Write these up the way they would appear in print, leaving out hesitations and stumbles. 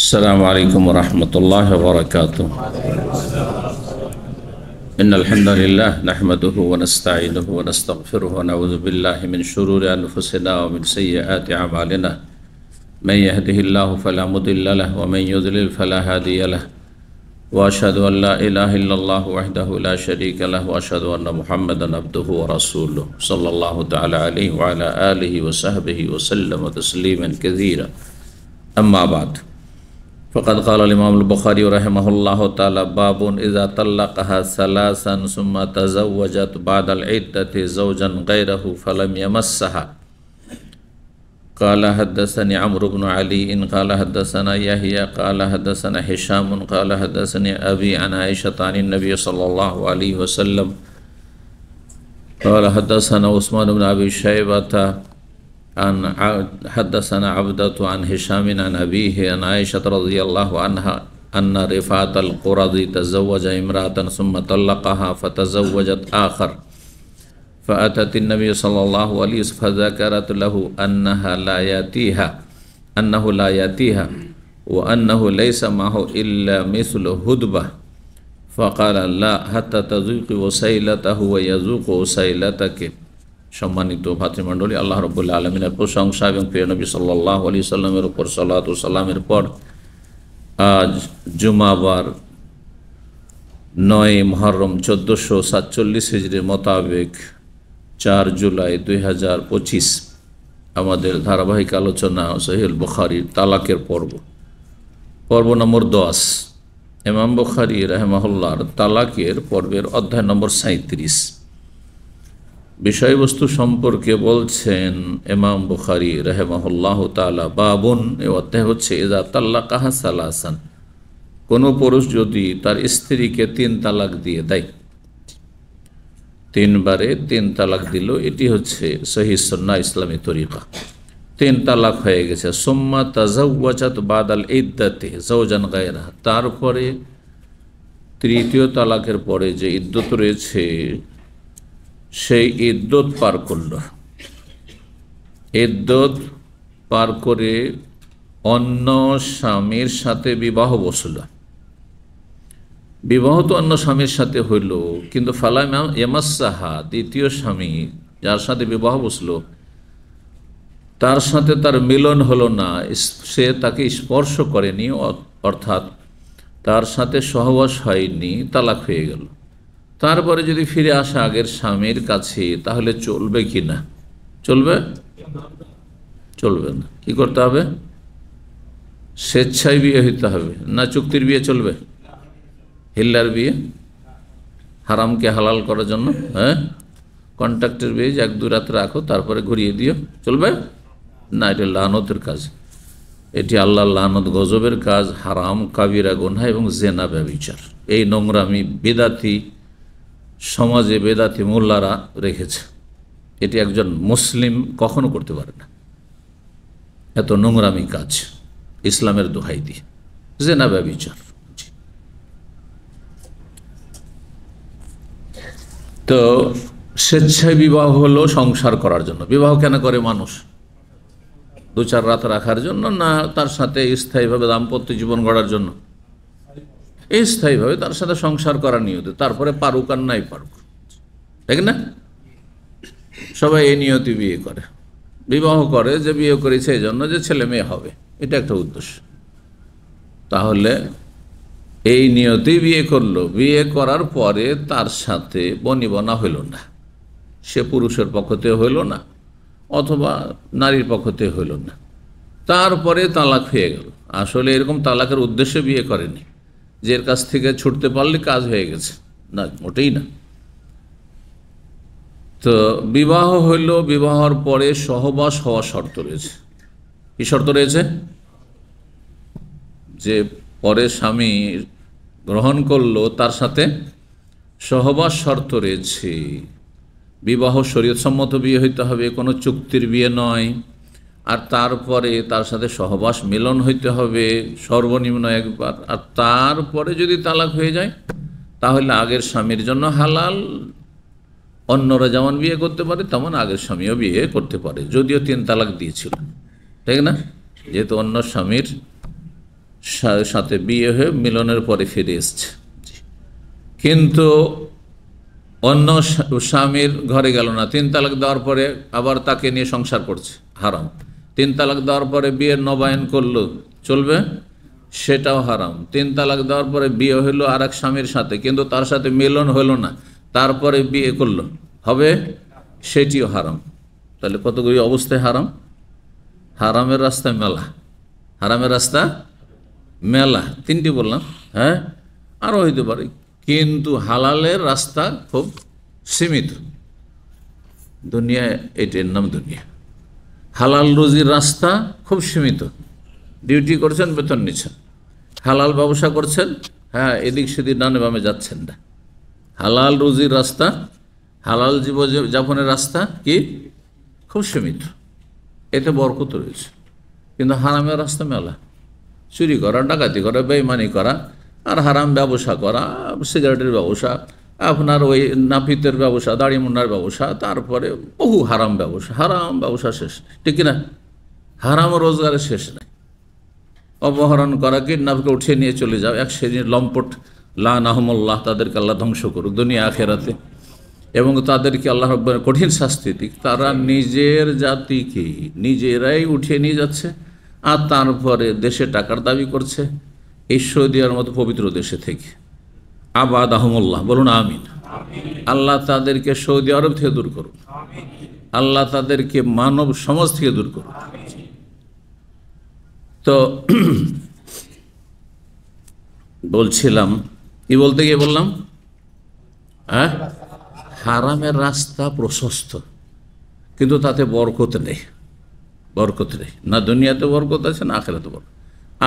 السلام عليكم ورحمة الله وبركاته. إن الحمد لله نحمده ونستعينه ونستغفره ونعوذ بالله من شرور أنفسنا ومن سيئات أعمالنا. من يهده الله فلا مضل له ومن يضلل فلا هادي له. وأشهد أن لا إله إلا الله وحده لا شريك له وأشهد أن محمدا عبده ورسوله صلى الله تعالى عليه وعلى آله وصحبه وسلم تسليما كثيرا. أما بعد، فقد قال الإمام البخاري رحمه الله تعالى: باب إذا طلقها ثلاثا ثم تزوجت بعد العدة زوجا غيره فلم يمسها. قال حدثني عمرو بن علي قال حدثنا يحيى قال حدثنا هشام قال حدثني أبي عن عائشة عن النبي صلى الله عليه وسلم قال حدثنا عثمان بن أبي شيبة حدثنا عبدة عن هشام عن أبيه عن عائشة رضي الله عنها أن رفاعة القرظي تزوج امرأة ثم طلقها فتزوجت آخر، فأتت النبي صلى الله عليه وسلم فذكرت له أنه لا يأتيها وأنه ليس معه إلا مثل هدبة، فقال: لا حتى تذوق وسيلته ويذوق وسيلتك। সম্মানিত ভাতৃমণ্ডলী, আল্লাহ রাব্বুল আলামিনের প্রশংসা এবং প্রিয় নবী সাল্লাল্লাহু আলাইহি সাল্লামের উপর সালাত ও সালামের পর আজ জুমাবার 9 মুহররম 1447 হিজরি মোতাবেক 4 জুলাই 2025 আমাদের ধারাবাহিক আলোচনা সহিহুল বুখারীর তালাকের পর্ব নম্বর 10। ইমাম বুখারী রাহিমাহুল্লাহর তালাকের পর্বের অধ্যায় নম্বর 37। বিষয়বস্তু সম্পর্কে বলছেন ইমাম বুখারী রাহিমাহুল্লাহ তাআলা, বাবুন, এই অধ্যায় হচ্ছে ইযা তাল্লাকাহা সালাসান, কোনো পুরুষ যদি তার স্ত্রীকে 3 তালাক দিয়ে দেয়, 3 বারে 3 তালাক দিল, এটি হচ্ছে সহিহ সুন্নাহ ইসলামী তরিকা। 3 তালাক হয়ে গেছে। সুম্মা তাজাওয়াজাত বাদাল ইদ্দাতি যাওজান গায়রাহা, তারপরে তৃতীয় তালাকের পরে যে ইদ্যত রয়েছে সেই ইদ্যত পার করল। ইদ্যত পার করে অন্য স্বামীর সাথে বিবাহ বসল। বিবাহ তো অন্য স্বামীর সাথে হইল, কিন্তু ফালা ইয়ামাসসাহা, দ্বিতীয় স্বামী যার সাথে বিবাহ বসল তার সাথে তার মিলন হলো না, সে তাকে স্পর্শ করেনি, অর্থাৎ তার সাথে সহবাস হয়নি, তালাক হয়ে গেল। তারপরে যদি ফিরে আসে আগের স্বামীর কাছে, তাহলে চলবে কি না? চলবে না। কি করতে হবে? স্বেচ্ছায় বিয়ে হইতে হবে, না চুক্তির বিয়ে চলবে? হিল্লার বিয়ে, হারামকে হালাল করার জন্য, কন্ট্রাক্টের বিয়ে, যে 1-2 রাত রাখো তারপরে ঘুরিয়ে দিও, চলবে না? এটা লানতের কাজ, এটি আল্লাহর লানত, গজবের কাজ, হারাম, কাবিরা গুনাহ এবং জেনা ব্যভিচার। এই নোংরামি বেদাতি সমাজে বেদাতি মোল্লারা রেখেছে। এটি একজন মুসলিম কখনো করতে পারে না, এত নোংরামি কাজ ইসলামের দোহাই দিয়ে, জেনা ব্যভিচার। তো স্বেচ্ছায় বিবাহ হলো সংসার করার জন্য। বিবাহ কেন করে মানুষ? 2-4 রাত রাখার জন্য না তার সাথে স্থায়ীভাবে দাম্পত্য জীবন গড়ার জন্য? স্থায়ীভাবে তার সাথে সংসার করার নিয়তে, তারপরে পারুক আর নাই পারুক, ঠিক না? সবাই এই নিয়তে বিয়ে করে, বিবাহ করে, যে বিয়ে করেছে এই জন্য যে ছেলে মেয়ে হবে, এটা একটা উদ্দেশ্য। তাহলে এই নিয়তেই বিয়ে করলো, বিয়ে করার পরে তার সাথে বনিবনা হইল না, সে পুরুষের পক্ষতে হইল না অথবা নারীর পক্ষতে হইল না, তারপরে তালাক হয়ে গেল। আসলে এরকম তালাকের উদ্দেশ্যে বিয়ে করেনি, যে এর কাছ থেকে ছুটতে পারলে কাজ হয়ে গেছে, না, মোটেই না। তো বিবাহ হইল, বিবাহর পরে সহবাস হওয়া শর্ত রয়েছে। কি শর্ত রয়েছে? যে পরে স্বামী গ্রহণ করলো তার সাথে সহবাস শর্ত রয়েছে। বিবাহ শরীয়তসম্মত বিয়ে হইতে হবে, কোনো চুক্তির বিয়ে নয়। আর তারপরে তার সাথে সহবাস মিলন হইতে হবে সর্বনিম্ন 1 বার। আর তারপরে যদি তালাক হয়ে যায় তাহলে আগের স্বামীর জন্য হালাল, অন্যরা যেমন বিয়ে করতে পারে তেমন আগের স্বামীও বিয়ে করতে পারে, যদিও 3 তালাক দিয়েছিল, ঠিক না? যেহেতু অন্য স্বামীর সাথে বিয়ে হয়ে মিলনের পরে ফিরে এসছে, কিন্তু অন্য স্বামীর ঘরে গেল না, 3 তালাক দেওয়ার পরে আবার তাকে নিয়ে সংসার করছে, হারাম। 3 তালাক দেওয়ার পরে বিয়ের নবায়ন করলো, চলবে? সেটাও হারাম। 3 তালাক দেওয়ার পরে বিয়ে হলো আর এক স্বামীর সাথে, কিন্তু তার সাথে মিলন হলো না, তারপরে বিয়ে করলো, হবে? সেটিও হারাম। তাহলে কতগুলি অবস্থায় হারাম। হারামের রাস্তা মেলা, হারামের রাস্তা মেলা, 3টি বললাম। হ্যাঁ, আরও হইতে পারে, কিন্তু হালালের রাস্তা খুব সীমিত। দুনিয়ায় এটার নাম দুনিয়া। হালাল রুজির রাস্তা খুব সীমিত। ডিউটি করছেন, বেতন নিচ্ছেন, হালাল ব্যবসা করছেন, হ্যাঁ, এদিক সেদিক ডানে বামে যাচ্ছেন না। হালাল রুজির রাস্তা, হালাল জীবনযাপনের রাস্তা কি খুব সীমিত, এতে বরকত রয়েছে। কিন্তু হারামের রাস্তা মেলা, চুরি করা, ডাকাতি করা, বেইমানি করা, আর হারাম ব্যবসা করা, সিগারেটের ব্যবসা, আপনার ওই নাপিতের ব্যবসা, দাড়ি মুন্নার ব্যবসা, তারপরে বহু হারাম ব্যবসা। হারাম ব্যবসা শেষ নেই, ঠিক না? হারাম রোজগারের শেষ নেই। অপহরণ করা, কিডন্যাপকে উঠিয়ে নিয়ে চলে যাও, এক শ্রেণীর লম্পট, লানাহুমুল্লাহ, তাদেরকে আল্লাহ ধ্বংস করুক দুনিয়া আখেরাতে, এবং তাদেরকে আল্লাহ রাব্বুল কঠিন শাস্তি দিক। তারা নিজের জাতিকে নিজেরাই উঠিয়ে নিয়ে যাচ্ছে, আর তারপরে দেশে টাকার দাবি করছে, এই সৌদিয়ার মতো পবিত্র দেশে থেকে। আবাদ আহমুল্লাহ, বলুন আমিন। আল্লাহ তাদেরকে সৌদি আরব থেকে দূর করুন, আল্লাহ তাদেরকে মানব সমাজ থেকে দূর করুন। তো বলছিলাম, কি বলতে গিয়ে বললাম, হ্যাঁ, হারামের রাস্তা প্রশস্ত, কিন্তু তাতে বরকত নেই। বরকত নেই, না দুনিয়াতে বরকত আছে, না আখেরাতে বরকত।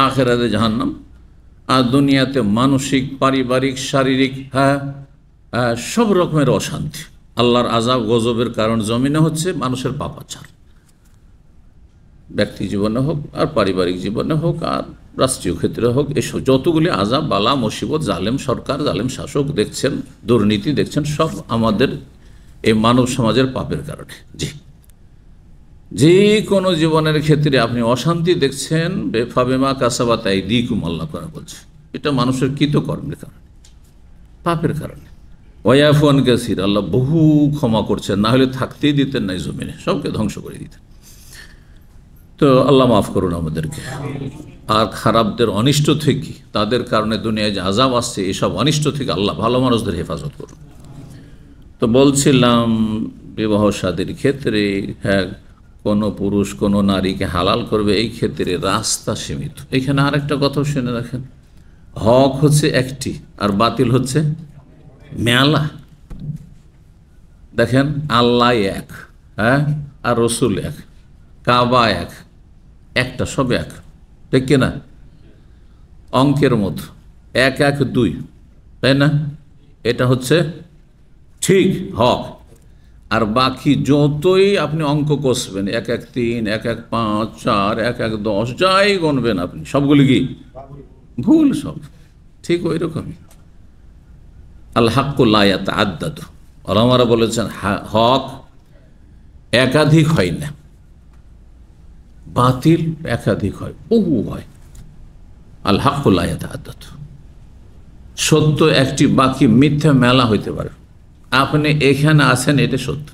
আখেরাতে জাহান্নাম, আর দুনিয়াতে মানসিক, পারিবারিক, শারীরিক, হ্যাঁ, সব রকমের অশান্তি। আল্লাহর আযাব গজবের কারণ জমিনে হচ্ছে মানুষের পাপাচার, ব্যক্তি জীবনে হোক, আর পারিবারিক জীবনে হোক, আর রাষ্ট্রীয় ক্ষেত্রে হোক। এসব যতগুলি আযাব, বালা, মুসিবত, জালেম সরকার, জালেম শাসক দেখছেন, দুর্নীতি দেখছেন, সব আমাদের এই মানব সমাজের পাপের কারণে। যে কোনো জীবনের ক্ষেত্রে আপনি অশান্তি দেখছেন, বেফাবেমা কাসাবাত আইদিকুম, আল্লাহ করে বলছে, এটা মানুষের কৃতকর্মের কারণে, পাপের কারণে। ওয়াফুন কাসির, আল্লাহ বহু ক্ষমা করছেন, না হলে থাকতেই দিতেন না, জমিনে সবকে ধ্বংস করে দিতেন। তো আল্লাহ মাফ করুন আমাদেরকে। আর খারাপদের অনিষ্ট থেকে, তাদের কারণে দুনিয়ায় যে আযাব আসছে, এসব অনিষ্ট থেকে আল্লাহ ভালো মানুষদের হেফাজত করুন। তো বলছিলাম, বিবাহ শাদীর ক্ষেত্রে, হ্যাঁ, কোনো পুরুষ কোনো নারীকে হালাল করবে, এই ক্ষেত্রে রাস্তা সীমিত। এখানে আরেকটা কথা শুনে রাখেন, হক হচ্ছে একটি, আর বাতিল হচ্ছে মেলা। দেখেন, আল্লাহ এক, হ্যাঁ, আর রসুল এক, কাবা এক, একটা, সব এক, ঠিক কিনা? অঙ্কের মতো 1 1 2, তাই না? এটা হচ্ছে ঠিক হক। আর বাকি যতই আপনি অঙ্ক কষবেন, 1 1 3, 1 1 5 4, 1 1 10, যাই গণবেন আপনি, সবগুলি কি ভুল? সব ঠিক ওই রকমই। আল হাক্কু লা ইয়াতাআদ্দাদু, ওলামারা বলেছেন হক একাধিক হয় না, বাতিল একাধিক হয়, বহু হয়। আল হাক্কু লা ইয়াতাআদ্দাদু, সত্য একটি, বাকি মিথ্যা মেলা হইতে পারে। আপনি এখানে আছেন, এটা সত্য।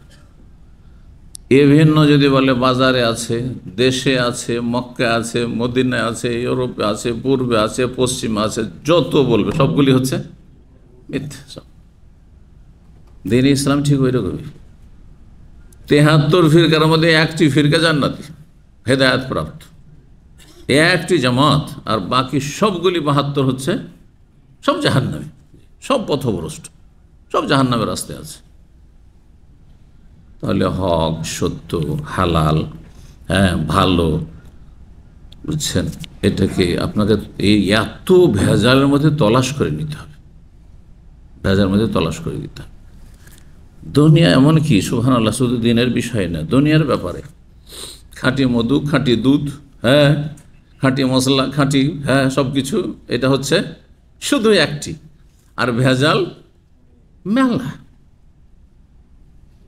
এ ভিন্ন যদি বলে বাজারে আছে, দেশে আছে, মক্কা আছে, মদিনায় আছে, ইউরোপে আছে, পূর্বে আছে, পশ্চিমে আছে, যত বলবে সবগুলি হচ্ছে মিথ্যা। সব দ্বীন ইসলাম ঠিক ওই রকমই। 73 ফিরকার মধ্যে একটি ফিরকা জান্নাতি, হেদায়েত প্রাপ্ত, একটি জামাত, আর বাকি সবগুলি 72 হচ্ছে সব জাহান্নামী, সব পথভ্রষ্ট, সব জাহান্নামের রাস্তায় আছে। তাহলে হক, সত্য, হালাল, হ্যাঁ, ভালো, বুঝছেন, এটাকে আপনাকে এই এত ভেজালের মধ্যে তলাশ করে নিতে হবে, ভেজালের মধ্যে তলাশ করে দিতে হবে। দুনিয়া এমন কি, সুবহানাল্লাহ, শুধু দিনের বিষয় না, দুনিয়ার ব্যাপারে খাঁটি মধু, খাঁটি দুধ, হ্যাঁ, খাঁটি মশলা, খাঁটি, হ্যাঁ, সব কিছু, এটা হচ্ছে শুধু একটি। আর ভেজাল মেলা,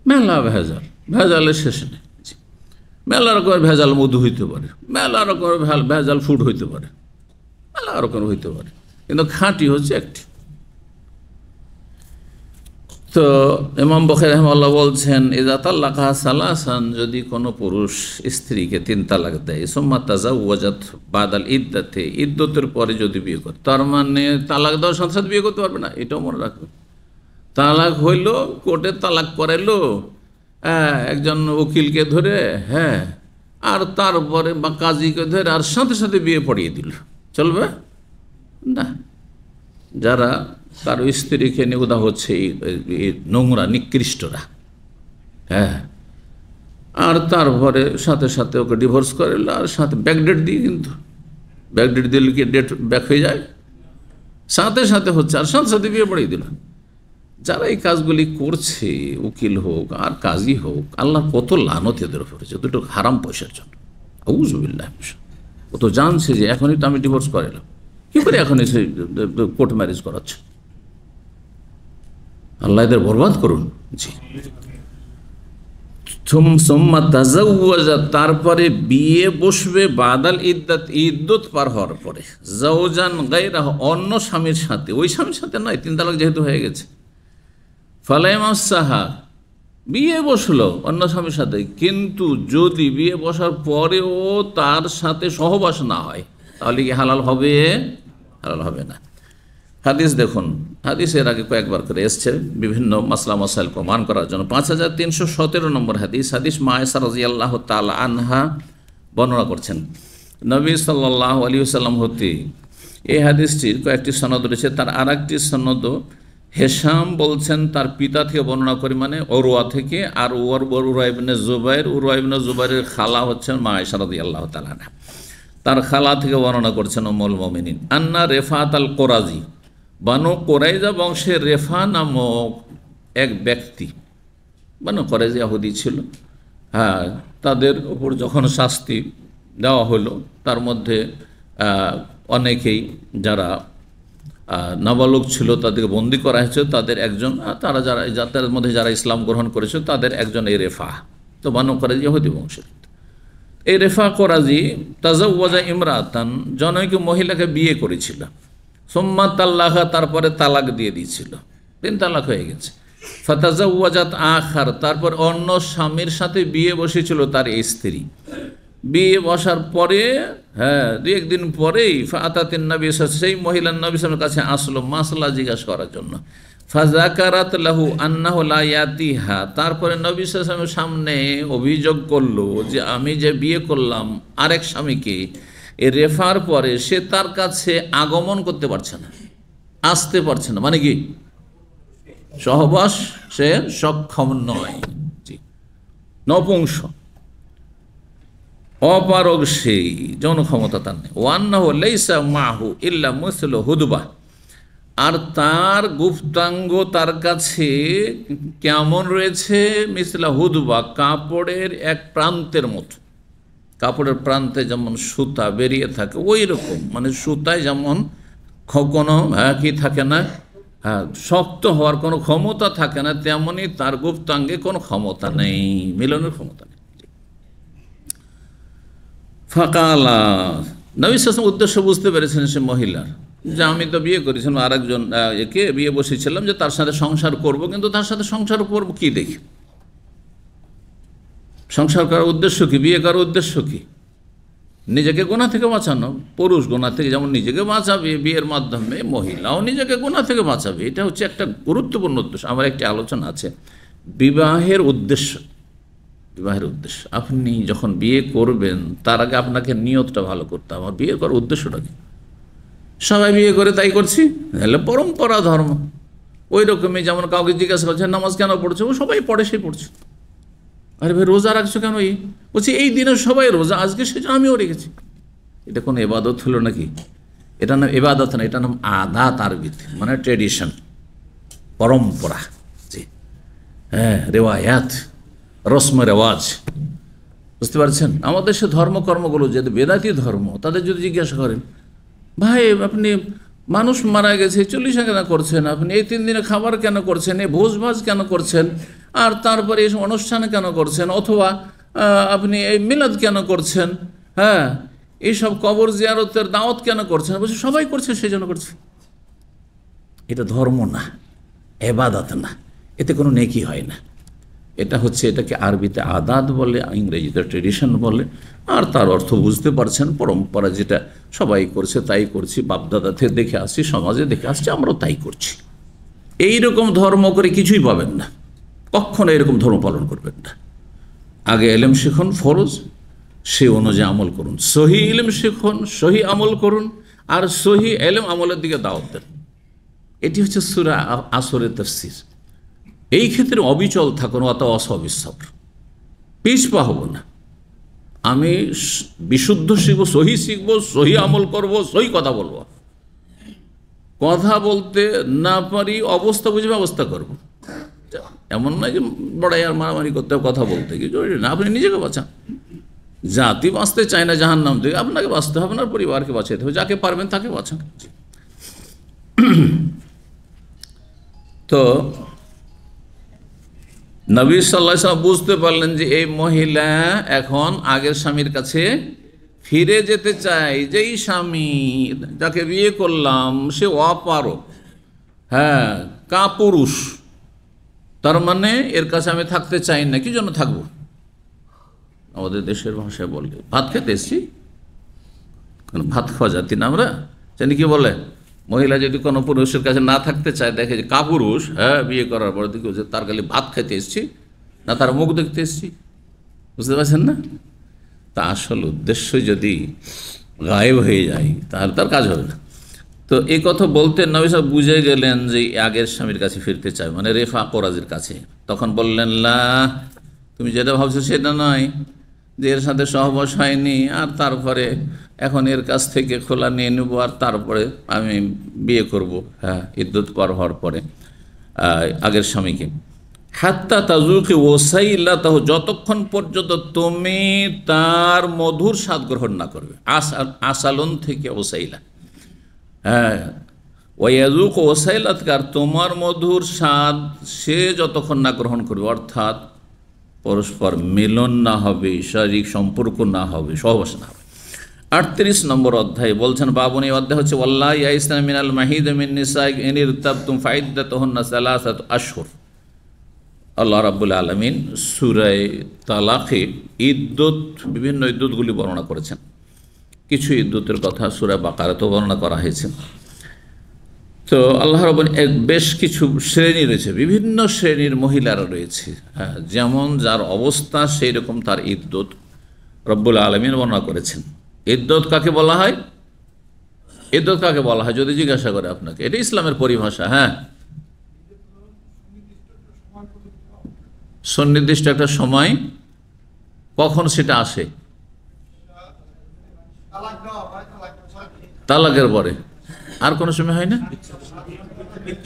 মেলা ভেজাল, ভেজালের শেষ নেই। মেলা রকমের ভেজাল মধু হইতে পারে, মেলা রকমের ভেজাল ফুড হইতে পারে, আলাদা রকম হইতে পারে, কিন্তু খাঁটি হচ্ছে একটি। তো ইমাম বুখারী রাহিমাহুল্লাহ বলছেন, ইযা তাল্লাকা সালাসান, যদি কোনো পুরুষ স্ত্রীকে 3 তালাক দেয়, সুম্মা তাজাওয়াজাত বাদাল ইদ্দাতে, ইদ্দতের পরে যদি বিয়ে করে, তার মানে তালাক দেওয়ার সাথে সাথে বিয়ে করতে পারবে না, এটাও মনে রাখবে। তালাক হইল, কোর্টে তালাক করাইলো একজন উকিলকে ধরে, হ্যাঁ, আর তারপরে বা কাজীকে ধরে, আর সাথে সাথে বিয়ে পড়িয়ে দিল, চলবে না। যারা কারো স্ত্রীকে নিয়ে উদা হচ্ছে এই নোংরা নিকৃষ্টরা, হ্যাঁ, আর তারপরে সাথে সাথে ওকে ডিভোর্স করে, আর সাথে ব্যাকডেট দিয়ে, কিন্তু ব্যাকডেট দিলে কি ডেট ব্যাক হয়ে যায়? সাথে সাথে হচ্ছে, আর সাথে সাথে বিয়ে পড়িয়ে দিল। যারা এই কাজগুলি করছে, উকিল হোক আর কাজী হোক, আল্লাহ কত লানত এদের উপরে, যতটুকু হারাম পয়সার জন্য। আউযুবিল্লাহ। ও তো জানছে যে এখনই তো আমি ডিভোর্স করালাম, কি করে এখন এসে কোর্ট ম্যারেজ করাচ্ছে? আল্লাহ এদের বরবাদ করুন। জি। তারপরে বিয়ে বসবে বাদাল ইদ্দাত, ইদ্দত পার হওয়ার পরে, জাওজান গায়রাহু, অন্য স্বামীর সাথে, ওই স্বামীর সাথে নয়, 3 তালাক যেহেতু হয়ে গেছে। ফালাইমাসাহা, বিয়ে বসলো অন্য স্বামীর সাথে, কিন্তু যদি বিয়ে বসার পরেও তার সাথে সহবাস না হয়, তাহলে কি হালাল হবে? হালাল হবে না। হাদিস দেখুন, হাদিস এর আগে কয়েকবার করে এসছে বিভিন্ন মাসলা মাসাইল প্রমাণ করার জন্য। 5317 নম্বর হাদিস, হাদিস মা আয়েশা রাদিয়াল্লাহু তাআলা আনহা বর্ণনা করছেন, নবী সাল্লাল্লাহু আলাইহি ওয়াসাল্লাম হতে এই হাদিসটির কয়েকটি সনদ রয়েছে। তার আর একটি সনদ হেশাম বলছেন তার পিতা থেকে বর্ণনা করি, মানে উরওয়া থেকে, আর উরওয়া ইবনে জুবাইর, উরওয়া ইবনে জুবাইরের খালা হচ্ছেন মা আয়েশা রাদিয়াল্লাহু তাআলা আনহা, তার খালা থেকে বর্ণনা করছেন উম্মুল মুমিনিন, আন্না রেফাত আল কোরাজি, বানু কোরাইজা বংশের রেফা নামক এক ব্যক্তি, বানু কোরাইজা ইহুদি ছিল, হ্যাঁ, তাদের উপর যখন শাস্তি দেওয়া হলো, তার মধ্যে অনেকেই যারা নাবালক ছিল তাদেরকে বন্দী করা হয়েছে, তাদের একজন, তারা যারা যাদের মধ্যে যারা ইসলাম গ্রহণ করেছে তাদের একজন এই রেফা। তো বানু কোরাইজা ইহুদি বংশের এই রেফা কোরাজি তাজাওয়াজা ইমরাতান, জনৈক মহিলাকে বিয়ে করেছিল, সুম্মা তাল্লাহা, তারপরে তালাক দিয়ে দিয়েছিল, 3 তালাক হয়ে গেছে। ফাতাজাওয়াজাত আখার, তারপর অন্য স্বামীর সাথে বিয়ে বসেছিল তার স্ত্রী। বিয়ে বসার পরে, হ্যাঁ, 2-1 দিন পরেই ফাতাতিন নবী, সেই মহিলা নবী সাল্লাল্লাহু আলাইহি ওয়াসাল্লামের কাছে আসলো মাসলা জিজ্ঞাসা করার জন্য। ফাযাকারাত লাহু আন্নাহু লা ইয়াতিহা, তারপরে নবী সাল্লাল্লাহু আলাইহি ওয়াসাল্লামের সামনে অভিযোগ করলো যে আমি যে বিয়ে করলাম আরেক স্বামীকে, এ রেফার পরে সে তার কাছে আগমন করতে পারছে না, আসতে পারছে না, মানে কি সহবাস সে সক্ষম নয়, নপুংস, অপারগ, সেই যৌন ক্ষমতা তার নেই। ওয়ান্নাহু লাইসা মাহু ইল্লা মুসলু হুদবা, আর তার গুপ্তাঙ্গ তার কাছে কেমন রয়েছে? মিসলা হুদবা, কাপড়ের এক প্রান্তের মতো, কাপড়ের প্রান্তে যেমন সুতা বেরিয়ে থাকে ওই রকম, মানে সুতায় যেমন কোনো কি থাকে না, হ্যাঁ, শক্ত হওয়ার কোনো ক্ষমতা থাকে না, তেমনি তার গুপ্তাঙ্গে কোনো ক্ষমতা নেই, মিলনের ক্ষমতা নেই। ফাকালা, নবী সাল্লাল্লাহু আলাইহি ওয়াসাল্লাম উদ্দেশ্য বুঝতে পেরেছেন সে মহিলার, যে আমি তো বিয়ে করেছিলাম আরেকজন একে বিয়ে বসেছিলাম যে তার সাথে সংসার করব, কিন্তু তার সাথে সংসার করব কি দেখি, সংসার করার উদ্দেশ্য কি, বিয়ে করার উদ্দেশ্য কি? নিজেকে গুনাহ থেকে বাঁচানো। পুরুষ গুনাহ থেকে যেমন নিজেকে বাঁচাবে বিয়ের মাধ্যমে, মহিলাও নিজেকে গুনাহ থেকে বাঁচাবে। এটা হচ্ছে একটা গুরুত্বপূর্ণ উদ্দেশ্য। আমার একটি আলোচনা আছে বিবাহের উদ্দেশ্য। বিবাহের উদ্দেশ্য, আপনি যখন বিয়ে করবেন তার আগে আপনাকে নিয়তটা ভালো করতে হবে, আমার বিয়ে করার উদ্দেশ্যটা কি। সবাই বিয়ে করে তাই করছি, তাহলে পরম্পরা ধর্ম। ওই রকমই যেমন কাউকে জিজ্ঞাসা করছে নামাজ কেন পড়ছে, ও সবাই পড়ে, সেই পড়ছে। আরে ভাই রোজা রাখছো কেন? এই বলছি এই দিনে সবাই রোজা, আজকে সেটা আমিও রেখেছি। এটা কোনো এবাদত হলো নাকি? এটা নাম এবাদত না, এটা নাম আদাত আরবিতে, মানে ট্রেডিশন, পরম্পরা। জি হ্যাঁ, রেওয়ায়াত, রসম রেওয়াজ, বুঝতে পারছেন? আমাদের সে ধর্মকর্মগুলো যে বেদাতি ধর্ম, তাদের যদি জিজ্ঞাসা করেন ভাই আপনি মানুষ মারা গেছে 40 কেন করছেন, আপনি এই 3 দিনে খাবার কেন করছেন, এই ভোজভাজ কেন করছেন, আর তারপরে এই অনুষ্ঠান কেন করছেন, অথবা আপনি এই মিলাদ কেন করছেন, হ্যাঁ এইসব কবর জিয়ারতের দাওয়াত কেন করছে না? বলছে সবাই করছে, সেই জন্য করছে। এটা ধর্ম না, এবাদত না, এতে কোনো নেকি হয় না। এটা হচ্ছে, এটাকে আরবিতে আদাত বলে, ইংরেজিতে ট্রেডিশন বলে। আর তার অর্থ বুঝতে পারছেন, পরম্পরা যেটা সবাই করছে তাই করছি, বাপদাদা থেকে দেখে আসছি, সমাজে দেখে আসছি, আমরাও তাই করছি। এইরকম ধর্ম করে কিছুই পাবেন না, কখনো এরকম ধর্ম পালন করবেন না। আগে এলেম শিখুন, ফরজ, সে অনুযায়ী আমল করুন। সহি ইলম শিখুন, সহি আমল করুন, আর সহি এলেম আমলের দিকে দাওয়াত দেন। এটি হচ্ছে সূরা আসরের তাফসীর। এই ক্ষেত্রে অবিচল থাকুন, অত অসবিসর, পিছপা হব না। আমি বিশুদ্ধ শিখবো, সহি শিখবো, সহি আমল করব, সহি কথা বলবো। কথা বলতে না পারি, অবস্থা বুঝে ব্যবস্থা করব। এমন নয় যে বড়াই আর মারামারি করতে হবে কথা বলতে গিয়ে, জরুরি না। আপনি নিজেকে বাঁচান। জাতি বাঁচতে চায় না জাহান্নাম থেকে, আপনাকে বাঁচতে হবে না, পরিবারকে বাঁচাতে হবে। যাকে পারবেন তাকে বাঁচান। তো নবী সাল্লাল্লাহু আলাইহি ওয়াসাল্লাম বুঝতে পারলেন যে এই মহিলা এখন আগের স্বামীর কাছে ফিরে যেতে চায়। যেই স্বামী যাকে বিয়ে করলাম সে অপারক, হ্যাঁ, কাপুরুষ, তার মানে এর কাছে আমি থাকতে চাই না। কি জন্য থাকবো? আমাদের দেশের ভাষায় বললে ভাত খেতে এসছি, ভাত খাওয়া জাতি না আমরা, জানি কি বলে, মহিলা যদি কোনো পুরুষের কাছে না থাকতে চায়, দেখে যে কাপুরুষ, হ্যাঁ, বিয়ে করার পরে দেখি তার কাছে ভাত খেতে এসছি না, তার মুখ দেখতে এসছি। বুঝতে পারছেন না? তা আসল উদ্দেশ্য যদি গায়েব হয়ে যায় তাহলে তার কাজ হবে না। তো এই কথা বলতে নবী সাহেব বুঝে গেলেন যে আগের স্বামীর কাছে ফিরতে চায়, মানে রেফা কোরাজির কাছে। তখন বললেন, লা, তুমি যেটা ভাবছো সেটা নয়, যে এর সাথে সহবাস হয়নি আর তারপরে এখন এর কাছ থেকে খোলা নিয়ে নেবো আর তারপরে আমি বিয়ে করব, হ্যাঁ, ইদ্যত পার হওয়ার পরে আগের স্বামীকে। হাত্তা তাজুকে ওসাইলা, তাহ, যতক্ষণ পর্যন্ত তুমি তার মধুর স্বাদ গ্রহণ না করবে। আসালন থেকে ওসাইলা, হ্যাঁ, ওয়াজুক ওসাইলাতকার, তোমার মধুর স্বাদ সে যতক্ষণ না গ্রহণ করবে, অর্থাৎ পরস্পর মিলন না হবে, শারীরিক সম্পর্ক না হবে, সহবাস না হবে। 38 নম্বর অধ্যায় বলছেন, বাবুন, এই অধ্যায় হচ্ছে ওয়াল্লাহ ইয়াইসনা মিনাল মাহিদ মিন নিসাই ইন ইরতাবতুম ফাইদ্দাতুহুন্না সালাসাতু আশহুর। আল্লাহ রাব্বুল আলামিন সূরা তালাকে ইদ্যত, বিভিন্ন ইদ্যতগুলি বর্ণনা করেছেন। কিছু ইদ্যতের কথা সূরা বাকারাতেও বর্ণনা করা হয়েছে। তো আল্লাহ রাব্বুল বেশ কিছু শ্রেণী রয়েছে, বিভিন্ন শ্রেণীর মহিলারা রয়েছে, হ্যাঁ, যেমন যার অবস্থা সেই রকম তার ইদ্যত রব্বুল আলামিন বর্ণনা করেছেন। ইদ্যত কাকে বলা হয়? ইদ্যত কাকে বলা হয় যদি জিজ্ঞাসা করে আপনাকে, এটা ইসলামের পরিভাষা। হ্যাঁ, সুনির্দিষ্ট একটা সময়, কখন সেটা আসে? তালাকের পরে। আর কোনো সময় হয় না?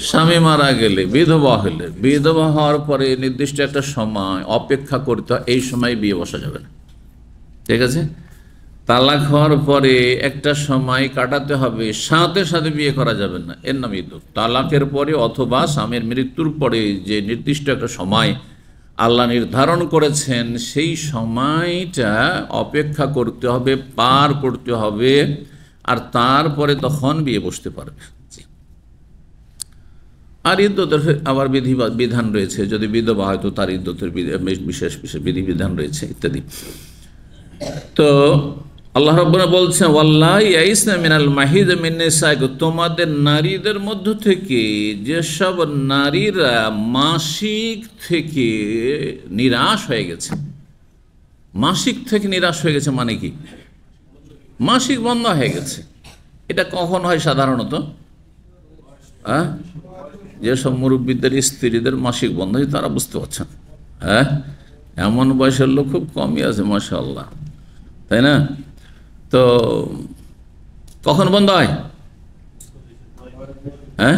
স্বামী মারা গেলে, বিধবা হলে, বিধবা হওয়ার পরে নির্দিষ্ট একটা সময় অপেক্ষা করতে হয়, এই সময় বিয়ে বসা যাবে না। ঠিক আছে? তালাক হওয়ার পরে একটা সময় কাটাতে হবে, সাথে সাথে বিয়ে করা যাবে না, এর নাম ইদ্যত। তালাকের পরে অথবা স্বামীর মৃত্যুর পরে যে নির্দিষ্ট একটা সময় আল্লাহ নির্ধারণ করেছেন, সেই সময়টা অপেক্ষা করতে হবে, পার করতে হবে, আর তারপরে তখন বিয়ে বসতে পারবে। আর ইদ্যতের আবার বিধান রয়েছে, যদি বিধবা হয় তো তার ইদ্যতের বিশেষ বিশেষ বিধিবিধান রয়েছে ইত্যাদি। তো আল্লাহ রাব্বুল বলছেন, ওয়াল্লাহি ইয়াইসনা মিনাল মাহিদ মিন নিসাইকুম, তোমাদের নারীদের মধ্য থেকে যেসব নারীরা মাসিক থেকে নিরাশ হয়ে গেছে। মাসিক থেকে নিরাশ হয়ে গেছে মানে কি? মাসিক বন্ধ হয়ে গেছে। এটা কখন হয় সাধারণত? হ্যাঁ, যেসব মুরব্বীদের স্ত্রীদের মাসিক বন্ধ হয় তারা বুঝতে পারছেন। হ্যাঁ, এমন বয়সের লোক খুব কমই আছে, মাশাআল্লাহ, তাই না? তো কখন বন্ধ হয়? হ্যাঁ,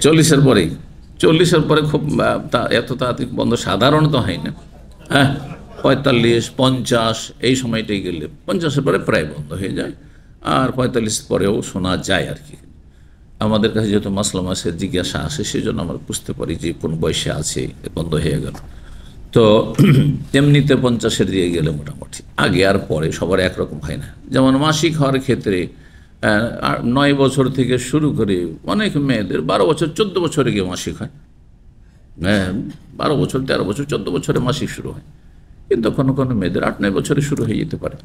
40-এর পরেই। 40-এর পরে খুব এত তাড়াতাড়ি বন্ধ সাধারণত হয় না। হ্যাঁ, 45-50 এই সময়টাই গেলে, 50-এর পরে প্রায় বন্ধ হয়ে যায়, আর 45 পরেও শোনা যায় আর কি। আমাদের কাছে যেহেতু মাসলা মাসের জিজ্ঞাসা আসে, সেই জন্য আমরা বুঝতে পারি যে কোন বয়সে আছে বন্ধ হয়ে গেল। তো এমনিতে 50-এর দিয়ে গেলে মোটামুটি, আগে আর পরে সবার একরকম হয় না। যেমন মাসিক হওয়ার ক্ষেত্রে 9 বছর থেকে শুরু করে অনেক মেয়েদের 12 বছর 14 বছরে গিয়ে মাসিক হয়। হ্যাঁ, 12 বছর 13 বছর 14 বছরে মাসিক শুরু হয়, কিন্তু কোনো কোনো মেয়েদের 8-9 বছরে শুরু হয়ে যেতে পারে।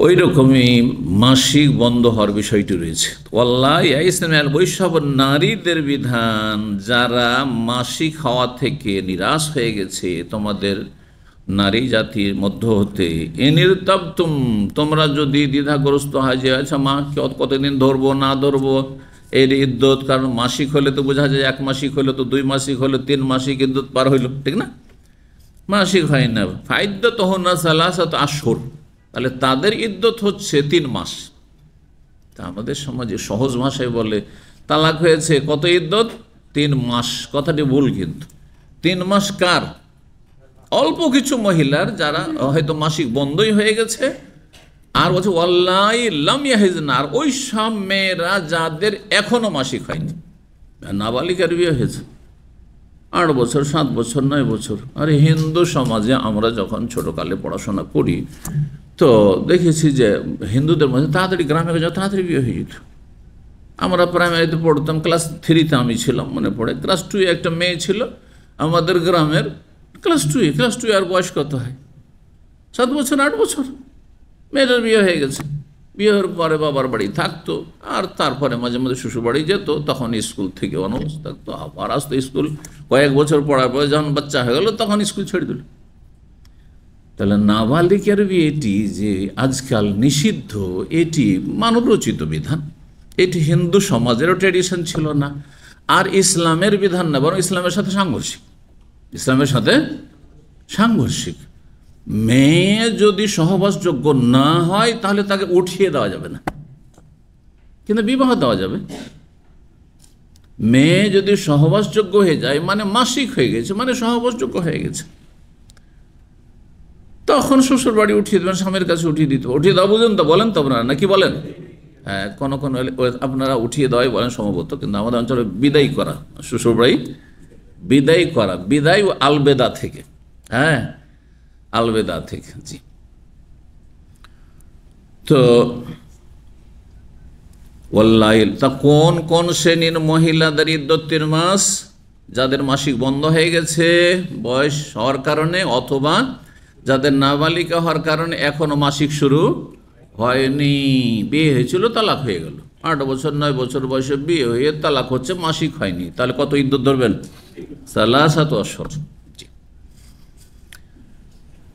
ওই রকমই মাসিক বন্ধ হওয়ার বিষয়টি রয়েছে। ওইসব নারীদের বিধান যারা মাসিক হওয়া থেকে নিরাশ হয়ে গেছে, তোমাদের নারী জাতির মধ্য হতে, তোমরা যদি দ্বিধাগ্রস্ত হয় যে আচ্ছা মা কতদিন ধরবো না ধরবো এর ইদ্যত, কারণ মাসিক হলে তো বোঝা যায় 1 মাসিক হলে তো 2 মাসিক হলে 3 মাসিক ইদ্যত পার হইল, ঠিক না? মাসিক হয় না, ফাইদ্যত হনা সালাসাত আশহুর, তাহলে তাদের ইদ্যত হচ্ছে 3 মাস। তা আমাদের সমাজে সহজ ভাষায় বলে তালাক হয়েছে, কত ইদ্যত? 3 মাস। কথাটি ভুল কিন্তু। 3 মাস কার? অল্প কিছু মহিলার যারা হয়তো মাসিক বন্ধই হয়ে গেছে, আর বলছে ওয়াল্লাহি লাম ইয়াহিজনা, আর ওই সব মেয়েরা যাদের এখনো মাসিক হয়নি, নাবালিকার বিয়ে হয়েছে 8 বছর 7 বছর 9 বছর। আর হিন্দু সমাজে আমরা যখন ছোটকালে পড়াশোনা করি তো দেখেছি যে হিন্দুদের মধ্যে তাড়াতাড়ি গ্রামে তাড়াতাড়ি বিয়ে হয়ে যেত। আমরা প্রাইমারিতে পড়তাম, ক্লাস 3-তে আমি ছিলাম মনে পড়ে, ক্লাস 2 একটা মেয়ে ছিল আমাদের গ্রামের, ক্লাস 2 আর বয়স কত হয়? 7 বছর 8 বছর, মেয়েটার বিয়ে হয়ে গেছে। বিয়ের পরে বাবার বাড়ি থাকতো, আর তারপরে মাঝে মাঝে শ্বশুর বাড়ি যেত, তখন স্কুল থেকে অনবস থাকতো, আবার আসতো স্কুল। কয়েক বছর পড়ার পরে যখন বাচ্চা হয়ে গেল তখন স্কুল ছেড়ে দিল। তাহলে নাবালিকার বিয়েটি যে আজকাল নিষিদ্ধ, এটি মানবরচিত বিধান, এটি হিন্দু সমাজেরও ট্র্যাডিশন ছিল না, আর ইসলামের বিধান না, বরং ইসলামের সাথে সাংঘর্ষিক। ইসলামের সাথে সাংঘর্ষিক। মেয়ে যদি সহবাসযোগ্য না হয় তাহলে তাকে উঠিয়ে দেওয়া যাবে না, কিন্তু বিবাহ দেওয়া যাবে। মেয়ে যদি সহবাসযোগ্য হয়ে যায় মানে মাসিক হয়ে গেছে, মানে সহবাসযোগ্য হয়ে গেছে, তখন শ্বশুর বাড়ি উঠিয়ে দেবেন, স্বামীর কাছে উঠিয়ে দিতে। উঠিয়ে দেওয়া বুঝুন তো, বলেন তো আপনারা, নাকি বলেন? হ্যাঁ, কোনো আপনারা উঠিয়ে দেওয়াই বলেন সম্ভবত, কিন্তু আমাদের অঞ্চলে বিদায় করা, শ্বশুর বাড়ি বিদায় করা, বিদায় আলবেদা থেকে, হ্যাঁ আলবেদা থেকে। জি, তো তা কোন কোন শ্রেণীর মহিলাদের ইদ্যত 3 মাস? যাদের মাসিক বন্ধ হয়ে গেছে বয়স হওয়ার কারণে, অথবা যাদের নাবালিকা হওয়ার কারণে এখনো মাসিক শুরু হয়নি, বিয়ে হয়েছিল তালাক হয়ে গেল, 8 বছর 9 বছর বয়সে বিয়ে হয়ে তালাক হচ্ছে, মাসিক হয়নি, তাহলে কত ইদ্যত ধরবেন? সালাসাতু আশহুর।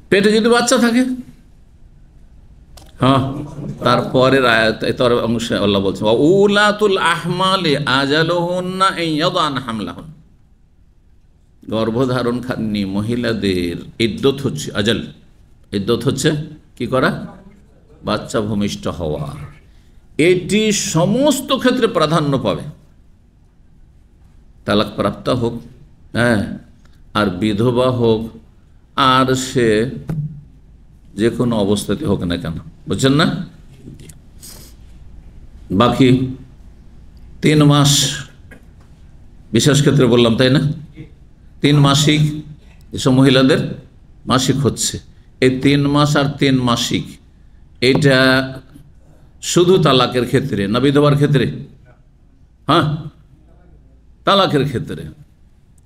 পেটে যদি বাচ্চা থাকে, হ্যাঁ, তারপরের আয়াতের অংশে আল্লাহ বলছেন উলাতুল আহমালি আজালুহুন্না ইয়াদান হামলাহুন, গর্ভধারণকারী মহিলাদের ইদ্যত হচ্ছে, আজাল ইদ্যত হচ্ছে কি করা? বাচ্চা ভূমিষ্ঠ হওয়া। এটি সমস্ত ক্ষেত্রে প্রাধান্য পাবে, তালাক প্রাপ্ত হোক, হ্যাঁ, আর বিধবা হোক, আর সে যে কোনো অবস্থাতে হোক না কেন, বুঝছেন না? বাকি 3 মাস বিশেষ ক্ষেত্রে বললাম, তাই না? 3 মাসিক যেসব মহিলাদের মাসিক হচ্ছে, এই 3 মাস আর 3 মাসিক, এটা শুধু তালাকের ক্ষেত্রে না বিধবার ক্ষেত্রে? হ্যাঁ, তালাকের ক্ষেত্রে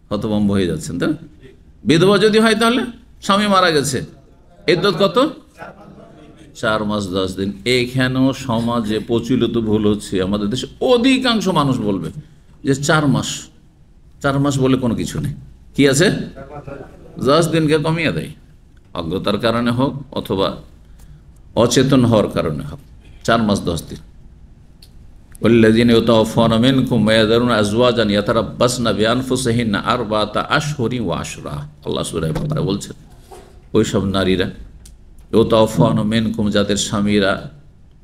হতভম্ব হয়ে যাচ্ছেন, তাই না? বিধবা যদি হয় তাহলে স্বামী মারা গেছে, ইদ্যত কত? 4 মাস 10 দিন। এখানেও সমাজে প্রচলিত ভুল হচ্ছে, আমাদের দেশে অধিকাংশ মানুষ বলবে যে 4 মাস, 4 মাস বলে কোনো কিছু নেই। কি আছে? 10 দিনকে কমিয়ে দেয়, অজ্ঞতার কারণে হোক অথবা অচেতন হওয়ার কারণে হোক, 4 মাস 10 দিন। ওয়াল্লাযীনা ইয়াতাওয়াফাউনা মিনকুম ওয়া ইয়াযারুনা আযওয়াজান ইয়াতারাব্বাসনা বিআনফুসিহিন্না আরবাআতা আশহুরিন ওয়া আশরা, আল্লাহ সূরা বাকারা বলছেন ওই সব নারীরা, ইয়াতাওয়াফাউনা মিনকুম, যাদের স্বামীরা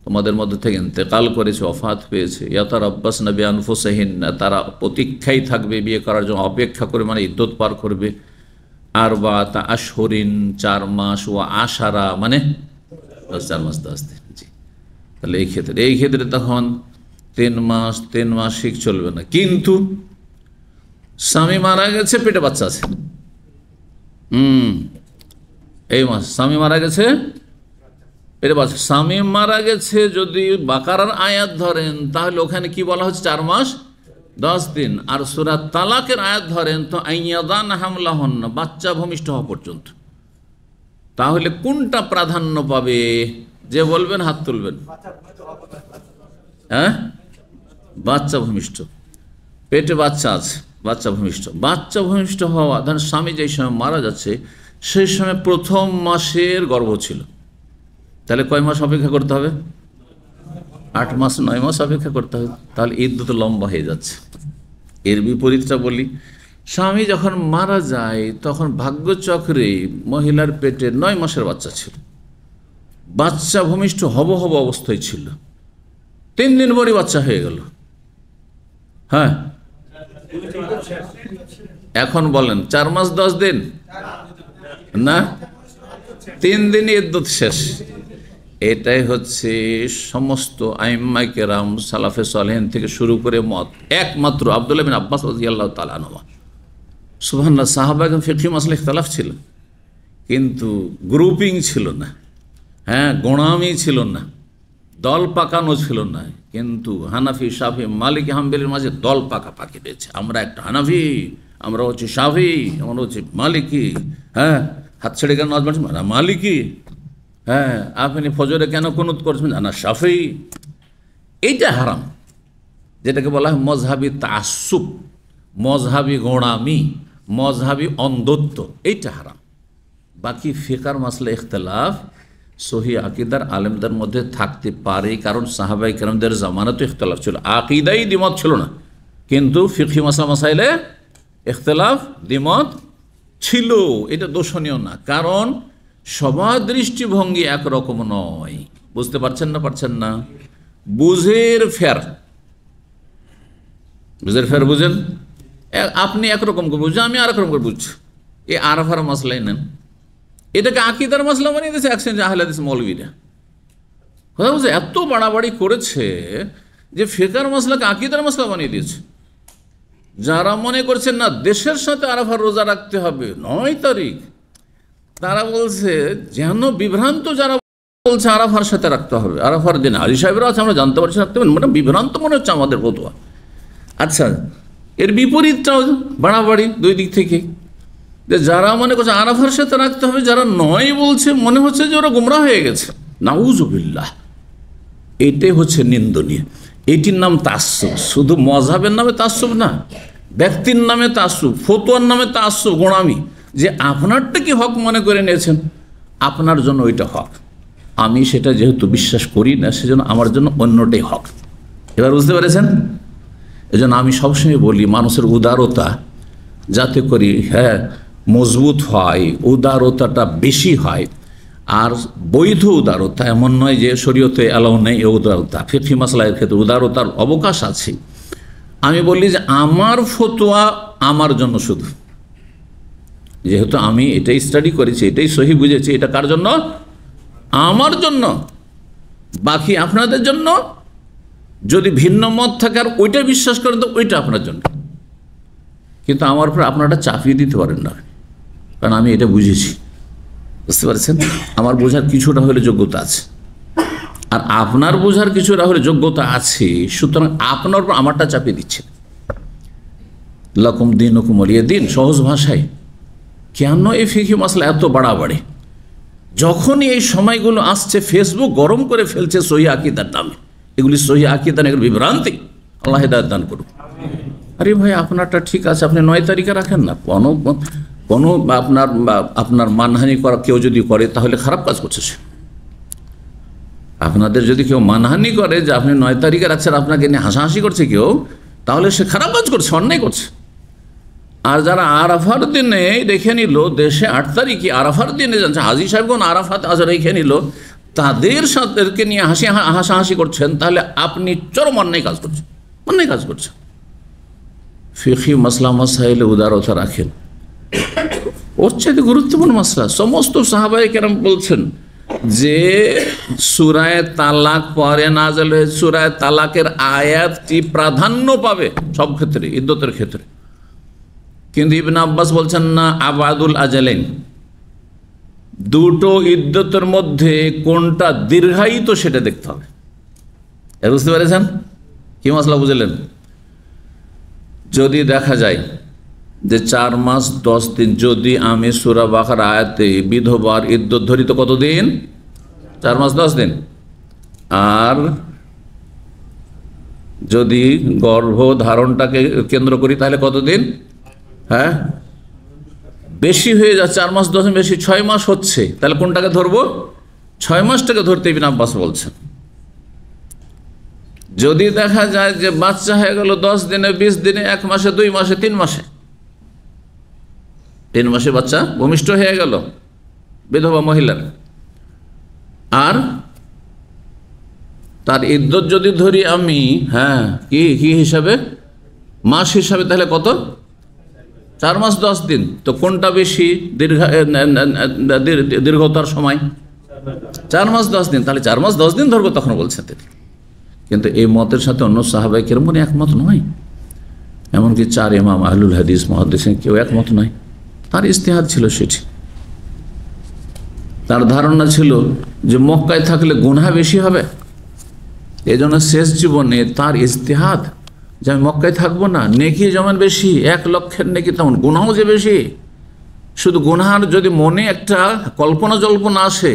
তোমাদের মধ্যে থেকে ইন্তেকাল করেছে, ওফাত পেয়েছে, ইয়াতারাব্বাসনা বিআনফুসিহিন্না, তারা প্রতীক্ষায় থাকবে, বিয়ে করার জন্য অপেক্ষা করে, মানে ইদ্যত পার করবে, আরবাআতা আশহুরিন, 4 মাস, ওয়া আশরা মানে 4 মাস 10 দিন। জি, তাহলে এই ক্ষেত্রে তখন 3 মাস 3 মাসিক চলবে না, কিন্তু স্বামী মারা গেছে, পেটে বাচ্চা আছে, এই মাস স্বামী মারা গেছে, এটা বলছে স্বামী মারা গেছে যদি বাকারার আয়াত ধরেন তাহলে ওখানে কি বলা হচ্ছে 4 মাস 10 দিন। আর সূরা তালাকের আয়াত ধরেন তো আইয়াদান হামলাহন, বাচ্চা ভূমিষ্ঠ হওয়া পর্যন্ত। তাহলে কোনটা প্রাধান্য পাবে? যে বলবেন হাত তুলবেন। হ্যাঁ, বাচ্চা ভূমিষ্ঠ, পেটে বাচ্চা আছে, বাচ্চা ভূমিষ্ঠ হওয়া। ধরেন স্বামী যেই সময় মারা যাচ্ছে সেই সময় প্রথম মাসের গর্ভ ছিল, তাহলে কয় মাস অপেক্ষা করতে হবে? 8 মাস 9 মাস অপেক্ষা করতে হবে। তাহলে ইদ্যত লম্বা হয়ে যাচ্ছে। এর বিপরীতটা বলি, স্বামী যখন মারা যায় তখন ভাগ্যচক্রে মহিলার পেটে 9 মাসের বাচ্চা ছিল, বাচ্চা ভূমিষ্ঠ হব অবস্থায় ছিল, 3 দিন পরই বাচ্চা হয়ে গেল। হ্যাঁ, এখন বলেন 4 মাস 10 দিন না, 3 দিনই ইদ্যত শেষ। এটাই হচ্ছে সমস্ত আইম্মায়ে কেরাম সালাফে সালেহিন থেকে শুরু করে মত। একমাত্র আব্দুল্লাহ বিন আব্বাস রাদিয়াল্লাহু তাআলা আনহু, সুবহানাল্লাহ, সাহাবাগণ ফিকহি মাসলা ইখতিলাফ ছিল কিন্তু গ্রুপিং ছিল না, হ্যাঁ, গোঁড়ামি ছিল না, দল পাকানো ছিল না। কিন্তু হানাফি, শাফি, মালিকি, হাম্বলির মাঝে দল পাকাপাকি রয়েছে। আমরা একটা হানাফি, আমরা হচ্ছে শাফি, আমরা হচ্ছে মালিকি। হ্যাঁ, হাত ছেড়ে কেন নাচ বাড়ছে? না মালিকি। হ্যাঁ, আপনি ফজরে কেন কুনুত করছেন? না শাফি। এইটা হারাম, যেটাকে বলা হয় মজহাবি তাআসসুব, মজহাবি গোঁড়ামি, মজহাবি অন্ধত্ব, এইটা হারাম। বাকি ফিকার মাসলা ইখতিলাফ সহি আকিদার আলেমদের মধ্যে থাকতে পারে, কারণ সাহাবায়ে কেরামদের জামানাতে ইখতিলাফ ছিল, আকিদাই দ্বিমত ছিল না, কিন্তু ফিকহি মাসলা মাসাইলে ইখতিলাফ দ্বিমত ছিল। এটা দোষণীয় না, কারণ সবার দৃষ্টিভঙ্গি একরকম নয়। বুঝতে পারছেন না? বুঝের ফের বুঝেন, আপনি একরকম করে বুঝছেন, আমি আরেক রকম করে বুঝছি। এই আরাফার মাসলাই নেন, এটাকে আকিদার মাসলা বানিয়ে দিয়েছে এক শ্রেণীর আহলে হাদিস মৌলবীরা। কথা বুঝছে, এত বাড়াবাড়ি করেছে যে ফিকার মাসলাকে আকিদার মাসলা বানিয়ে দিয়েছে। যারা মনে করছেন না দেশের সাথে আরাফার রোজা রাখতে হবে 9 তারিখ, তারা বলছে যেন বিভ্রান্ত, যারা বলছে আরাফার সাথে রাখতে হবে, আরাফার দিন হাজী সাহেবরা আছে, আমরা জানতে পারছি রাখতে হবে, মানে বিভ্রান্ত মনে হচ্ছে আমাদের ফতোয়া। আচ্ছা, এর বিপরীতটাও বাড়াবাড়ি দুই দিক থেকে, যে যারা মনে করছে আরাফার সাথে রাখতে হবে, যারা নয় বলছে, মনে হচ্ছে যে ওরা গোমরা হয়ে গেছে। নাউজুবিল্লাহ, এটাই হচ্ছে নিন্দনীয়। এটির নাম তাআসসুব। শুধু মযহাবের নামে তাআসসুব না, ব্যক্তির নামে তাআসসুব, ফতোয়ার নামে তাআসসুব, গোঁড়ামি, যে আপনারটা কি হক মনে করে নিয়েছেন, আপনার জন্য ওইটা হক, আমি সেটা যেহেতু বিশ্বাস করি না সেজন্য আমার জন্য অন্যটাই হক। এবার বুঝতে পেরেছেন? এজন্য আমি সবসময় বলি মানুষের উদারতা যাতে করি হ্যাঁ মজবুত হয়, উদারতাটা বেশি হয়। আর বৈধ উদারতা, এমন নয় যে শরীয়তে অ্যালাউ নেই এই উদারতা, ফিকহি মাসলার ক্ষেত্রে উদারতার অবকাশ আছে। আমি বলি যে আমার ফতোয়া আমার জন্য শুধু, যেহেতু আমি এটাই স্টাডি করেছি, এটাই সহি বুঝেছি, এটা কার জন্য? আমার জন্য। বাকি আপনাদের জন্য, যদি ভিন্ন মত থাকে আর ওইটা বিশ্বাস করেন তো ওইটা আপনার জন্য, কিন্তু আমার উপর আপনারা চাপিয়ে দিতে পারেন না, কারণ আমি এটা বুঝেছি। বুঝতে পারছেন? আমার বোঝার কিছুটা হলে যোগ্যতা আছে, আর আপনার বোঝার কিছুটা হলে যোগ্যতা আছে, সুতরাং আপনার উপর আমারটা চাপিয়ে দিচ্ছে। লাকুম দীনুকুম ওয়ালিয়া দীন, সহজ ভাষায়। কেন এই ফিকহি মাসলা এত বাড়াবাড়ি? যখনই এই সময়গুলো আসছে ফেসবুক গরম করে ফেলছে সহি আকীদার নামে, এগুলি সহি আকীদা, এগুলো বিভ্রান্তি। আল্লাহ হিদায়াত দান করুন। আরে ভাই, আপনারটা ঠিক আছে, আপনি 9 তারিখে রাখেন না, কোনো আপনার মানহানি করা কেউ যদি করে তাহলে খারাপ কাজ করছে সে। আপনাদের যদি কেউ মানহানি করে যে আপনি 9 তারিখে রাখছেন, আপনাকে নিয়ে হাসাহাসি করছে কেউ, তাহলে সে খারাপ কাজ করছে, অন্যায় করছে। আর যারা আরাফার দিনে রেখে নিল, দেশে 8 তারিখে আরাফার দিনে যাচ্ছে, হাজী সাহেবগণ আরাফাত আজ রেখে নিল, তাদের সাথে নিয়ে হাসাহাসি করছেন, তাহলে আপনি চরম অন্যায় কাজ করছেন। ফিকহি মাসলা মাসাইলে উদারতা রাখেন, ওর চাইতে গুরুত্বপূর্ণ মাসলা। সমস্ত সাহাবায়ে কেরাম বলছেন যে সূরা তালাক পরে নাযিল হয়েছে, সূরা তালাকের আয়াতটি প্রাধান্য পাবে সব ক্ষেত্রে, ইদ্যতের ক্ষেত্রে। কিন্তু ইবনে আব্বাস বলছেন না, আবাদুল আজালাইন, দুটো ইদ্যতের মধ্যে কোনটা দীর্ঘায়িত সেটা দেখতে হবে। বুঝতে পেরেছেন কি মশলা বুঝলেন? যদি দেখা যায় যে 4 মাস 10 দিন, যদি আমি সূরা বাকারা আয়াতে বিধবার ইদ্যত ধরি তো কতদিন? 4 মাস 10 দিন। আর যদি গর্ভধারণটাকে কেন্দ্র করি তাহলে কতদিন? হ্যাঁ, বেশি হয়ে যাচ্ছে, 4 মাস 10 দিন বেশি, 6 মাস হচ্ছে, তাহলে কোনটাকে ধরবো? 6 মাসটাকে ধরতে ইবনে আব্বাস বলছেন। যদি দেখা যায় যে বাচ্চা হয়ে গেল 10 দিনে, 20 দিনে, 1 মাসে, 2 মাসে, 3 মাসে, 3 মাসে বাচ্চা ভূমিষ্ঠ হয়ে গেল বিধবা মহিলার, আর তার ইদ্যত যদি ধরি আমি, হ্যাঁ, কি হিসাবে? মাস হিসাবে, তাহলে কত? 4 মাস 10 দিন। তো কোনটা বেশি দীর্ঘতার সময়? 4 মাস 10 দিন। তাহলে 4 মাস 10 দিন ধরবো, তখন বলছেন তিনি। কিন্তু এই মতের সাথে অন্য সাহাবায়ে কেরাম একমত নয়, এমনকি 4 ইমাম আহলুল হাদিস মুহাদ্দিসিন কেউ একমত নয়। তার ইজতিহাদ ছিল সেটি, তার ধারণা ছিল যে মক্কায় থাকলে গুনাহ বেশি হবে, এই জন্য শেষ জীবনে তার ইজতিহাদ যে আমি মক্কায় থাকবো না, নেকি যেমন বেশি, 1 লক্ষের নেকি, তেমন গুনাহ যে বেশি। শুধু গুনাহার যদি মনে একটা কল্পনা জল্পনা আসে,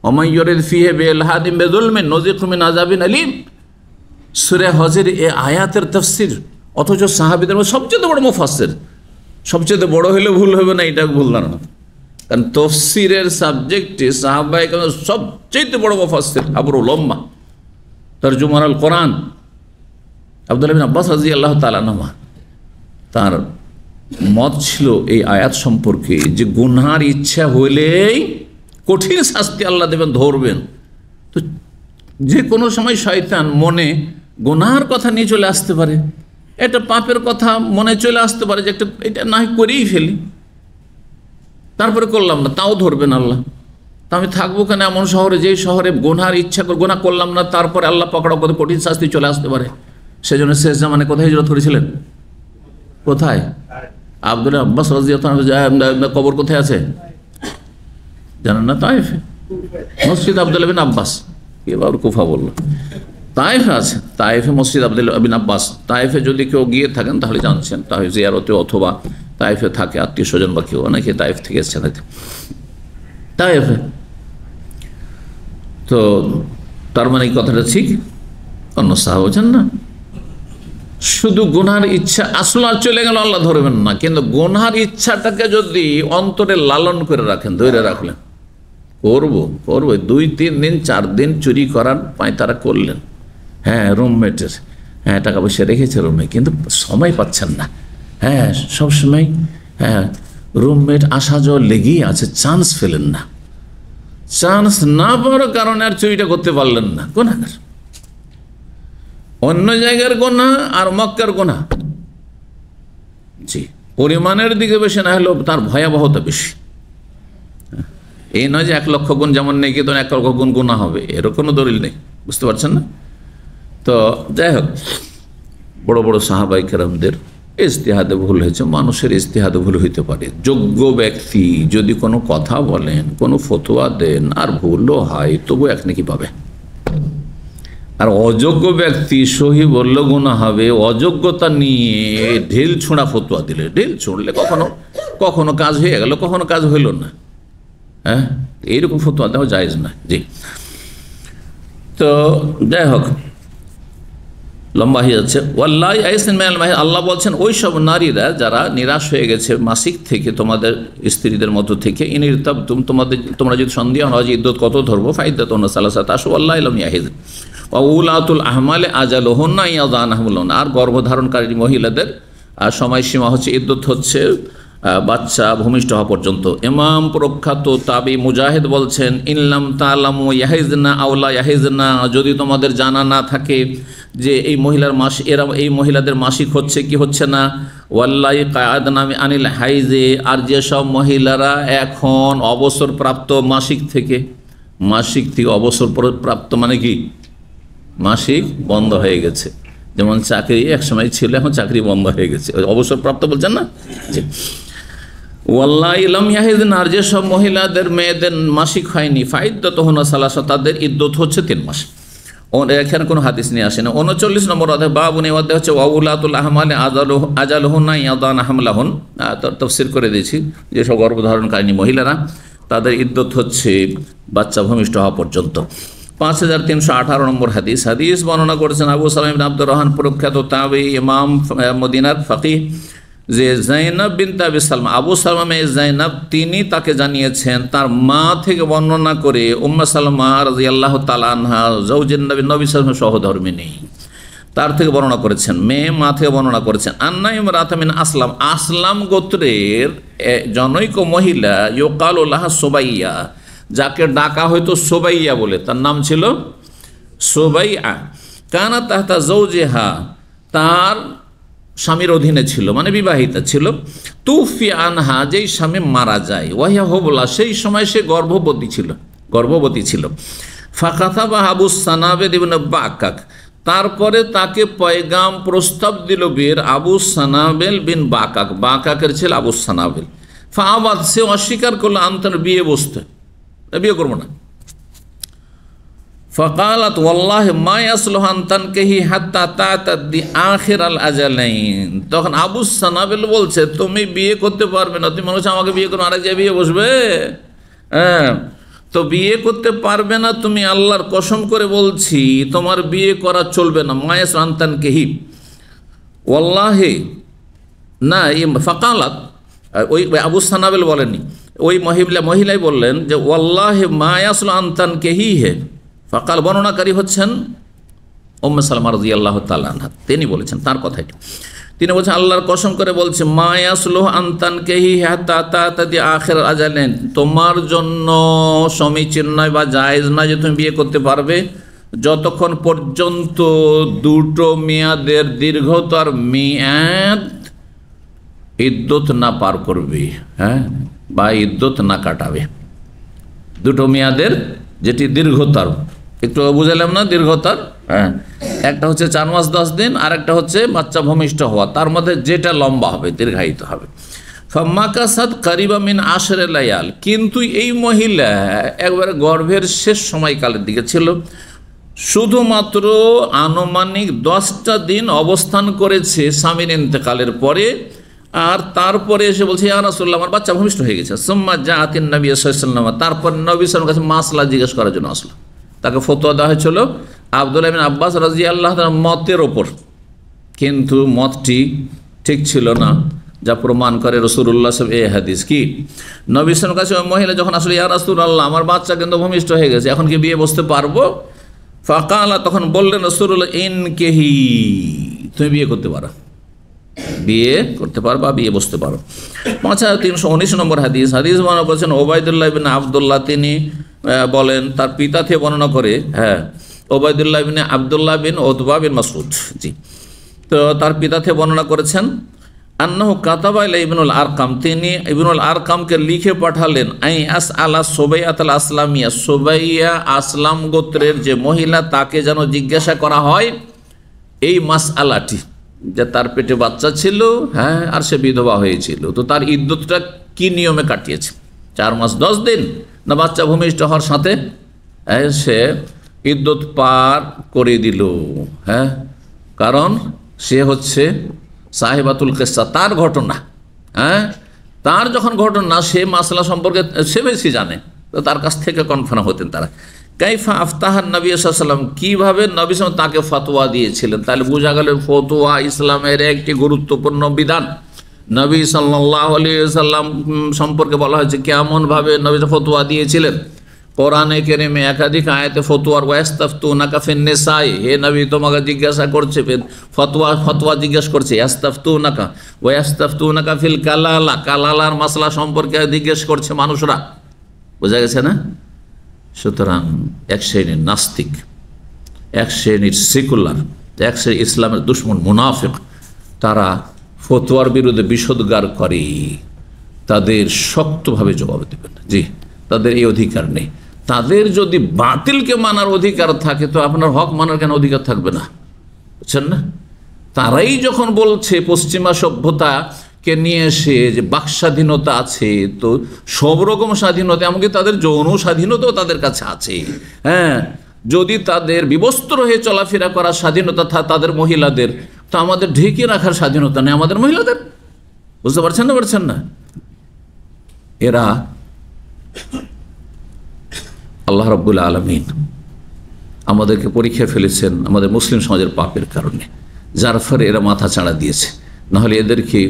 ওমাইয়ুরিদ ফিহি বিইলহাদিন বিযুলমিন নুযিকহু মিন আযাবিন আলীম, সূরা হজের এই আয়াতের তাফসীর, অথচ সাহাবীদের মধ্যে সবচেয়ে বড় মুফাসসির, সবচেয়ে বড় হলে ভুল হবে না, এটা ভুল না, কারণ তাফসীরের সাবজেক্টে সাহাবায়ে কেরাম সবচেয়ে বড় মুফাসসির, আবরুল উম্মাহ, তরজুমান আল কোরআন আব্দুল্লাহ বিন আব্বাস রাদিয়াল্লাহু তাআলা আনহু, তার মত ছিল এই আয়াত সম্পর্কে যে গুনার ইচ্ছা হলেই কঠিন শাস্তি আল্লাহ দেবেন, ধরবেন। তো যে কোনো সময় শয়তান মনে গুনার কথা নিয়ে চলে আসতে পারে, এটা পাপের কথা মনে চলে আসতে পারে যে একটা এটা না করেই ফেলি, তারপরে করলাম না, তাও ধরবেন আল্লাহ। তা আমি থাকবো কেন এমন শহরে, যেই শহরে গুনার ইচ্ছা করে গুনাহ করলাম না, তারপরে আল্লাহ পকড়াও করে কঠিন শাস্তি চলে আসতে পারে। সেজন্য শেষ জামানে কোথায় হিজরত করেছিলেন? কোথায়? আব্দুল্লাহ আব্বাস রাদিয়াল্লাহু আনহু কবর কোথায় আছে জানেন না? তায়েফে, মসজিদ আব্দুল্লাহ বিন আব্বাস। এবার কুফা বলল, তায়েফে আছে, তায়েফে মসজিদ আব্দুল্লাহ বিন আব্বাস। তায়েফে যদি কেউ গিয়ে থাকেন তাহলে জানছেন, তাহলে জিয়ারতে অথবা তায়েফে থাকে আত্মীয় স্বজন বা কেউ, অনেকে তায়েফ থেকে এসেছেন তায়েফে। তো তার মানে এই কথাটা ঠিক? অন্য সাহাবা বলছেন না, শুধু গুনার ইচ্ছা আসলে চলে গেল আল্লাহ ধরবেন না, কিন্তু গুনার ইচ্ছাটাকে যদি অন্তরে লালন করে রাখেন, ধরে রাখলেন, করবো 2-3 দিন 4 দিন চুরি করার তারা করলেন, হ্যাঁ, রুমমেটের, হ্যাঁ, টাকা পয়সা রেখেছে রুমে, কিন্তু সময় পাচ্ছেন না, হ্যাঁ, সবসময়, হ্যাঁ, রুমমেট আসা যাওয়া লেগেই আছে, চান্স পেলেন না, চান্স না পাওয়ার কারণে আর চুরিটা করতে পারলেন না, গুনাহগার। অন্য জায়গার গুনাহ আর মক্কার গুনাহ, জি, পরিমাণের দিকে বেশি না হলেও তার ভয়াবহতা বেশি। এই নয় যে 1 লক্ষ গুণ যেমন নেই, কিন্তু 1 লক্ষ গুণ গুনাহ হবে, এর কোনো দলিল নেই, বুঝতে পারছেন না? তো যাই হোক, বড় বড় সাহাবায়ে কেরামদের ইজতিহাদে ভুল হয়েছে, মানুষের ইজতিহাদে ভুল হইতে পারে। যোগ্য ব্যক্তি যদি কোনো কথা বলেন, কোনো ফতোয়া দেন, আর ভুলও হয়, তবু 1 নেকি পাবে। আর অযোগ্য ব্যক্তি সহি বললে গুনাহ হবে, অযোগ্যতা নিয়ে ঢিল ছোঁড়া ফতোয়া দিলে, ঢিল ছুঁড়লে কখনো কাজ হয়ে গেল, কখনো কাজ হইল না, হ্যাঁ, এইরকম ফতোয়া দেওয়া জায়েজ না। জি, তো যাই হোক, লম্বা হয়ে যাচ্ছে। ওয়াল্লাহি আইসিন মিনাল মাহিদ, আল্লাহ বলছেন ওই সব নারীরা যারা নিরাশ হয়ে গেছে মাসিক থেকে, তোমাদের স্ত্রীদের মধ্য থেকে, ইনিরতাবতুম, তোমরা যদি সন্দেহ হয় যে ইদ্যত কত ধরবো, ফাইদ্দাতুহুন্না সালাসাতু আশহুর ওয়াল্লাহু লাম ইয়াহিদ ওয়া উলাতুল আহমালি আজালুহুন্না ইয়াযানাহুমুল্লাহ, আর গর্ভধারণকারী মহিলাদের সময়সীমা হচ্ছে, ইদ্যত হচ্ছে বাচ্চা ভূমিষ্ঠ হওয়া পর্যন্ত। ইমাম প্রখ্যাত তাবি মুজাহিদ বলছেন, ইনলাম তালামু ইয়াহিজনা আওলা ইয়াহিজনা, যদি তোমাদের জানা না থাকে যে এই মহিলার এই মহিলাদের মাসিক হচ্ছে কি হচ্ছে না, ওয়াল্লাহি কায়াদনা আনিল হাইজে, আর যেসব মহিলারা এখন অবসরপ্রাপ্ত মাসিক থেকে অবসর প্রাপ্ত মানে কি, মাসিক বন্ধ হয়ে গেছে, যেমন চাকরি একসময় ছিল, এখন চাকরি বন্ধ হয়ে গেছে, অবসরপ্রাপ্ত বলছেন না। ওয়াল্লাহি লাম ইয়াহিদিন, আর যেসব মহিলাদের মেয়েদের মাসিক হয়নি, ফাইদ্দাতুহুন্না সালাসা, তাদের ইদ্যত হচ্ছে 3 মাস। এখানে কোনো হাদিস নিয়ে আসে না। 39 নম্বর অধ্যায় বাবুন, এই অধ্যায় হচ্ছে ওয়াউলাতুল আহমালে আজালুহুন্না ইয়াদান হামলাহুন, তাফসীর করে দিয়েছি। যেসব গর্ভধারণকারিণী মহিলারা, তাদের ইদ্যত হচ্ছে বাচ্চা ভূমিষ্ঠ হওয়া পর্যন্ত। 5318 নম্বর হাদিস বর্ণনা করেছেন আবু সালাম ইবনে আব্দুর রহমান, প্রখ্যাত তাবেঈ, ইমাম মদিনার ফাকিহ, যে জাইনাব বিনতে আবি সালমা, আবু সালমা জাইনাব, তিনি তাকে জানিয়েছেন তার মা থেকে বর্ণনা করে, উম্মে সালমা রাদিয়াল্লাহু তাআলা আনহা জাওজুন নবী সাল্লাল্লাহু আলাইহি সহধর্মিণী, তার থেকে বর্ণনা করেছেন, মেয়ে মা থেকে বর্ণনা করেছেন। আন্না ইমরাতাম মিন আসলাম, আসলাম গোত্রের জনৈক মহিলা, ইউকালু লাহা সুবাইয়া, যাকে ডাকা হয়তো সুবাইয়া বলে, তার নাম ছিল সুবাইয়া। কানা তাহতা জাওজিহা, তার স্বামীর অধীনে ছিল, মানে বিবাহিতা ছিল। তুফি আনহা, যেই স্বামী মারা যায়, ওয়াহিয়া হবলা, সেই সময় সে গর্ভবতী ছিল। ফাকাতাবা আবু সানাবিল ইবনে বাকাক, তারপরে তাকে পয়গাম প্রস্তাব দিল বিয়ের আবু সানাবিল বিন বাকাক, বাকাকের ছেলে আবু সানাবিল। ফাআবাদ, সে অস্বীকার করলো, আনতার বিয়ে করবো না। ফকালাত ওয়াল্লাহি মা ইয়াসলুহু আন তানকিহি হাত্তা তা'তাদি আখিরাল আজালাইন, তখন আবু সানাবিল বলছে, তুমি বিয়ে করতে পারবে না, তুমি মনে হচ্ছে আমাকে বিয়ে করো, আরেক জায়গায় বিয়ে বসবে, হ্যাঁ, তো বিয়ে করতে পারবে না তুমি, আল্লাহর কসম করে বলছি তোমার বিয়ে করা চলবে না। মা ইয়াসলুহু আন তানকিহি ওয়াল্লাহি, না, ফকালাত, ওই আবু সানাবিল বলেননি, ওই মহিলাই বললেন যে ওয়াল্লাহি মা ইয়াসলুহু আন তানকিহি হে। ফাকাল, বর্ণনাকারী হচ্ছেন উম্মে সালমা রাদিয়াল্লাহু তাআলা আনহা, তিনি বলেছেন তার কথাটি। তিনি বলছেন আল্লাহর কসম করে বলছে, মা ইয়াসলুহু আন তানকিহি হাত্তা তা'তাদি আখির আজালাইন, তোমার জন্য সমীচীন নয় বা জায়েজ নয় যে তুমি বিয়ে করতে পারবে যতক্ষণ পর্যন্ত দুটো মেয়াদের দীর্ঘতর মেয়াদ ইদ্যত না পার করবে, হ্যাঁ, বা ইদ্যত না কাটাবে। দুটো মেয়াদের যেটি দীর্ঘতর, একটু বুঝালাম না দীর্ঘতর, হ্যাঁ, একটা হচ্ছে 4 মাস 10 দিন, আর একটা হচ্ছে বাচ্চা ভূমিষ্ঠ হওয়া, তার মধ্যে যেটা লম্বা হবে, দীর্ঘায়িত হবে। ফামাকাসাদ কারিবা মিন আশরে লায়াল, কিন্তু এই মহিলা একবারে গর্ভের শেষ সময়কালের দিকে ছিল, শুধুমাত্র আনুমানিক 10টা দিন অবস্থান করেছে স্বামীর ইন্তেকালের পরে, আর তারপরে এসে বলছে, ইয়া রাসূলুল্লাহ, আমার বাচ্চা ভূমিষ্ঠ হয়ে গেছে। সুম্মা জাআতিন নবী সাল্লাল্লাহু আলাইহি ওয়াসাল্লাম, তারপর নবী সাল্লাল্লাহু আলাইহি ওয়াসাল্লামের কাছে মাসলা জিজ্ঞেস করার জন্য আসলো। তাকে ফতোয়া দেওয়া হয়েছিল আব্দুল্লাহ বিন আব্বাস রাদিয়াল্লাহু তাআলা মতের ওপর, কিন্তু মতটি ঠিক ছিল না, যা প্রমাণ করে রাসূলুল্লাহ সাল্লাল্লাহু আলাইহি ওয়াসাল্লাম এই হাদিস। কি, নবী সাল্লাল্লাহু আলাইহি ওয়াসাল্লামের কাছে ওই মহিলা যখন আসলে, ইয়া রাসূলুল্লাহ, আমার বাচ্চা কিন্তু ভূমিষ্ঠ হয়ে গেছে, এখন কি বিয়ে বসতে পারবো? ফাকালা, তখন বললেন রাসূলুল্লাহ, ইনকিহি, তুমি বিয়ে করতে পারো, বিয়ে করতে পারবা, বিয়ে বসতে পারো। 5319 নম্বর হাদিস বর্ণনা করেছেন ওবায়দুল্লাহ ইবনে আব্দুল্লাহ, তিনি বলেন, তার পিতা থেকে বর্ণনা করে, হ্যাঁ, ওবায়দুল্লাহ ইবনে আব্দুল্লাহ বিন উতবা বিন মাসউদ, জি, তো তার পিতা থেকে বর্ণনা করেছেন, আন্নাহু কাতাবা ইলা ইবনুল আরকাম, তিনি ইবনুল আরকামকে লিখে পাঠালেন, আই আসআলা সুবাইয়াতুল আসলামিয়া, সুবাইয়া আসলাম গোত্রের যে মহিলা, তাকে যেন জিজ্ঞাসা করা হয় এই মাসআলাটি, যে তার পেটে বাচ্চা ছিল, হ্যাঁ, আর সে বিধবা হয়েছিল, তো তার ইদ্যতটা কি নিয়মে কাটিয়েছে, 4 মাস 10 দিন, না বাচ্চা ভূমিষ্ঠ হওয়ার সাথে সে ইদ্যত পার করে দিল, হ্যাঁ, কারণ সে হচ্ছে সাহেবাতুল কিসসা, তার ঘটনা, হ্যাঁ, তার যখন ঘটনা, সে মাসলা সম্পর্কে সে বেশি জানে, তো তার কাছ থেকে কনফার্ম হতেন তারা। কাইফা আফতাহান নবী সাল্লাল্লাহু আলাইহি ওয়াসাল্লাম, কীভাবে নবী সাল্লাল্লাহু আলাইহি ওয়াসাল্লাম তাকে ফতোয়া দিয়েছিলেন, তাহলে বোঝা গেল ফতোয়া ইসলামের একটি গুরুত্বপূর্ণ বিধান। নবী সাল্লাল্লাহু আলাইহি ওয়াসাল্লাম সম্পর্কে বলা হয়েছে কেমনভাবে নবী ফতোয়া দিয়েছিলেন। কোরআনে কারিমে একাধিক আয়াতে ফতোয়ার, ওয়াস্তাফতুনাকা ফিন নিসাই, হে নবী তোমাকে জিজ্ঞাসা করছে, ফতোয়া জিজ্ঞাসা করছে, ওয়াস্তাফতুনাকা ফিল কালালা, কালালার মাসলা সম্পর্কে জিজ্ঞেস করছে মানুষরা, বোঝা গেছে না? সুতরাং এক শ্রেণীর নাস্তিক, এক শ্রেণীর সেকুলার, এক শ্রেণীর ইসলামের দুশ্মন মুনাফিক, তারা ফতোয়ার বিরুদ্ধে বিষোদ্গার করে, তাদের শক্তভাবে জবাব দেবেন। জি, তাদের এই অধিকার নেই। তাদের যদি বাতিলকে মানার অধিকার থাকে, তো আপনার হক মানার কেন অধিকার থাকবে না? বুঝছেন না? তারাই যখন বলছে পশ্চিমা সভ্যতা কে নিয়ে এসে যে বাক স্বাধীনতা আছে, তো সব রকম স্বাধীনতা, এমনকি তাদের যৌন স্বাধীনতাও তাদের কাছে আছে। হ্যাঁ, যদি তাদের বিবস্ত্র হয়ে চলাফেরা করার স্বাধীনতা তাদের মহিলাদের, তো আমাদের ঢেকে রাখার স্বাধীনতা নেই আমাদের মহিলাদের। বুঝতে পারছেন না? এরা আল্লাহ রাব্বুল আলামিন আমাদেরকে পরীক্ষা ফেলেছেন আমাদের মুসলিম সমাজের পাপের কারণে, যার ফলে এরা মাথা চাড়া দিয়েছে। নাহলে এদেরকে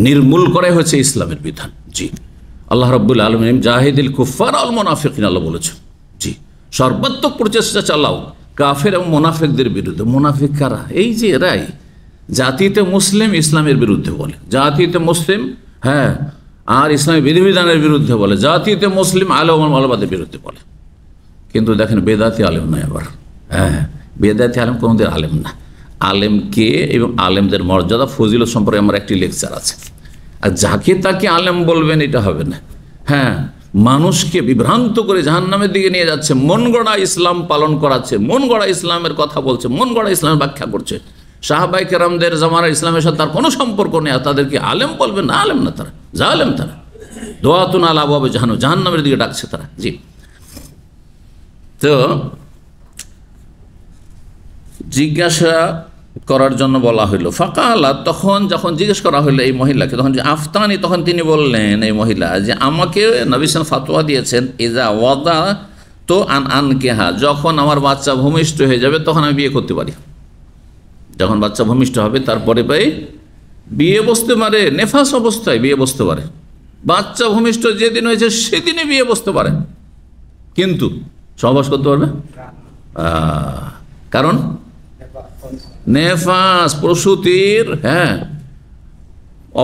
নির্মূল করাই হচ্ছে ইসলামের বিধান। জি, আল্লাহ রাব্বুল আলামিন জাহিদিল কুফার আল মুনাফিকিন, আল্লাহ বলেছেন। জি, সর্বাত্মক প্রচেষ্টা চালাও কাফের এবং মুনাফিকদের বিরুদ্ধে। মুনাফিক কারা? এই যে এরাই জাতিতে মুসলিম ইসলামের বিরুদ্ধে বলে, জাতিতে মুসলিম হ্যাঁ আর ইসলামের বিধিবিধানের বিরুদ্ধে বলে, জাতিতে মুসলিম আলেম আলমাদের বিরুদ্ধে বলে। কিন্তু দেখেন বেদাতি আলেম নয় আবার। হ্যাঁ, বেদাতি আলেম কোনোদিন আলেম না। আলেমকে এবং আলেমদের মর্যাদা ফজিলত সম্পর্কে আমার একটি লেকচার আছে। আর যাকে তাকে আলেম বলবেন এটা হবে না। হ্যাঁ, মানুষকে বিভ্রান্ত করে জাহান্নামের দিকে নিয়ে যাচ্ছে, মন গড়া ইসলাম পালন করাচ্ছে, মন গড়া ইসলামের কথা বলছে, মন গড়া ইসলামের ব্যাখ্যা করছে। সাহাবাই কেরামদের জামানার ইসলামের সাথে তার কোনো সম্পর্ক নেই, আর তাদেরকে আলেম বলবেন না। আলেম না তারা, জালেম তারা। দোয়াতুন আলা আবওয়াবে জাহান্নামের দিকে ডাকছে তারা। জি, তো জিজ্ঞাসা করার জন্য বলা হইল। ফাকালা, তখন যখন জিজ্ঞেস করা হইলো এই মহিলাকে, তখন যে আফতানি, তখন তিনি বললেন এই মহিলা যে আমাকে নবী সাল্লাল্লাহু ফাতোয়া দিয়েছেন ইজা ওয়াদা তো আনকেহা, যখন আমার বাচ্চা ভূমিষ্ঠ হয়ে যাবে তখন আমি বিয়ে করতে পারি। যখন বাচ্চা ভূমিষ্ঠ হবে তারপরে বিয়ে বসতে পারে, নেফাস অবস্থায় বিয়ে বসতে পারে। বাচ্চা ভূমিষ্ঠ যেদিন হয়েছে সেদিনে বিয়ে বসতে পারে, কিন্তু সহবাস করতে পারবে? কারণ নেফাস প্রসূতির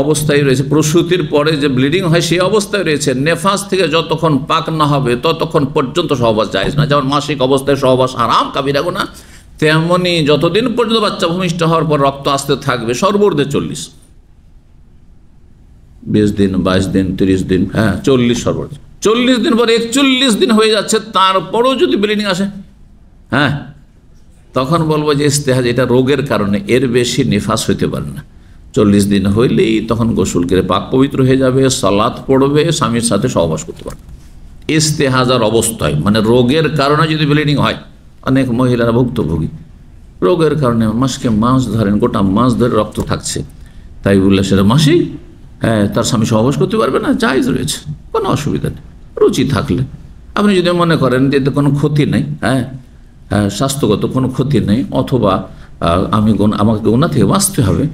অবস্থায় রয়েছে, প্রসূতির পরে যে ব্লিডিং হয় সেই অবস্থায় রয়েছে। নেফাস থেকে যতক্ষণ পাক না হবে ততক্ষণ পর্যন্ত সহবাস জায়েজ না। যেমন মাসিক অবস্থায় সহবাস হারাম, কাবিরা গুনাহ, তেমনি যতদিন পর্যন্ত বাচ্চা ভূমিষ্ঠ হওয়ার পর রক্ত আসতে থাকবে, সর্বর্ধে 40, 20 দিন, 22 দিন, 30 দিন, 40, সর্বোচ্চ 40 দিন পরে 41 দিন হয়ে যাচ্ছে, তারপরেও যদি ব্লিডিং আসে, তখন বলবো যে ইস্তেহাজ, এটা রোগের কারণে, এর বেশি নিফাস হইতে পারে না। 40 দিন হইলেই তখন গোসল করে পাক পবিত্র হয়ে যাবে, সালাত পড়বে, স্বামীর সাথে সহবাস করতে পারবে। ইস্তেহাজার অবস্থায়, মানে রোগের কারণে যদি ব্লিডিং হয়, অনেক মহিলারা ভুক্তভোগী, রোগের কারণে মাস ধরেন, গোটা মাস ধরে রক্ত থাকছে, তাই বললে সেটা মাসেই তার স্বামী সহবাস করতে পারবে না, জায়েজ রয়েছে, কোনো অসুবিধা নেই। রুচি থাকলে, আপনি যদি মনে করেন যে এতে কোনো ক্ষতি নেই, স্বাস্থ্যগত কোনো ক্ষতি নেই, অথবা আমাকে গুনাহ থেকে বাঁচতে হবে,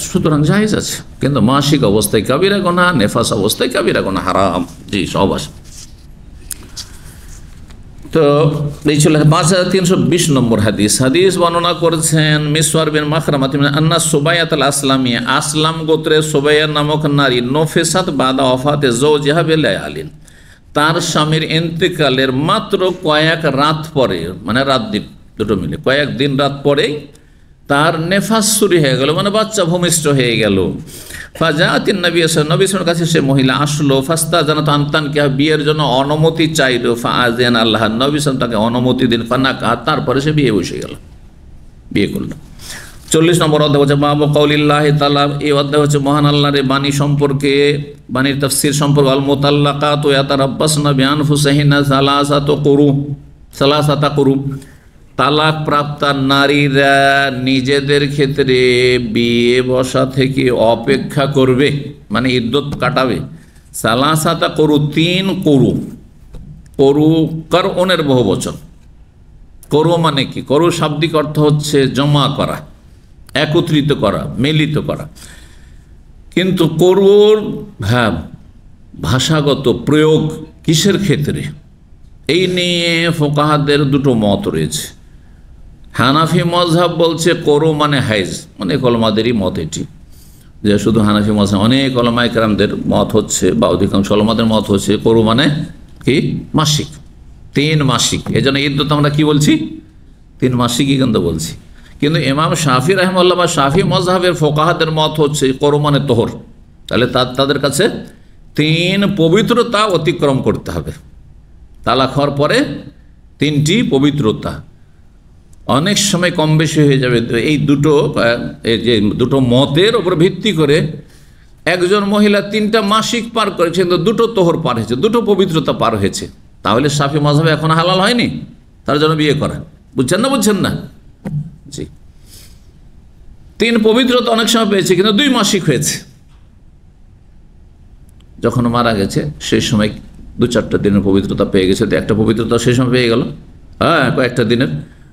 সুতরাং জায়েজ আছে। কিন্তু মাসিক অবস্থায় কাবিরা গুনাহ, নেফাস অবস্থায় কাবিরা গুনাহ, হারাম। জি, সহবাস। তো এই ছিল 5320 নম্বর হাদিস। হাদিস বর্ণনা করেছেন মিসওয়ার বিন মাখরামা আন্না সুবাইয়াত আল আসলামিয়া, আসলাম গোত্রে সুবাইয়া নামক নারী, নফেসাত বাদা ওয়াফাতে যাওজিহা বিলায়ালিন, তার স্বামীর ইন্তেকালের মাত্র কয়েক রাত পরে, মানে রাত দিন দুটো মিলে কয়েক দিন রাত পরেই তার নেফাস শুরু হয়ে গেল, মানে বাচ্চা ভূমিষ্ঠ হয়ে গেল। ফাজাতিন নবী সাল্লাল্লাহু কাছে সে মহিলা আসলো, ফাস্তাজানাত আনতানকিহা, বিয়ের জন্য অনুমতি চাইলো। ফাআযান আল্লাহ, নবী সাল্লাল্লাহু তাকে অনুমতি দিন। ফানাকা, তারপরে সে বিয়ে বসে গেল, বিয়ে করলো। 40 নম্বর অধ্যায় হচ্ছে বাবু কাউলিল্লাহি তাআলা, এই অধ্যায় হচ্ছে মহান আল্লাহর বাণী সম্পর্কে, বাণীর তাফসীর সম্পর্কে। আল মুতাল্লাকাতু ইয়াতারাব্বাসনা বিআনফুসিহিন্না সালাসাতা কুরু, তালাক প্রাপ্তা নারীরা নিজেদের ক্ষেত্রে বিয়ে বসা থেকে অপেক্ষা করবে, মানে ইদ্যত কাটাবে। সালাসাতা করু, 3 করু, করু করনের বহু বচন। করু মানে কি? করু শাব্দিক অর্থ হচ্ছে জমা করা, একত্রিত করা, মিলিত করা। কিন্তু করুর ভাষাগত প্রয়োগ কিসের ক্ষেত্রে, এই নিয়ে ফোকাহাদের দুটো মত রয়েছে। হানাফি মযহাব বলছে করু মানে হাইজ, অনেক ওলামাদেরই মত এটি, যে শুধু হানাফি মযহাব, অনেক ওলামায়ে কেরামদের মত হচ্ছে, বা অধিকাংশ ওলামাদের মত হচ্ছে করু মানে কি মাসিক, 3 মাসিক। এই জন্য ইদ্যত আমরা কি বলছি, 3 মাসিকই কিন্তু বলছি। কিন্তু ইমাম শাফি রাহিমাহুল্লাহ বা শাফি মযহাবের ফোকাহাদের মত হচ্ছে করু মানে তোহর, তাহলে তাদের কাছে 3 পবিত্রতা অতিক্রম করতে হবে। তালাক হওয়ার পরে 3টি পবিত্রতা, অনেক সময় কম বেশি হয়ে যাবে। এই দুটো মতের উপর ভিত্তি করে একজন মহিলা 3টা মাসিক পার করেছে, কিন্তু 2টো তোহর পার হয়েছে, 2টো পবিত্রতা পার হয়েছে, তাহলে শাফি মাযহাবে এখন হালাল হয়নি তার জন্য বিয়ে করা? বুঝছেন না? জি, 3 পবিত্রতা অনেক সময় পেয়েছে, কিন্তু 2 মাসিক হয়েছে। যখন মারা গেছে সেই সময় 2-4টা দিনের পবিত্রতা পেয়ে গেছে, তো একটা পবিত্রতা সেই সময় পেয়ে গেল, হ্যাঁ, কয়েকটা দিনের।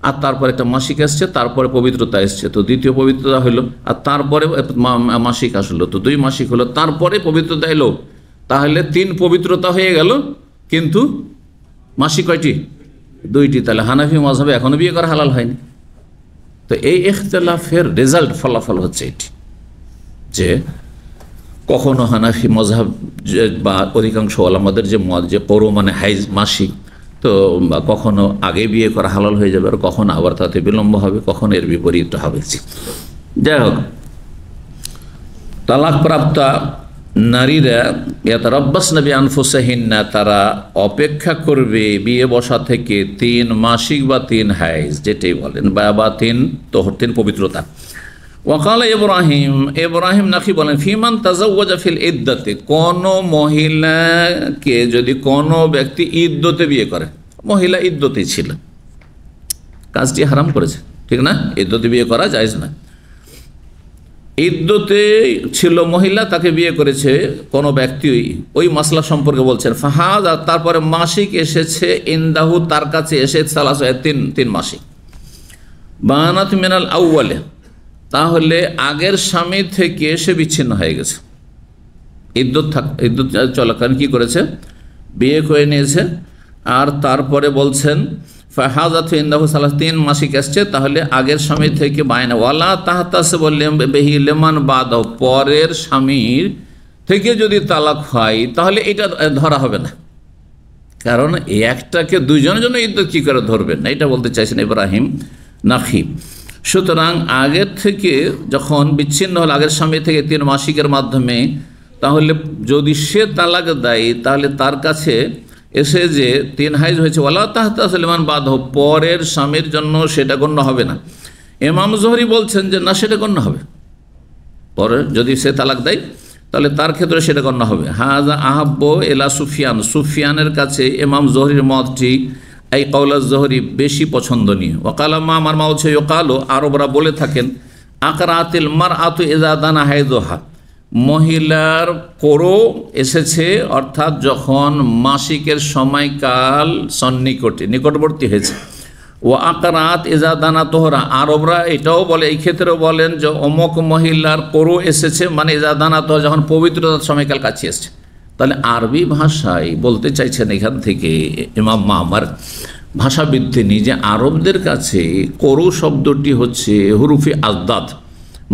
আর তারপর একটা মাসিক আসছে, তারপরে পবিত্রতা এসছে, তো দ্বিতীয় পবিত্রতা হলো, আর তারপরে মাসিক আসলো, তো 2 মাসিক হলো, তারপরে পবিত্রতা এলো, তাহলে 3 পবিত্রতা হয়ে গেল, কিন্তু মাসিক কয়টি? 2টি। তাহলে হানাফি মাযহাবে এখনো বিয়ে করা হালাল হয়নি। তো এই ইখতিলাফের রেজাল্ট, ফলাফল হচ্ছে এটি, যে কখনো হানাফি মাযহাব বা অধিকাংশ ওলামাদের যে মত যে পরো মানে হাইজ মাসিক, তো কখনো আগে বিয়ে করা হালাল হয়ে যাবে, আর কখনো আবার তাতে বিলম্ব হবে, কখনো এর বিপরীত হবে। যাই হোক, তালাক প্রাপ্তা নারীরা ইয়াতারাব্বাসনা বিআনফুসিহিন্না, তারা অপেক্ষা করবে বিয়ে বসা থেকে 3 মাসিক বা 3 হাইজ, যেটাই বলেন, বা 3 তোহর, 3 পবিত্রতা। ওয়াকাল ইব্রাহিম নাকি বলেন, ফিমান তাজাওয়াজা ফিল ইদ্দাতে, কোন মহিলাকে যদি কোনো ব্যক্তি ইদ্দতে বিয়ে করে, মহিলা ইদ্দতে ছিল, কাজটি হারাম করেছে, ঠিক না? ইদ্দতে বিয়ে করা জায়েজ না। ইদ্দতে ছিল মহিলা, তাকে বিয়ে করেছে কোনো ব্যক্তি, ওই মাসলা সম্পর্কে বলছেন। ফাহাদ, আর তারপরে মাসিক এসেছে, ইন্দাহু, তার কাছে এসে, 3 মাসিক। বানাত মিনাল আউয়ালে, তাহলে আগের স্বামী থেকে সে বিচ্ছিন্ন হয়ে গেছে। ইদ্দত চলাকালীন কি করেছে? বিয়ে করে নিয়েছে। আর তারপরে বলছেন ফাহাজাত ইনদাহু 3 মাসিক আসছে, তাহলে আগের স্বামী থেকে বায়না, ওয়ালা তাহতাসে বললেন বেহি লেমান বাদ, পরের স্বামীর থেকে যদি তালাক হয় তাহলে এটা ধরা হবে না, কারণ এই একটাকে 2 জনের জন্য ইদ্দত কি করে ধরবেন না, এটা বলতে চাইছেন ইব্রাহিম নাখি। সুতরাং আগের থেকে যখন বিচ্ছিন্ন হল, আগের স্বামী থেকে 3 মাসিকের মাধ্যমে, তাহলে যদি সে তালাক দেয়, তাহলে তার কাছে এসে যে 3 হাইজ হয়েছে, ওয়ালা তাহতা সলিমান বাদ, পরের স্বামীর জন্য সেটা গণ্য হবে না। ইমাম জোহরি বলছেন যে না, সেটা গণ্য হবে, পরে যদি সে তালাক দেয় তাহলে তার ক্ষেত্রে সেটা গণ্য হবে। হাজা আহাব্ব এলা সুফিয়ান, সুফিয়ানের কাছে ইমাম জোহরির মতটি, এই কওলা জোহরি বেশি পছন্দনীয়। ওয়াকালামা, আমার মা হচ্ছে ইকালো, আরবরা বলে থাকেন, আকরাতিল মারআতু ইযা দানা হাইযুহা, মহিলার কোরো এসেছে, অর্থাৎ যখন মাসিকের সময়কাল নিকটবর্তী হয়েছে। ও আকরাত ইযা দানা তোহরা, আরবরা এটাও বলে, এই ক্ষেত্রেও বলেন যে অমুক মহিলার কোরো এসেছে, মানে ইযা দানা তোহরা, যখন পবিত্রতার সময়কাল কাছে এসছে। তাহলে আরবি ভাষায় বলতে চাইছেন এখান থেকে ইমাম মামার ভাষাবিদ তিনি, যে আরবদের কাছে কোরো শব্দটি হচ্ছে হুরুফে আজদাদ,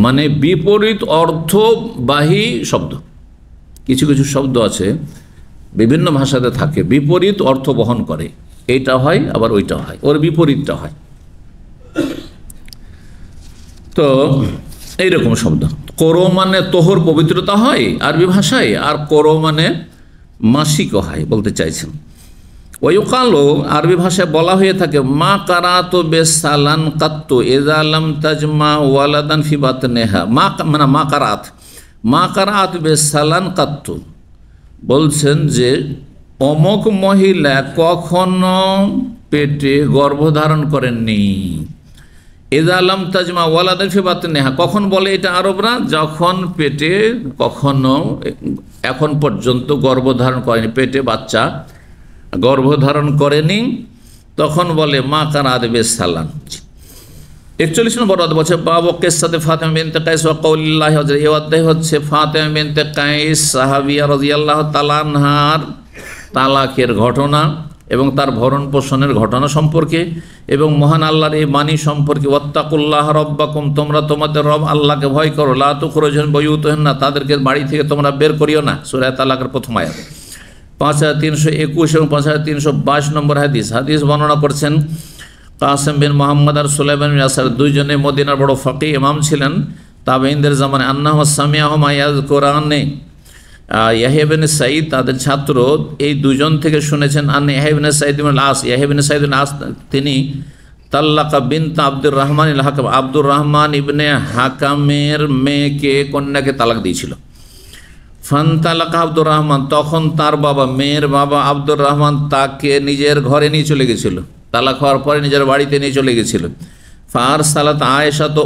মানে বিপরীত অর্থবাহী শব্দ। কিছু কিছু শব্দ আছে বিভিন্ন ভাষাতে থাকে, বিপরীত অর্থ বহন করে, এইটা হয় আবার ওইটা হয়, ওর বিপরীতটা হয়। তো এইরকম শব্দ, কোরো মানে তোহর, পবিত্রতা হয় আরবি ভাষায়, আর কোরো মানে মাসিকও হয় বলতে চাইছেন। ওয়ুকালো, আরবি ভাষায় বলা হয়ে থাকে, মা কারাতো বেসালান কাত্তু ইযা লাম তাজমা ওয়ালাদান ফি বাতনিহা, মানে মা কারাত বেসালান কাত্তু, বলছেন যে অমুক মহিলা কখনো পেটে গর্ভধারণ করেননি। ইযা লাম তাজমা ওয়ালাদান ফি বাতনিহা, কখন বলে এটা আরবরা? যখন পেটে কখনো এখন পর্যন্ত গর্ভধারণ করেনি, পেটে বাচ্চা গর্ভধারণ করেনি, তখন বলে মা কারাত বেসালান। 41 নম্বর বলছে, বাবু কিসসাতে ফাতিমা বিনতে কাইস ওয়া কওলিল্লাহি, এই অধ্যায় হচ্ছে ফাতিমা বিনতে কাইস সাহাবিয়া রাদিয়াল্লাহু তাআলা আনহার তালাকের ঘটনা এবং তার ভরণ পোষণের ঘটনা সম্পর্কে, এবং মহান আল্লাহর এই বাণী সম্পর্কে, ওয়াত্তাকুল্লাহ রাব্বাকুম, তোমরা তোমাদের রব আল্লাহকে ভয় করো, লা তুখরিজুন বুয়ুতাহুন্না, তাদেরকে বাড়ি থেকে তোমরা বের করিও না। সূরা তালাকের প্রথম আয়াত। 5321 এবং 5322 নম্বর হাদিস বর্ণনা করছেন কাসেম বিন মোহাম্মদ আর সুলাইমান বিন ইয়াসার, 2 জনে মদিনার বড় ফাকি ইমাম ছিলেন তাবেঈনদের জামানায়। আন্নাহু সামিআহুম ইয়াযকুরানে, ইয়াহইয়া ইবনে সাঈদ তাদের ছাত্র, এই 2 জন থেকে শুনেছেন, ইয়াহইয়া ইবনে সাঈদ ইবনে আস, ইয়াহইয়া ইবনে সাঈদ ইবনে আস তিনি তাল্লাকা বিনত আব্দুর রহমান ইল হাকাম, আব্দুর রহমান ইবনে হাকামের মেয়েকে, কন্যাকে তালাক দিয়েছিল। ফান্তালাকা আব্দুর রহমান, তখন তার বাবা, মেয়ের বাবা আব্দুর রহমান তাকে নিজের ঘরে নিয়ে চলে গেছিল, তালাক হওয়ার পরে নিজের বাড়িতে নিয়ে চলে গেছিল। ফারসালাত আয়েশা তো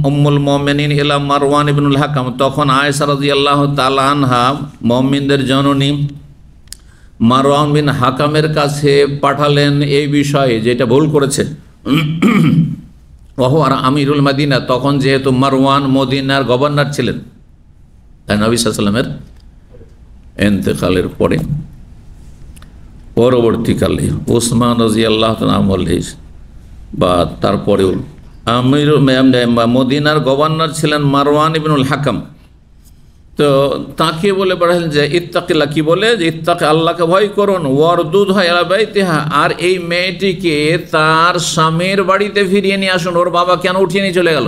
উম্মুল মুমিনিন ইলা মারওয়ান ইবনুল হাকাম, তখন আয়েশা রাদিয়াল্লাহু তাআলা আনহা মুমিনদের জননী মারওয়ান বিন হাকামের কাছে পাঠালেন এই বিষয়ে, যেটা ভুল করেছে। ওহু আর আমিরুল মদিনা, তখন যেহেতু মারওয়ান মদিনার গভর্নর ছিলেন, তাই নবী সাল্লাল্লাহু আলাইহি ওয়াসাল্লামের ইন্তেকালের পরে পরবর্তীকালে ওসমান রাদিয়াল্লাহু তাআলা আমলে বা তারপরেও মদিনার গভর্নর ছিলেন মারওয়ান ইবনুল হাকাম। তো তাকে বলে পাঠালেন যে ইত্তাকিল্লাহ, কি বলে যে ইত্তাকি, আল্লাহকে ভয় করুন, ওয়ারদুদ হয় আলা বাইতিহা, আর এই মেয়েটিকে তার স্বামীর বাড়িতে ফিরিয়ে নিয়ে আসুন। ওর বাবা কেন উঠিয়ে নিয়ে চলে গেল?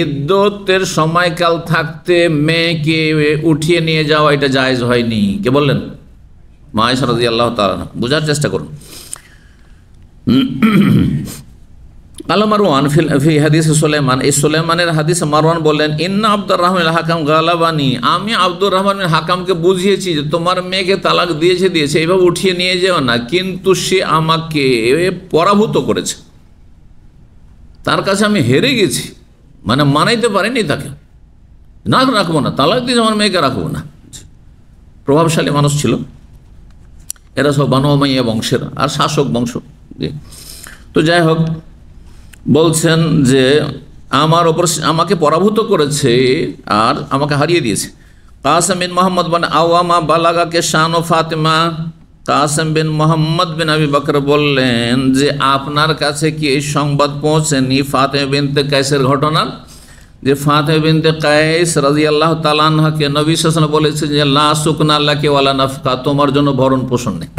ইদ্যতের সময়কাল থাকতে মেয়েকে উঠিয়ে নিয়ে যাওয়া এটা জায়েজ হয়নি। কে বললেন? মা আয়েশা রাদিয়াল্লাহু তাআলা। বোঝার চেষ্টা করুন। আল মারওয়ান ফি হাদিস সুলাইমান, এই সুলাইমানের হাদিসে মারওয়ান বললেন, ইন্না আব্দুর রহমান হাকাম গালাবানি, আমি আব্দুর রহমান হাকামকে বুঝিয়েছি যে তোমার মেয়েকে তালাক দিয়েছে এইভাবে উঠিয়ে নিয়ে যেও না, কিন্তু সে আমাকে পরাভূত করেছে, তার কাছে আমি হেরে গেছি, মানে মানাইতে পারিনি তাকে, না রাখবো না, তালাক দিয়েছে আমার মেয়েকে রাখবো না। প্রভাবশালী মানুষ ছিল এরা, সব বানু উমাইয়া বংশের আর শাসক বংশ। তো যাই হোক, বলছেন যে আমাকে পরাভূত করেছে আর আমাকে হারিয়ে দিয়েছে। কাসেম বিন মোহাম্মদ বিন আওয়ামা বালাগাকে শান ও ফাতেমা, কাসেম বিন মোহাম্মদ বিন আবি বকর বললেন যে আপনার কাছে কি এই সংবাদ পৌঁছেনি ফাতেমা বিনতে কায়েসের ঘটনা, যে ফাতেমা বিনতে কায়েস রাদিয়াল্লাহু তাআলা আনহাকে নবী সাল্লাল্লাহু আলাইহি ওয়াসাল্লাম বলেছেন যে লা সুকনা লাকি ওয়ালা নাফকা, তোমার জন্য ভরণ পোষণ নেই।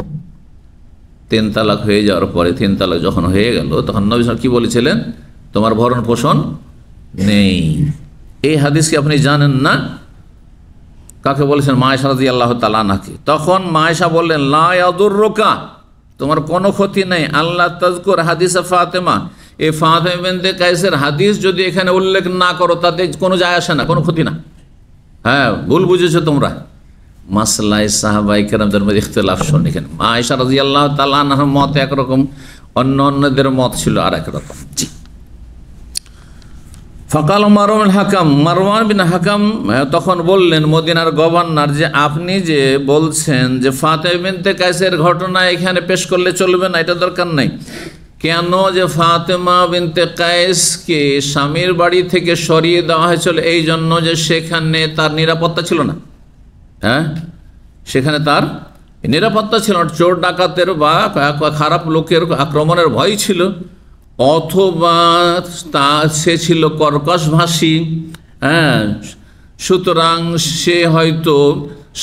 3 তালাক হয়ে যাওয়ার পরে, 3 তালাক যখন হয়ে গেল, তখন নবী সাল্লাল্লাহু আলাইহি ওয়াসাল্লাম কি বলেছিলেন? তোমার ভরণ পোষণ নেই। এই হাদিস কি আপনি জানেন না? কাকে বলেছেন? মা আয়েশা রাদিয়াল্লাহু তাআলা আনহাকে। তখন মা আয়েশা বললেন, লা ইয়াদুররুকা, তোমার কোনো ক্ষতি নেই, আল্লাহ তাজকুর হাদিস ফাতেমা, এই ফাতেমা বিনতে কায়েসের হাদিস যদি এখানে উল্লেখ না করো, তাতে কোনো যায় আসে না, কোনো ক্ষতি না। হ্যাঁ, ভুল বুঝেছো তোমরা। মাসলায়ে সাহাবায়ে কেরামদের মধ্যে ইখতিলাফ শুন। এখানে মা আয়েশা রাদিয়াল্লাহু তাআলা আনহার মত একরকম, অন্যদের মত ছিল আর একরকম। জি। ফাকাল মারওয়ান হাকাম, মারওয়ান বিন হাকাম তখন বললেন মদিনার গভর্নর, যে আপনি যে বলছেন যে ফাতেমা বিনতে কায়েসের ঘটনা এখানে পেশ করলে চলবে না, এটা দরকার নাই। কেন? যে ফাতেমা বিনতে কায়েসকে স্বামীর বাড়ি থেকে সরিয়ে দেওয়া হয়েছিল এই জন্য যে সেখানে তার নিরাপত্তা ছিল না। হ্যাঁ, সেখানে তার নিরাপত্তা ছিল না, চোর ডাকাতের বা খারাপ লোকের আক্রমণের ভয় ছিল, অথবা সে ছিল কর্কশভাষী। হ্যাঁ, সুতরাং সে হয়তো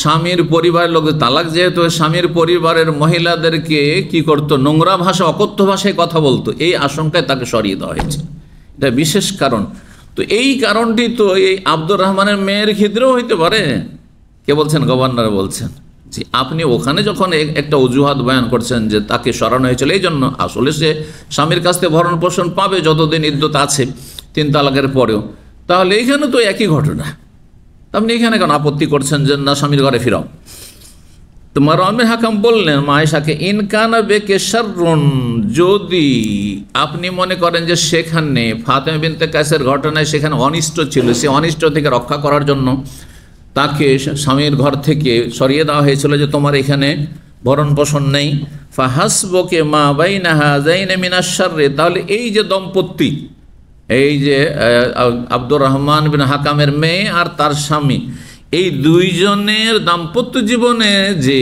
স্বামীর পরিবারের লোক, তালাক যেহেতু স্বামীর পরিবারের মহিলাদেরকে কি করতো, নোংরা ভাষা, অকথ্য ভাষায় কথা বলতো, এই আশঙ্কায় তাকে সরিয়ে দেওয়া হয়েছে। এটা বিশেষ কারণ। তো এই কারণটি তো এই আব্দুর রহমানের মেয়ের ক্ষেত্রেও হইতে পারে। কে বলছেন? গভর্নর বলছেন। জি, আপনি ওখানে যখন একটা অজুহাত বয়ান করছেন যে তাকে সরানো হয়েছিল এই জন্য, আসলে সে স্বামীর কাছ থেকে ভরণ পোষণ পাবে যতদিন ইদ্যত আছে 3 তালাকের পরেও, তাহলে এখানে তো একই ঘটনা, আপনি এখানে কেন আপত্তি করছেন যে না স্বামীর ঘরে ফিরাও? তো মারওয়ান বিন হাকাম বললেন মা আয়েশাকে, ইনকানা বেকে শাররুন, যদি আপনি মনে করেন যে সেখানে ফাতেমা বিনতে কায়েসের ঘটনায় সেখানে অনিষ্ট ছিল, সে অনিষ্ট থেকে রক্ষা করার জন্য তাকে স্বামীর ঘর থেকে সরিয়ে দেওয়া হয়েছিল, যে তোমার এখানে ভরণ পোষণ নেই, ফাহাসবুকে মা বাইনা হাযাইনি মিনাশ শাররি, তাহলে এই যে দম্পতি, এই যে আব্দুর রহমান বিন হাকামের মেয়ে আর তার স্বামী, এই দুইজনের দাম্পত্য জীবনে যে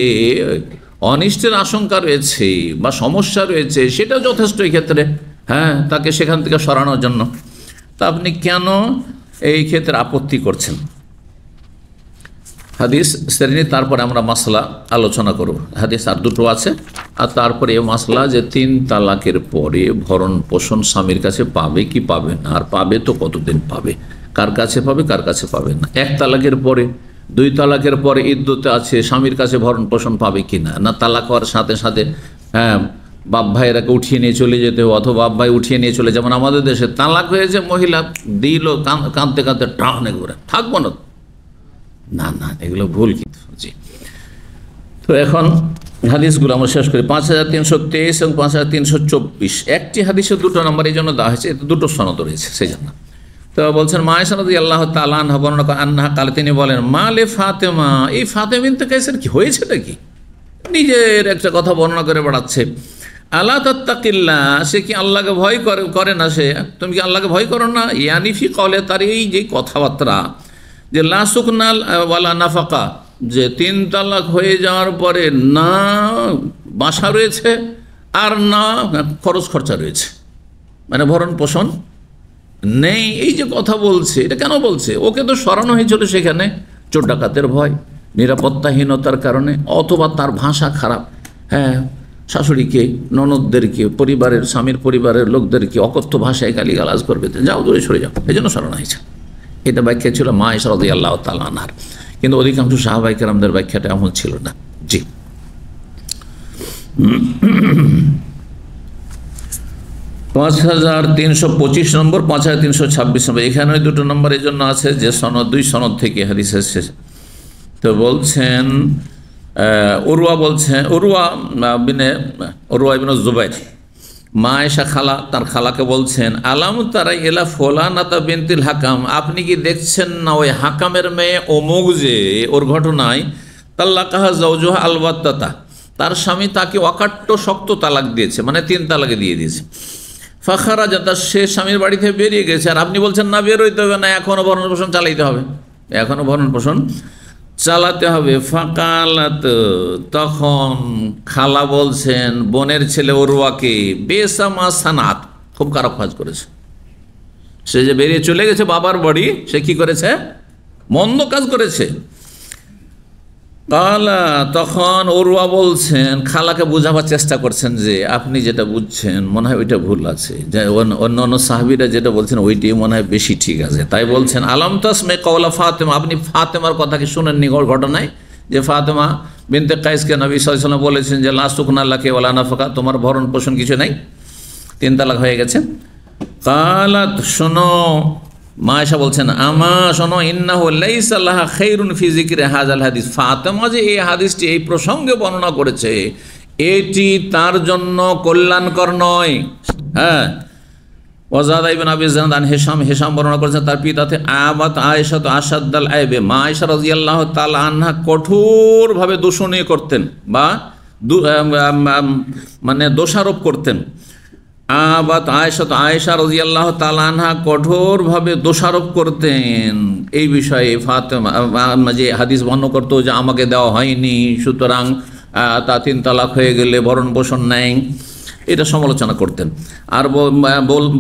অনিষ্টের আশঙ্কা রয়েছে বা সমস্যা রয়েছে, সেটা যথেষ্ট এই ক্ষেত্রে। হ্যাঁ, তাকে সেখান থেকে সরানোর জন্য। তা আপনি কেন এই ক্ষেত্রে আপত্তি করছেন? হাদিস শ্রেণী, তারপরে আমরা মাসলা আলোচনা করব। হাদিস আর দুটো আছে, আর তারপরে এই মাসলা যে 3 তালাকের পরে ভরণ পোষণ স্বামীর কাছে পাবে কি পাবে না, আর পাবে তো কতদিন পাবে, কার কাছে পাবে কার কাছে পাবে না, 1 তালাকের পরে, 2 তালাকের পরে ইদ্যতে আছে, স্বামীর কাছে ভরণ পোষণ পাবে কি না, না তালাক হওয়ার সাথে সাথে হ্যাঁ বাপ ভাইয়েরাকে উঠিয়ে নিয়ে চলে যেতে হবে, অথবা বাপ ভাই উঠিয়ে নিয়ে চলে, যেমন আমাদের দেশে তালাক হয়েছে, মহিলা দিল কাঁদতে কাঁদতে টানে ঘুরে, থাকবো না, না না, এগুলো ভুল কিন্তু। জি, তো এখন হাদিসগুলো আমরা শেষ করি। 5323 এবং 5324 একটি হাদিসে দুটো নম্বর এই জন্য দেওয়া হয়েছে, এতে দুটো সনদ রয়েছে সেই জন্য। তো বলছেন মা আয়েশা রাদিয়াল্লাহু তাআলা আনহা বর্ণনা করেন আন্নাহা কালে, তিনি বলেন মা লে ফাতেমা, এই ফাতেমা বিনতে কাইসের কি হয়েছেটা কি? নিজের একটা কথা বর্ণনা করে বেড়াচ্ছে। আলা তাত্তাকিল্লাহ, সে কি আল্লাহকে ভয় করে না? সে, তুমি কি আল্লাহকে ভয় করো না? ইয়ানিফি কলে, তার এই যে কথাবার্তা যে লা সুকনাল ওয়ালা নাফাকা, যে 3 তালাক হয়ে যাওয়ার পরে না বাসা রয়েছে আর না খরচ খরচা রয়েছে, মানে ভরণ পোষণ নেই। এই যে কথা বলছে, এটা কেন বলছে? ওকে তো সরানো হয়েছিল সেখানে চোর ডাকাতের ভয়, নিরাপত্তাহীনতার কারণে, অথবা তার ভাষা খারাপ। হ্যাঁ, শাশুড়িকে, ননদদেরকে, পরিবারের, স্বামীর পরিবারের লোকদেরকে অকথ্য ভাষায় গালিগালাজ করবে, যাও দূরে সরে যাও, এই জন্য সরানো হয়েছে। এটা ব্যাখ্যা ছিল মা আয়েশা রাদিয়াল্লাহু তাআলা আনহার, কিন্তু অধিকাংশ সাহাবায়ে কেরামদের ব্যাখ্যাটা এমন ছিল না। জি, 5325 নম্বর, 5326 নম্বর, এখানে দুটো নম্বর এই জন্য আছে যে সনদ, 2 সনদ থেকে হাদিস এসেছে। তো বলছেন উরওয়া বলছেন, উরওয়া ইবনে জুবাইর, মা আয়েশা খালা, তার খালাকে বলছেন আলাম তারা ইলা ফুলানাতা বিনতিল হাকাম, আপনি কি দেখছেন না ওই হাকামের মেয়ে অমুক যে, ওর ঘটনায় তাল্লাকাহা জাওজুহা আলবাত্তাতা, তার স্বামী তাকে অকাট্য শক্ত তালাক দিয়েছে, মানে 3 তালাকে দিয়ে দিয়েছে। ফাখারা যাতা, সে স্বামীর বাড়ি থেকে বেরিয়ে গেছে, আর আপনি বলছেন না বের হইতে হবে না, এখনও ভরণ পোষণ চালাইতে হবে, এখনও ভরণ পোষণ চালাতে হবে। ফাকালাত, তখন খালা বলছেন বোনের ছেলে উরওয়াকে, বেসামা সানাত, খুব খারাপ কাজ করেছে সে, যে বেরিয়ে চলে গেছে বাবার বাড়ি, সে কি করেছে? মন্দ কাজ করেছে। কালা, তখন উরওয়া বলছেন, খালাকে বোঝাবার চেষ্টা করছেন যে আপনি যেটা বুঝছেন মনে হয় ওইটা ভুল আছে, যে অন্য সাহাবীরা যেটা বলছেন ওইটাই মনে হয় বেশি ঠিক আছে। তাই বলছেন আলাম তাসমে কওলা ফাতেমা, আপনি ফাতেমার কথা কি শুনেননি ঘটনায়, যে ফাতেমা বিনতে কাইসকে নবী সাল্লাল্লাহু আলাইহি ওয়াসাল্লাম বলেছেন যে লা সুকনা লাকি ওয়ালা নাফাকা, তোমার ভরণ পোষণ কিছু নাই, 3 তালাক হয়ে গেছে। কালাত, শোনো, মা আয়েশা বলছেন আমা শোনো, ইন্নাহু লাইসা লাহা খায়রুন ফি যিকরি হাযাল হাদিস, ফাতেমা যে এই হাদিসটি এই প্রসঙ্গে বর্ণনা করেছে এটি তার জন্য কল্যাণকর নয়। হ্যাঁ, ওয়াজাদা ইবনে আবি জানাদ আন হিশাম বর্ণনা করেছেন তার পিতাতে, আবাত আয়েশা তো আসাদ্দাল আইবে, মা আয়েশা রাদিয়াল্লাহু তাআলা আনহা কঠোরভাবে দূষণীয় করতেন বা মানে দোষারোপ করতেন। আবাত আয়েশা তো আয়েশা রাদিয়াল্লাহু তাআলা আনহা কঠোরভাবে দোষারোপ করতেন এই বিষয়ে, ফাতেমা যে হাদিস বর্ণনা করতো যে আমাকে দেওয়া হয়নি, সুতরাং তা 3 তালাক হয়ে গেলে ভরণ পোষণ নেই, এটা সমালোচনা করতেন। আর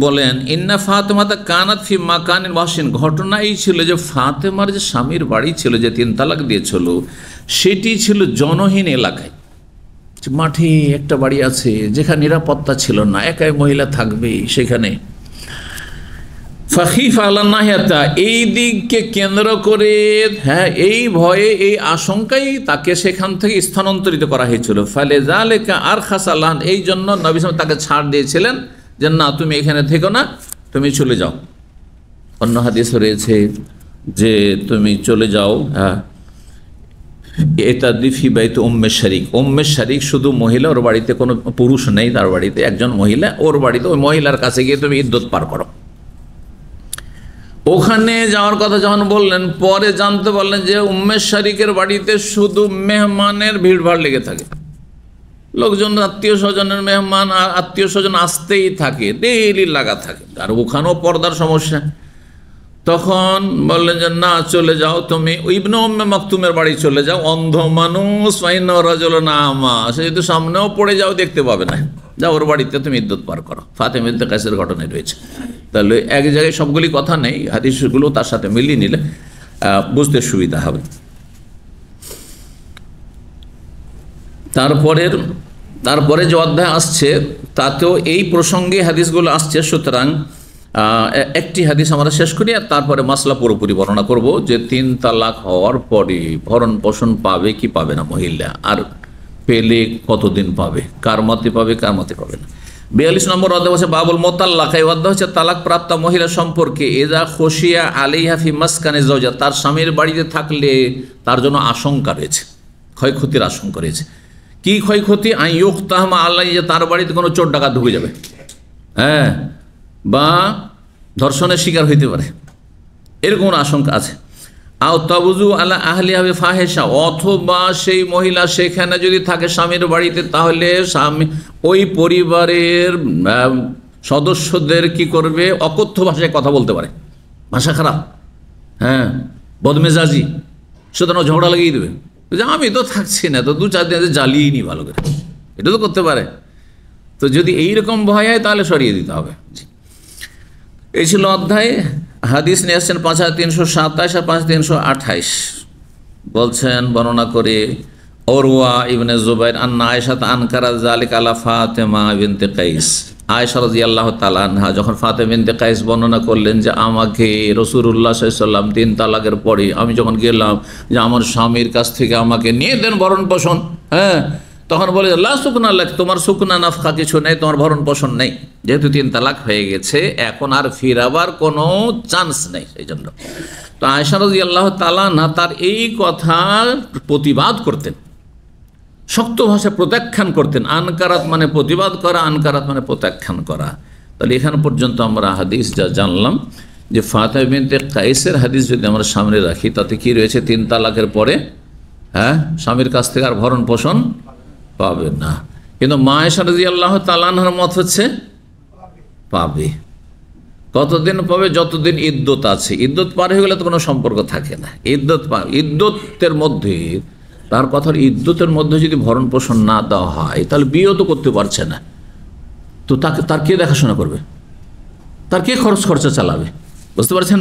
বলেন ইন্না ফাতেমাতা কানাত ফি মাকানিন ওয়াসিন, ঘটনা এই ছিল যে ফাতেমার যে স্বামীর বাড়ি ছিল, যে 3 তালাক দিয়েছিল, সেটি ছিল জনহীন এলাকায়, মাঠে একটা বাড়ি আছে যেখানে নিরাপত্তা ছিল না, একাই মহিলা থাকবে সেখানে। ফাখিফা আলান্নাহিয়াতা, এই দিককে কেন্দ্র করে, হ্যাঁ, এই ভয়ে, এই আশঙ্কায় তাকে সেখান থেকে স্থানান্তরিত করা হয়েছিল। ফলে যালেকা আর খাসালান, এই জন্য নবী সাল্লাল্লাহু আলাইহি ওয়াসাল্লাম তাকে ছাড় দিয়েছিলেন যে না, তুমি এখানে থেকো না, তুমি চলে যাও। অন্য হাদিস রয়েছে যে তুমি চলে যাও, হ্যাঁ, এটা দিফি বাইতে উম্মে শারিক, উম্মে শারিক শুধু মহিলা, ওর বাড়িতে কোনো পুরুষ নেই, তার বাড়িতে একজন মহিলা, ওর বাড়িতে ওই মহিলার কাছে গিয়ে তুমি ইদ্যত পার করো। ওখানে যাওয়ার কথা যখন বললেন, পরে জানতে পারলেন যে উম্মে শারিকের বাড়িতে শুধু মেহমানের ভিড়ভাড় লেগে থাকে, লোকজন, আত্মীয় স্বজনের মেহমান, আত্মীয় স্বজন আসতেই থাকে, ডেইলি লাগা থাকে, আর ওখানেও পর্দার সমস্যা। তখন বললেন যে না, চলে যাও তুমি ইবনে উম্মে মাকতুমের বাড়ি চলে যাও, অন্ধ মানুষ, রাজুলুন আমা, সে যদি সামনেও পড়ে যাও দেখতে পাবে না, যাও ওর বাড়িতে তুমি ইদ্যত পার করো। ফাতেমা বিনতে কাইসের ঘটনায় রয়েছে। তাহলে এক জায়গায় সবগুলি কথা নেই, হাদিসগুলো তার সাথে মিলিয়ে নিলে বুঝতে সুবিধা হবে। তারপরে যে অধ্যায় আসছে তাতেও এই প্রসঙ্গে হাদিসগুলো আসছে, সুতরাং একটি হাদিস আমরা শেষ করি, আর তারপরে মাসলা পুরোপুরি বর্ণনা করব যে 3 তালাক হওয়ার পরে ভরণ পোষণ পাবে কি পাবে না মহিলা, আর পেলে কতদিন পাবে, কার মতে পাবে কার মতে পাবে না। 42 নম্বর অধ্যায় হচ্ছে বাবুল মোতাল্লাক। এই অধ্যায় হচ্ছে তালাক প্রাপ্ত মহিলা সম্পর্কে। এজা খসিয়া আলাইহা ফি মাসকানি যাওজা, তার স্বামীর বাড়িতে থাকলে তার জন্য আশঙ্কা রয়েছে, ক্ষয়ক্ষতির আশঙ্কা রয়েছে। কি ক্ষয়ক্ষতি? আইয়ুক্তাহমা আল্লাহ, যে তার বাড়িতে কোনো চোর ডাকাত ঢুকে যাবে, হ্যাঁ, বা ধর্ষণের শিকার হইতে পারে, এরকম আশঙ্কা আছে। আও তাবুজু আলা আহলিহা বিফাহিশা, অথবা সেই মহিলা সেখানে যদি থাকে স্বামীর বাড়িতে, তাহলে স্বামী ওই পরিবারের সদস্যদের কি করবে? অকথ্য ভাষায় কথা বলতে পারে, ভাষা খারাপ, হ্যাঁ, বদমেজাজি, সুতরাং ঝগড়া লাগিয়ে দেবে যে আমি তো থাকছি না, তো 2-4 দিন জ্বালিয়ে নি ভালো করে, এটা তো করতে পারে। তো যদি এইরকম ভয় হয় তাহলে সরিয়ে দিতে হবে। এই ছিল অধ্যায়। হাদিস নিয়ে আসছেন 5327 আর 5328। বলছেন বর্ণনা করে ওরওয়া ইবনে জুবাইর আন্না আয়েশা আনকারা যালিকা আলা ফাতেমা বিনতে কাইস। আয়েশা রাদিয়াল্লাহু তাআলা আনহা যখন ফাতেমা বিনতে কাইস বর্ণনা করলেন যে আমাকে রাসূলুল্লাহ সাল্লাল্লাহু আলাইহি ওয়াসাল্লাম 3 তালাকের পরে আমি যখন গেলাম যে আমার স্বামীর কাছ থেকে আমাকে নিয়ে দেন ভরণ পোষণ, হ্যাঁ, তখন বলে লা সুকনা লাক, তোমার সুকনা নাফকা কিছু নেই, তোমার ভরণ পোষণ নেই, যেহেতু 3 তালাক হয়ে গেছে, এখন আর ফিরাবার কোনো চান্স নেই। সেই জন্য তো আয়েশা রাদিয়াল্লাহু তাআলা না তার এই কথা প্রতিবাদ করতেন, শক্ত ভাষায় প্রত্যাখ্যান করতেন। আনকারাত মানে প্রতিবাদ করা, আনকারাত মানে প্রত্যাখ্যান করা। তাহলে এখান পর্যন্ত আমরা হাদিস যা জানলাম যে ফাতেমা বিনতে কাইসের হাদিস যদি আমরা সামনে রাখি, তাতে কি রয়েছে? 3 তালাকের পরে, হ্যাঁ, স্বামীর কাছ থেকে আর ভরণ পোষণ পাবে না। কিন্তু মা আয়েশা রাদিয়াল্লাহু তাআলা আনহার মত হচ্ছে পাবে। কতদিন পাবে? যতদিন ইদ্যত আছে। ইদ্যত পার হয়ে গেলে তো কোনো সম্পর্ক থাকে না। ইদ্যতের মধ্যে, তার কথার ইদ্যতের মধ্যে যদি ভরণ পোষণ না দেওয়া হয় তাহলে বিয়েও তো করতে পারছে না, তো তার কে দেখাশোনা করবে? তার কে খরচা চালাবে? বুঝতে পারছেন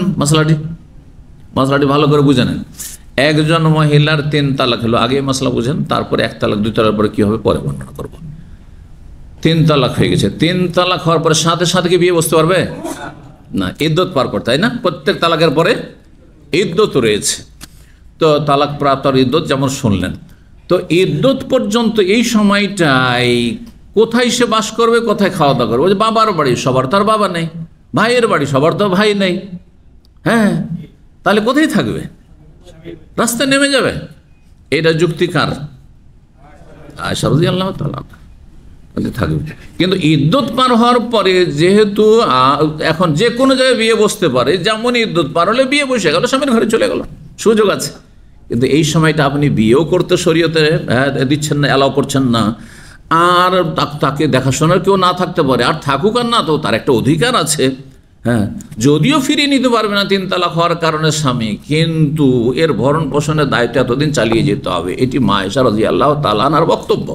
মশলাটি ভালো করে বুঝে নেন। একজন মহিলার 3 তালাক হলো, আগে মশলা বুঝেন, তারপরে 1 তালাক 2 তালাক পরে কি হবে পরে বর্ণনা করব। 3 তালাক হয়ে গেছে, 3 তালাক হওয়ার পরে সাথে সাথে কি বিয়ে বসতে পারবে না? ইদ্যত পার করতে, তাই না? প্রত্যেক তালাকের পরে ইদ্যত রয়েছে। তো তালাক প্রাপ্ত ইদ্যত যেমন শুনলেন, তো ইদ্যত পর্যন্ত এই সময়টাই কোথায় সে বাস করবে, কোথায় খাওয়া দাওয়া করবে? বাবার বাড়ি, সবার তার বাবা নেই, ভাইয়ের বাড়ি, সবার তো ভাই নেই, হ্যাঁ, তাহলে কোথায় থাকবে? রাস্তায় নেমে যাবে। এটা যুক্তিকার। আয়েশা রাদিয়াল্লাহু তাআলা থাকবে। কিন্তু ইদ্যত পার হওয়ার পরে যেহেতু এখন যে কোনো জায়গায় বিয়ে বসতে পারে, যেমন ইদ্যত পার হলে বিয়ে বসে গেল, স্বামীর ঘরে চলে গেল, সুযোগ আছে। কিন্তু এই সময়টা আপনি বিয়েও করতে শরীয়তে দিচ্ছেন না, অ্যালাউ করছেন না, আর তাকে দেখাশোনার কেউ না থাকতে পারে, আর থাকুক আর না, তো তার একটা অধিকার আছে, হ্যাঁ, যদিও ফিরিয়ে নিতে পারবে না 3 তালাক হওয়ার কারণে স্বামী, কিন্তু এর ভরণ পোষণের দায়িত্ব এতদিন চালিয়ে যেতে হবে। এটি মা আয়েশা রাদিয়াল্লাহু তাআলা আনহার বক্তব্য।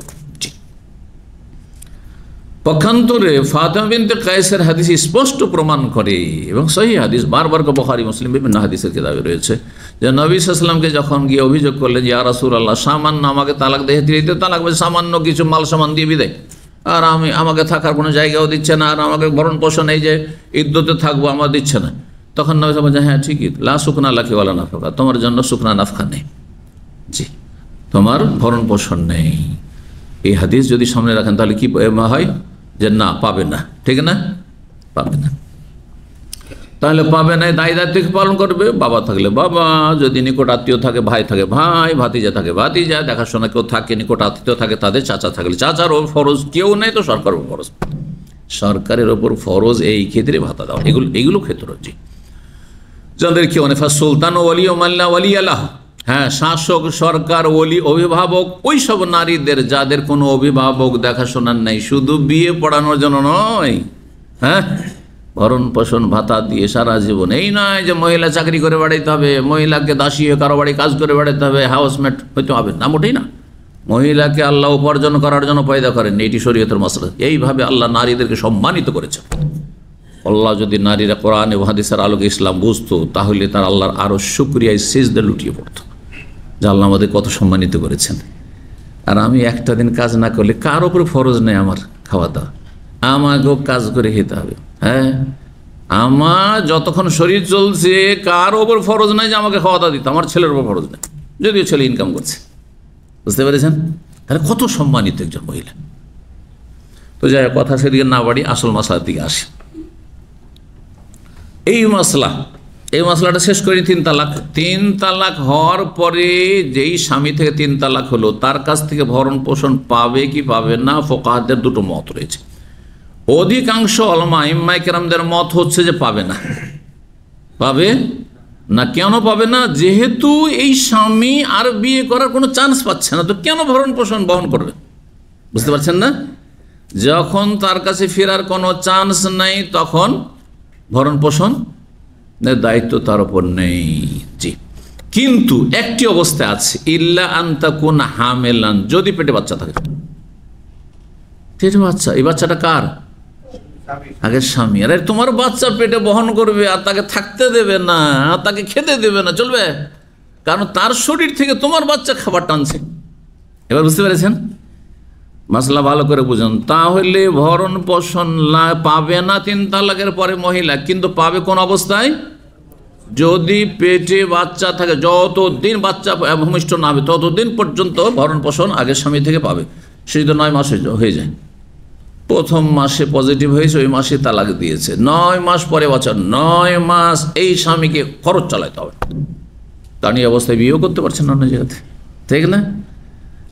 পক্ষান্তরে ফাতেমা বিনতে কায়েসের হাদিস স্পষ্ট প্রমাণ করে, এবং সহিহ হাদিস, বারবার বুখারী মুসলিম বিভিন্ন হাদিসের কিতাবে রয়েছে, যে নবী সাল্লাল্লাহু আলাইহি ওয়াসাল্লামকে যখন গিয়ে অভিযোগ করলেন যে ইয়া রাসূলুল্লাহ, সামান্য আমাকে তালাক দিতে তালাক বলে সামান্য কিছু মাল সামান দিয়ে বিদায়, আর আমাকে থাকার কোনো জায়গাও দিচ্ছে না, আর আমাকে ভরণ পোষণ এই যে ইদ্যতে থাকবো আমার দিচ্ছে না। তখন নবী সাল্লাল্লাহু আলাইহি ওয়াসাল্লাম, হ্যাঁ ঠিকই, লা সুকনা লাকি ওয়ালা নাফকা, তোমার জন্য সুকনা নাফকা নেই, জি, তোমার ভরণ পোষণ নেই। এই হাদিস যদি সামনে রাখেন তাহলে কি হয়? যে না, পাবে না, ঠিক না, পাবে না। তাহলে পাবে না, দায় দায়িত্ব পালন করবে। বাবা থাকলে বাবা, যদি নিকট আত্মীয় থাকে, ভাই থাকে ভাই, ভাতিজা থাকে ভাতিজা, দেখাশোনা কেউ থাকে, নিকট আত্মীয় থাকে তাদের, চাচা থাকলে চাচার ওপর ফরজ, কেউ নেই তো সরকারের ওপর ফরজ, সরকারের ওপর ফরজ এই ক্ষেত্রে ভাতা দেওয়া, এগুলো ক্ষেত্র, জি, যাদের কি অনেক সুলতান ওয়ালি ও মাল্লা ওয়ালি আল্লাহ, হ্যাঁ, শাসক, সরকার, ওলি, অভিভাবক, ওই সব নারীদের যাদের কোনো অভিভাবক দেখাশোনার নেই, শুধু বিয়ে পড়ানোর জন্য নয়, হ্যাঁ, ভরণ পোষণ ভাতা দিয়ে সারা জীবন। এই নয় যে মহিলা চাকরি করে বেড়াইতে হবে, মহিলাকে দাসী হয়ে কারো বাড়ি কাজ করে বেড়াতে হবে, হাউসমেট হইতে হবে না, মোটেই না। মহিলাকে আল্লাহ উপার্জন করার জন্য পয়দা করেন, এটি শরীয়তের মাসলা। এইভাবে আল্লাহ নারীদেরকে সম্মানিত করেছেন। আল্লাহ যদি নারীরা কোরআন এবং হাদিসের আলোকে ইসলাম বুঝতো, তাহলে তার আল্লাহর আরো শুকরিয়ায় সিজদা লুটিয়ে পড়তো, যে আল্লাহ আমাদের কত সম্মানিত করেছেন। আর আমি একটা দিন কাজ না করলে কার ওপর ফরজ নেই আমার খাওয়া দাওয়া, আমাকেও কাজ করে খেতে হবে, হ্যাঁ, আমার যতক্ষণ শরীর চলছে কার ওপর ফরজ নাই যে আমাকে খাওয়া দাওয়া দিতে, আমার ছেলের ওপর ফরজ নেই, যদিও ছেলে ইনকাম করছে। বুঝতে পেরেছেন? তাহলে কত সম্মানিত একজন মহিলা। তো যাই হোক, কথা সেদিকে না বাড়ি, আসল মশলার দিকে আসি। এই মশলাটা শেষ করি। 3 তালাক। 3 তালাক হওয়ার পরে যেই স্বামী থেকে 3 তালাক হলো তার কাছ থেকে ভরণ পোষণ পাবে কি পাবে না, ফুকাহাদের দুটো মত রয়েছে। অধিকাংশ উলামা ইমাম কেরামদের মত হচ্ছে যে পাবে না। পাবে না। কেন পাবে না? যেহেতু এই স্বামী আর বিয়ে করার কোনো চান্স পাচ্ছে না, তো কেন ভরণ পোষণ বহন করবে? বুঝতে পারছেন না? যখন তার কাছে ফেরার কোনো চান্স নাই তখন ভরণ পোষণ দায়িত্ব তার উপর নেই। জি, কিন্তু একটি অবস্থা আছে, ইল্লা আনতাকুন হামেলান, যদি পেটে বাচ্চা থাকে। পেটে বাচ্চা, এই বাচ্চাটা কার? আগে স্বামী। আরে তোমার বাচ্চা পেটে বহন করবে আর তাকে থাকতে দেবে না, তাকে খেতে দেবে না, চলবে? কারণ তার শরীর থেকে তোমার বাচ্চা খাবার টানছে। এবার বুঝতে পেরেছেন? মাসলা ভালো করে বুঝুন। তাহলে ভরণ পোষণ পাবে না 3 তালাকের পরে মহিলা, কিন্তু পাবে কোন অবস্থায়? যদি পেটে বাচ্চা থাকে, যতদিন বাচ্চা ভূমিষ্ঠ না হবে ততদিন পর্যন্ত ভরণ পোষণ আগের স্বামী থেকে পাবে। সেই তো 9 মাস হয়ে যায়। প্রথম মাসে পজিটিভ হয়েছে, ওই মাসে তালাক দিয়েছে, 9 মাস পরে বাচ্চা, 9 মাস এই স্বামীকে খরচ চালাতে হবে। তার এই অবস্থায় বিয়েও করতে পারছেন না অন্য জায়গাতে, ঠিক না?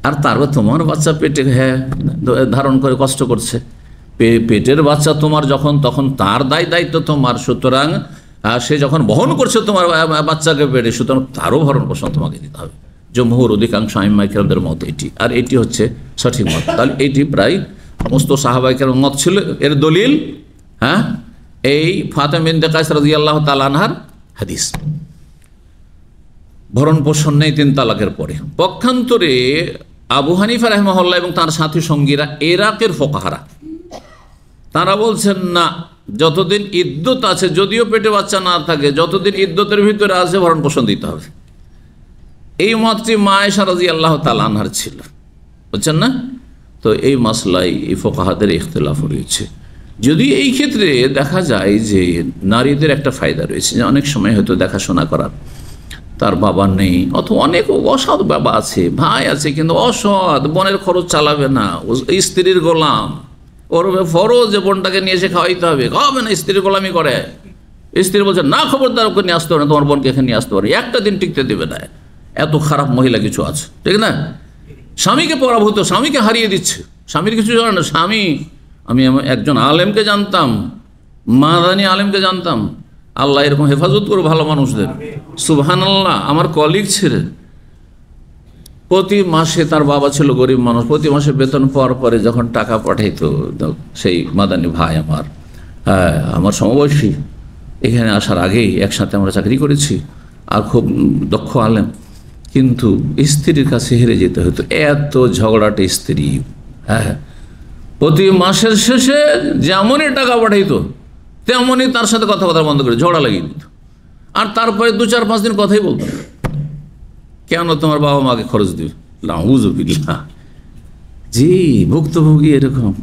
আর তারপর তোমার বাচ্চা পেটে ধারণ করে কষ্ট করছে, পেটের বাচ্চা তোমার যখন, তখন তার দায়িত্ব তোমার। সুতরাং সে যখন বহন করছে তোমার বাচ্চাকে পেটে, সুতরাং তারও ভরণ পোষণ তোমাকে দিতে হবে। জমহুর অধিকাংশ আইম্মায়ে কেরামদের মত এটি, আর এটি হচ্ছে সঠিক মত। তাহলে এটি প্রায় সমস্ত সাহাবায়ে কেরামের মত ছিল। এর দলিল এই ফাতেমা বিনতে কায়েস রাদিয়াল্লাহু তাআলা আনহার হাদিস। ভরণ পোষণ নেই 3 তালাকের পরে। পক্ষান্তরে আবু হানিফা রাহিমাহুল্লাহ এবং তার সাথী সঙ্গীরা, ইরাকের ফুকাহারা, তারা বলছেন না, যতদিন ইদ্যত আছে, যদিও পেটে বাচ্চা না থাকে, যতদিন ইদ্যতের ভিতরে আছে ভরণ পোষণ দিতে হবে। এই মতটি মা আয়েশা রাদিয়াল্লাহু তাআলা আনহার ছিল, বুঝছেন না? তো এই মাসলায় এই ফুকাহাদের ইখতিলাফ রয়েছে। যদি এই ক্ষেত্রে দেখা যায় যে নারীদের একটা ফায়দা রয়েছে, যে অনেক সময় হয়তো দেখাশোনা করার তার বাবা নেই, অথবা অনেক অসৎ বাবা আছে, ভাই আছে, কিন্তু অসৎ, বোনের খরচ চালাবে না, স্ত্রীর গোলাম, ওর ফরজ যে বোনটাকে নিয়ে এসে খাওয়াইতে হবে, খাওয়াবে না, স্ত্রীর গোলামি করে। স্ত্রী বলছে না, খবরদার ওকে নিয়ে আসতে পারে না, তোমার বোনকে এখানে নিয়ে আসতে পারে, একটা দিন টিকতে দেবে না। এত খারাপ মহিলা কিছু আছে, ঠিক না? স্বামীকে পরাভূত, স্বামীকে হারিয়ে দিচ্ছে, স্বামীর কিছু জানে না। স্বামী, আমি একজন আলেমকে জানতাম, মাদানী আলেমকে জানতাম, আল্লাহ এরকম হেফাজত করো ভালো মানুষদের, সুবহানাল্লাহ। আমার কলিগ ছিলেন, প্রতি মাসে, তার বাবা ছিল গরিব মানুষ, প্রতি মাসে বেতন পাওয়ার পরে যখন টাকা পাঠাইতো, সেই মাদানী ভাই আমার সমবয়সী, এখানে আসার আগেই একসাথে আমরা চাকরি করেছি, আর খুব দক্ষ আলেম, কিন্তু স্ত্রীর কাছে হেরে যেতে হতো, এত ঝগড়াটে স্ত্রী। প্রতি মাসের শেষে যেমনই টাকা পাঠাইতো তেমনই তার সাথে কথা বন্ধ করে ঝগড়া লাগিয়ে দিত, আর তারপরে 2-4-5 দিন কথাই বলতো না। কেন? তোমার বাবা মাকে খরচ দিবে। নাউযুবিল্লাহ। জি, ভুক্তভোগী এরকম।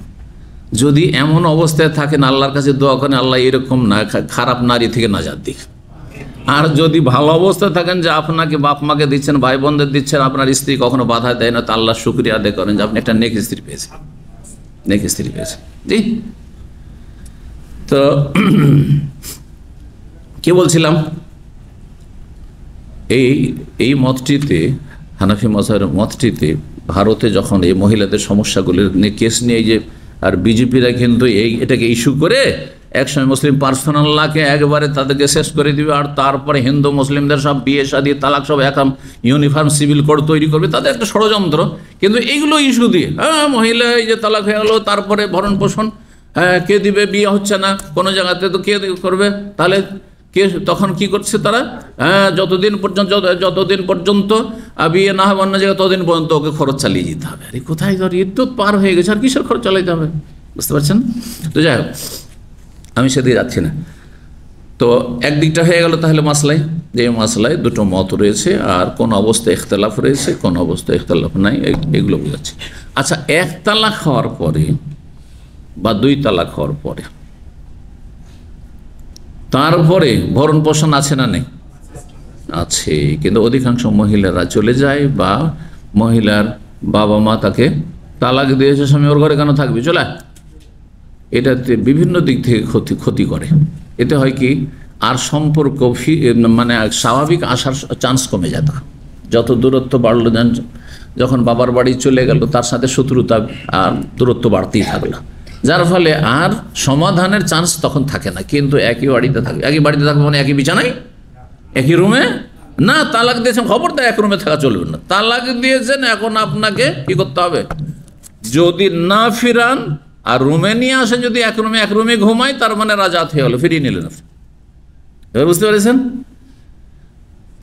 যদি এমন অবস্থায় থাকেন, আল্লাহর কাছে দোয়া করেন, আল্লাহ এরকম না খারাপ নারী থেকে নাজাত দিক। আর যদি ভালো অবস্থায় থাকেন, যে আপনাকে বাপ মাকে দিচ্ছেন, ভাই বোনদের দিচ্ছেন, আপনার স্ত্রী কখনো বাধা দেয় না, তো আল্লাহ শুকরিয়া আদায় করেন যে আপনি একটা নেক স্ত্রী পেয়েছেন, নেক স্ত্রী পেয়েছেন। জি, তো কি বলছিলাম? এই মতটিতে, হানাফি মাযহাবের মতটিতে, ভারতে যখন এই মহিলাদের সমস্যাগুলির কেস নিয়ে, যে আর বিজেপিরা কিন্তু এটাকে ইস্যু করে একসময় মুসলিম পার্সোনাল লাকে একবারে তাদেরকে শেষ করে দিবে, আর তারপরে হিন্দু মুসলিমদের সব বিয়ে শাদী তালাক সব এখন ইউনিফর্ম সিভিল কোড তৈরি করবে, তাদের একটা ষড়যন্ত্র। কিন্তু এইগুলো ইস্যু দিয়ে, মহিলা এই যে তালাক হয়ে গেলো, তারপরে ভরণ পোষণ কে দিবে, বিয়ে হচ্ছে না কোনো জায়গাতে, তো কে করবে? তাহলে কে তখন কি করছে তারা? যতদিন পর্যন্ত বিয়ে না হবে অন্য জায়গায়, ততদিন পর্যন্ত ওকে খরচ চালিয়ে যেতে হবে। আরে কোথায় ধর, ইদ্যত পার হয়ে গেছে, আর কিসের খরচ চালাইতে হবে? বুঝতে পারছেন? তো যাই হোক, আমি সেদিকে যাচ্ছি না। তো একদিকটা হয়ে গেল তাহলে মাসলায়, যে মাসলায় দুটো মত রয়েছে, আর কোন অবস্থায় ইখতিলাফ রয়েছে, কোন অবস্থায় ইখতিলাফ নাই, এগুলো বোঝাচ্ছি। আচ্ছা, 1 তালাক হওয়ার পরে বা 2 তালাক হওয়ার পরে, তারপরে ভরণ পোষণ আছে না নেই? আছে, কিন্তু অধিকাংশ মহিলারা চলে যায়, বা মহিলার বাবা মা তাকে তালাক দিয়েছে, স্বামী ওর ঘরে কেন থাকবে, চলে এটাতে বিভিন্ন দিক থেকে ক্ষতি করে। এতে হয় কি, আর সম্পর্ক মানে স্বাভাবিক আসার চান্স কমে যায়। যত দূরত্ব বাড়লো, যখন বাবার বাড়ি চলে গেল তার সাথে শত্রুতা আর দূরত্ব বাড়তেই থাকলো, যার ফলে আর সমাধানের চান্স তখন থাকে না। কিন্তু একই বাড়িতে থাকে, একই বাড়িতে থাকবে মানে একই বিছানায় একই রুমে না। তালাক দিয়েছেন, খবরদার এক রুমে থাকা চলবে না। তালাক দিয়েছেন, এখন আপনাকে কি করতে হবে, যদি না ফিরান আর রুমে নিয়ে আসেন, যদি এক রুমে ঘুমায়, তার মানে রাজাত হয়ে গেল, ফিরিয়ে নিলেন আপনি। এবার বুঝতে পেরেছেন?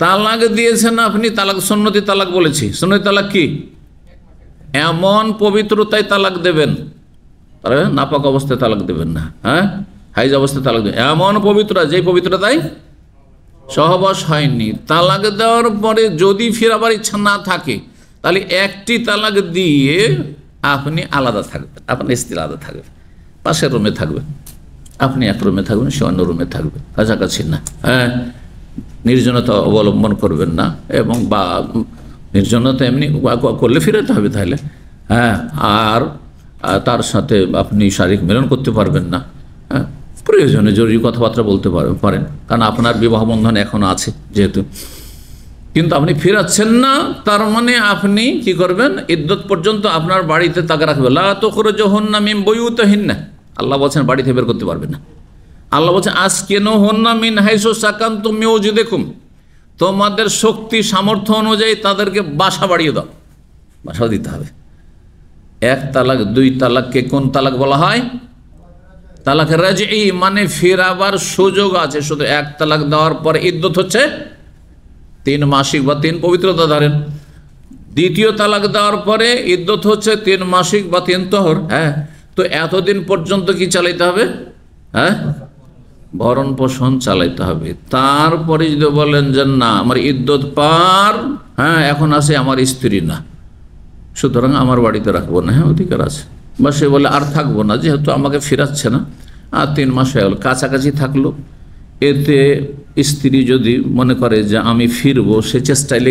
তালাক দিয়েছেন আপনি, তালাক সুন্নতি তালাক বলেছি। সুন্নতি তালাক কি? এমন পবিত্রতায় তালাক দেবেন, নাপাক অবস্থায় তালাক দেবেন না, হ্যাঁ, হাইজ অবস্থায় তালাক দেবেন। এমন পবিত্রতা, যে পবিত্রতায় সহবাস হয়নি। তালাক দেওয়ার পরে যদি ফেরাবার ইচ্ছা না থাকে, তাহলে একটি তালাক দিয়ে আপনি আলাদা থাকবেন, আপনার স্ত্রী আলাদা থাকবে, পাশের রুমে থাকবেন, আপনি এক রুমে থাকবেন, সে অন্য রুমে থাকবে, কাছাকাছি না। হ্যাঁ, নির্জনতা অবলম্বন করবেন না, এবং বা নির্জনতা এমনি করলে ফিরাতে হবে তাহলে। হ্যাঁ, আর তার সাথে আপনি শারীরিক মিলন করতে পারবেন না। হ্যাঁ, প্রয়োজনে জরুরি কথাবার্তা বলতে পারেন, কারণ আপনার বিবাহ বন্ধন এখনো আছে যেহেতু। কিন্তু আপনি ফিরাচ্ছেন না, তার মানে আপনি কি করবেন, ইদ্যত পর্যন্ত আপনার বাড়িতে তাকে রাখবেন। লা তুখরিজুহুন্না মিন বুয়ুতিহিন্না, আল্লাহ বলছেন বাড়ি থেকে বের করতে পারবেন না। আল্লাহ বলছেন আসকিনুহুন্না মিন হাইসু সাকানতুম মিন ওয়াজদিকুম, তোমাদের শক্তি সামর্থ্য অনুযায়ী তাদেরকে বাসা বাড়িয়ে দাও, বাসা দিতে হবে। এক তালাক, দুই তালাককে কোন তালাক বলা হয়? তালাক রাজঈ, মানে ফেরাবার সুযোগ আছে। শুধু এক তালাক দেওয়ার পরে ইদ্যত হচ্ছে 3 মাসিক বা 3 পবিত্রতা ধরেন। দ্বিতীয় তালাক দেওয়ার পরে ইদ্যত হচ্ছে 3 মাসিক বা 3 তোহর। হ্যাঁ, তো এতদিন পর্যন্ত কি চালাইতে হবে? হ্যাঁ, ভরণ পোষণ চালাইতে হবে। তারপরে যদি বলেন যে না, আমার ইদ্যত পার, হ্যাঁ, এখন আসে আমার স্ত্রী না, সুতরাং আমার বাড়িতে রাখবো না, হ্যাঁ, অধিকার আছে। বা সে বলে আর থাকবো না, যেহেতু আমাকে ফেরাচ্ছে না, আর 3 মাস হয়ে গেল, কাছাকাছি থাকলো। এতে স্ত্রী যদি মনে করে যে আমি ফিরবো, সে চেষ্টায়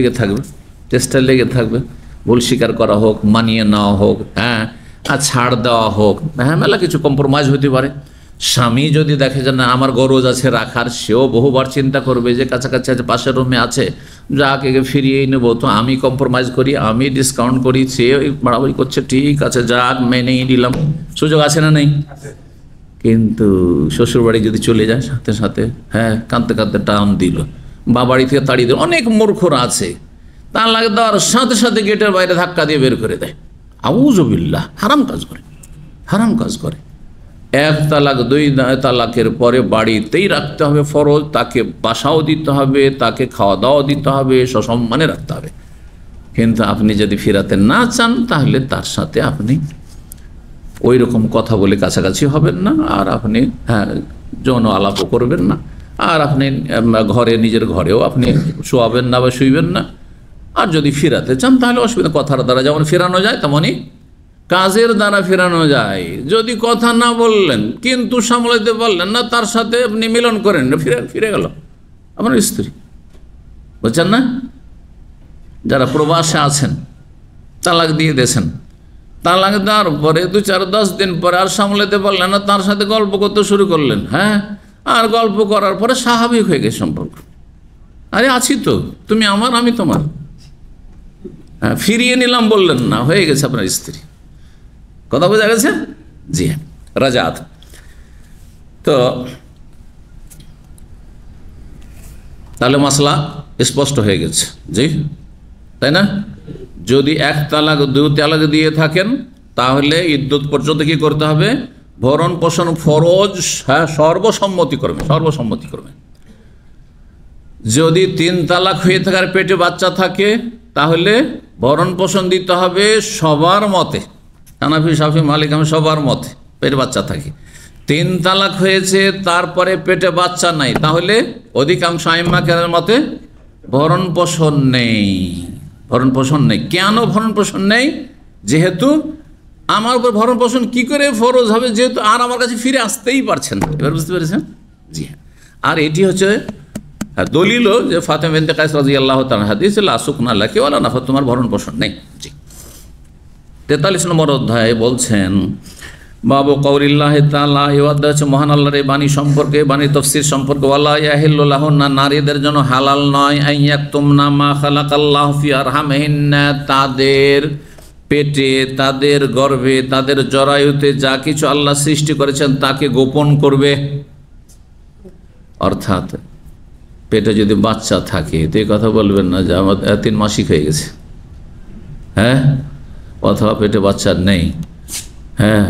লেগে থাকবে, ভুল স্বীকার করা হোক, মানিয়ে নেওয়া হোক, হ্যাঁ, আর ছাড় দেওয়া হোক, হ্যাঁ, মেলা কিছু কম্প্রোমাইজ হতে পারে। স্বামী যদি দেখে যে না আমার গরজ আছে রাখার, সেও বহুবার চিন্তা করবে যে কাছাকাছি আছে, পাশের রুমে আছে, যাকে ফিরিয়েই নেবো, তো আমি কম্প্রোমাইজ করি, আমি ডিসকাউন্ট করি, সে বাড়াবাড়ি করছে, ঠিক আছে যাক মেনেই নিলাম, সুযোগ আছে না নেই? কিন্তু শ্বশুরবাড়ি যদি চলে যায় সাথে সাথে, হ্যাঁ, কাঁদতে কাঁদতে টান দিল, বা বাড়ি থেকে তাড়িয়ে দিল। অনেক মূর্খরা আছে, তালাক দেওয়ার সাথে সাথে গেটের বাইরে ধাক্কা দিয়ে বের করে দেয়। আউযুবিল্লাহ, হারাম কাজ করে। এক তালাক, 2 তালাকের পরে বাড়িতেই রাখতে হবে ফরজ, তাকে বাসাও দিতে হবে, তাকে খাওয়া দাওয়া দিতে হবে, সসম্মানে রাখতে হবে। কিন্তু আপনি যদি ফিরাতে না চান, তাহলে তার সাথে আপনি ওই রকম কথা বলে কাছাকাছি হবেন না, আর আপনি, হ্যাঁ, যৌন আলাপও করবেন না, আর আপনি নিজের ঘরেও আপনি শোয়াবেন না বা শুইবেন না। আর যদি ফিরাতে চান তাহলে অসুবিধা, কথার দ্বারা যেমন ফেরানো যায় তেমনই কাজের দ্বারা ফেরানো যায়। যদি কথা না বললেন কিন্তু সামলাইতে পারলেন না, তার সাথে আপনি মিলন করেন, ফিরে গেল আপনার স্ত্রী, বুঝছেন না? যারা প্রবাসে আছেন, তালাক দিয়ে দিয়েছেন, তালাক দেওয়ার পরে 2-4-10 দিন পরে আর সামলাতে পারলেন না, তার সাথে গল্প করতে শুরু করলেন, হ্যাঁ, আর গল্প করার পরে স্বাভাবিক হয়ে গেছে সম্পর্ক। আরে আছি তো, তুমি আমার, আমি তোমার, হ্যাঁ, ফিরিয়ে নিলাম বললেন না, হয়ে গেছে আপনার স্ত্রী। কথা বোঝা গেছে? জি হ্যাঁ, রাজাত। তো তাহলে মাসলা স্পষ্ট হয়ে গেছে, জি, তাই না? যদি 1 তালাক, 2 তালাক দিয়ে থাকেন, তাহলে ইদ্যত পর্যন্ত কি করতে হবে? ভরণ পোষণ ফরজ, হ্যাঁ, সর্বসম্মতি করবে। যদি 3 তালাক হয়ে থাকার পেটে বাচ্চা থাকে, তাহলে ভরণ পোষণ দিতে হবে সবার মতে, হানাফি, শাফি, মালিক, আমি সবার মতে পেটে বাচ্চা থাকে। 3 তালাক হয়েছে, তারপরে পেটে বাচ্চা নাই, তাহলে অধিকাংশ আইম্মা কেরামের মতে ভরণ পোষণ নেই। কেন ভরণ পোষণ নেই? যেহেতু আমার উপর ভরণ পোষণ কি করে ফরজ হবে, যেহেতু আর আমার কাছে ফিরে আসতেই পারছেন। এবার বুঝতে পেরেছেন? জি হ্যাঁ। আর এটি হচ্ছে দলিল যে ফাতেমা বিনতে কায়েস রাদিয়াল্লাহু তাআলা হাদিস, লা সুকনা লাকি ওয়ালা নাফা, তোমার ভরণ পোষণ নেই। জি। 43 নম্বর অধ্যায়ে বলছেন বাবু কওলিল্লাহ তাআলা, এই অধ্যায় হচ্ছে মহান আল্লাহর এই বাণী সম্পর্কে, বাণী তাফসীর সম্পর্কে। ওয়ালা ইয়াহিল্লু লাহুন্না, নারীদের জন্য হালাল নয়, আইয়াকতুমনা মা খালাকাল্লাহু ফি আরহামিহিন্না, তাদের পেটে, তাদের গর্ভে, তাদের জরায়ুতে যা কিছু আল্লাহ সৃষ্টি করেছেন তাকে গোপন করবে। অর্থাৎ পেটে যদি বাচ্চা থাকে তো এই কথা বলবেন না যে আমার 3 মাসিক হয়ে গেছে, হ্যাঁ, অথবা পেটে বাচ্চা নেই, হ্যাঁ,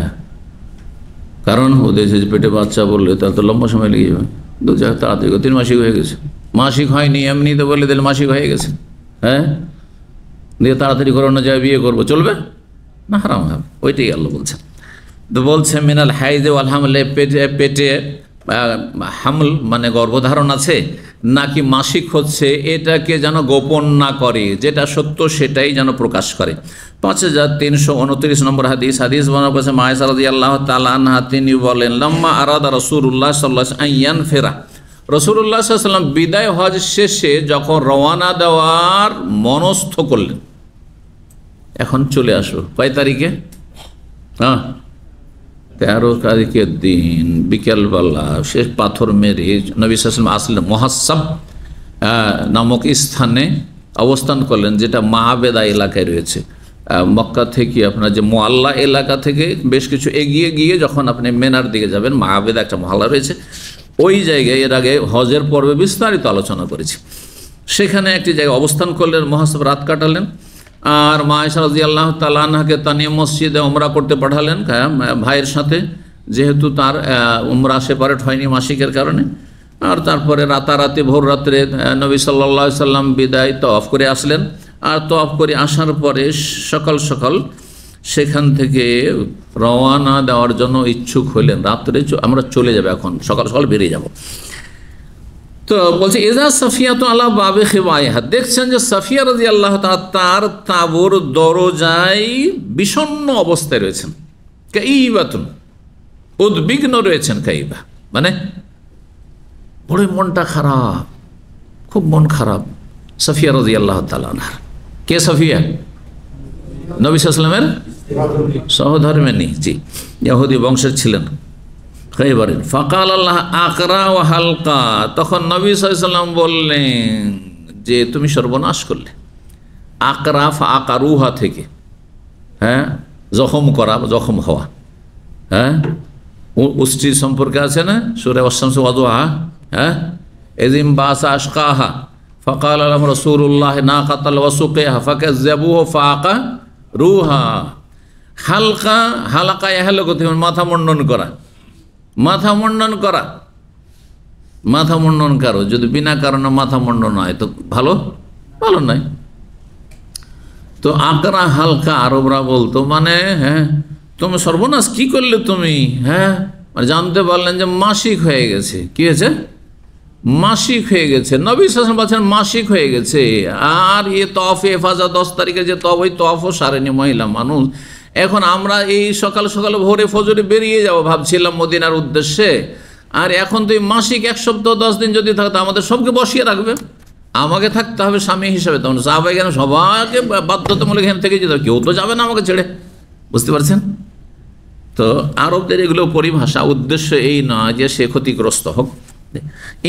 কারণ ওদের পেটে বাচ্চা বললে তাহলে তো লম্বা সময় লেগে যাবে। দু জায়গায় তাড়াতাড়ি 3 মাসিক হয়ে গেছে, মাসিক হয়নি এমনি তো বলে দিলে মাসিক হয়ে গেছে, হ্যাঁ, দিয়ে তাড়াতাড়ি করানো যায়, বিয়ে করবো, চলবে না? হারাম হবে। ওইটাই আল্লাহ বলছেন। তো বলছে মিনাল হাইদে ওয়াল হামলে, পেটে হামল মানে গর্ভধারণ আছে নাকি মাসিক হচ্ছে, এটাকে যেন গোপন না করে, যেটা সত্য সেটাই যেন প্রকাশ করে। 5329 নম্বর হাদিস বর্ণনা করেছে মায়েশা রাদিয়াল্লাহু তাআলা আনহা, তিনি বলেন লাম্মা আরাদা রাসূলুল্লাহ সাল্লাল্লাহু আলাইহি ওয়াসাল্লাম আইয়ান ফেরা, রাসূলুল্লাহ সাল্লাল্লাহু আলাইহি ওয়াসাল্লাম বিদায় হজ শেষে যখন রওনা দেওয়ার মনস্থ করলেন, এখন চলে আসো কয় তারিখে? 13 তারিখের দিন বিকেলবেলা শেষ পাথর মেরে নবী সাল্লাল্লাহু আলাইহি ওয়াসাল্লাম আসলেন মুহাসসাব নামক স্থানে অবস্থান করলেন, যেটা মাহবেদা এলাকায় রয়েছে। মক্কা থেকে আপনার যে মোয়াল্লা এলাকা থেকে বেশ কিছু এগিয়ে গিয়ে যখন আপনি মেনার দিকে যাবেন, মাহবেদা একটা মহল্লা রয়েছে, ওই জায়গায় এর আগে হজের পর্বে বিস্তারিত আলোচনা করেছি। সেখানে একটি জায়গায় অবস্থান করলেন, মুহাসসাব রাত কাটালেন। আর মা আয়েশা রাদিয়াল্লাহু তাআলা আনহাকে তানিম মসজিদে উমরা করতে পাঠালেন ভাইয়ের সাথে, যেহেতু তার উমরা সেপারেট হয়নি মাসিকের কারণে। আর তারপরে রাতারাতি ভোর রাত্রে নবী সাল্লাল্লাহু আলাইহি সাল্লাম বিদায় তওয়াফ করে আসলেন। আর তওয়াফ করে আসার পরে সকাল সকাল সেখান থেকে রওনা দেওয়ার জন্য ইচ্ছুক হইলেন। রাত্রে আমরা চলে যাব, এখন সকাল সকাল বেরিয়ে যাব। তো বলছে এজা সাফিয়া তো আল্লাহ বাবে খেবাইহা, দেখছেন যে সাফিয়া রাদিয়াল্লাহু তাআলা তার তাঁবুর দরজায় বিষণ্ণ অবস্থায় রয়েছেন, কাইবাতুন, উদ্বিগ্ন রয়েছেন। কাইবা মানে বড় মনটা খারাপ, খুব মন খারাপ সাফিয়া রাদিয়াল্লাহু তাআলা আনহা। কে সাফিয়া? নবী সাল্লাল্লাহু আলাইহি ওয়াসাল্লামের সহধর্মিণী, জি, ইহুদি বংশের ছিলেন। ফাকাল আল্লাহ আকরা ও হালকা, তখন নবী সাল্লাল্লাহু আলাইহি ওয়াসাল্লাম বললেন যে তুমি সর্বনাশ করলে। আকরা ফাকারুহা থেকে, হ্যাঁ, জখম করা, জখম হওয়া, হ্যাঁ, উষ্টি সম্পর্কে আছে না সূরা আশ-শামস ওয়া দুহা, হ্যাঁ, এযিম বাসা আশকাহা ফাকাল আলাইহিম রাসূলুল্লাহ নাকাতাল ওয়া সুকিহা ফাকাযাবুহু ফাকারুহা। হালকা, হালাকা ইয়াহলুকু, মাথা মুন্ডন করা, মাথা মুন্ডন করা, মাথা মুন্ডন কারো যদি বিনা কারণে মাথা মুন্ডন হয় তো ভালো ভালো নয়। তো আকরা হালকা আরবরা বলতো মানে, হ্যাঁ, তুমি সর্বনাশ কি করলে তুমি, হ্যাঁ, মানে জানতে পারলেন যে মাসিক হয়ে গেছে। কি হয়েছে? মাসিক হয়ে গেছে। নবী সাল্লাল্লাহু আলাইহি ওয়াসাল্লাম বলছেন মাসিক হয়ে গেছে। আর এ তওয়াফে ইফাজা 10 তারিখে যে তওয়াফ, ওই তওয়াফও সারেনি মহিলা মানুষ। এখন আমরা এই সকাল সকাল ভোরে ফজরে বেরিয়ে যাব ভাবছিলাম মদিনার উদ্দেশ্যে, আর এখন তো এই মাসিক 1 সপ্তাহ 10 দিন যদি থাকতো আমাদের সবকে বসিয়ে রাখবে, আমাকে থাকতে হবে স্বামী হিসাবে। তখন সাহাবায়ে কেন সবাইকে বাধ্যতামূলক এখান থেকে যেতে হবে, কেউ তো যাবে না আমাকে ছেড়ে, বুঝতে পারছেন? তো আরবদের এগুলো পরিভাষা, উদ্দেশ্য এই নয় যে সে ক্ষতিগ্রস্ত হোক।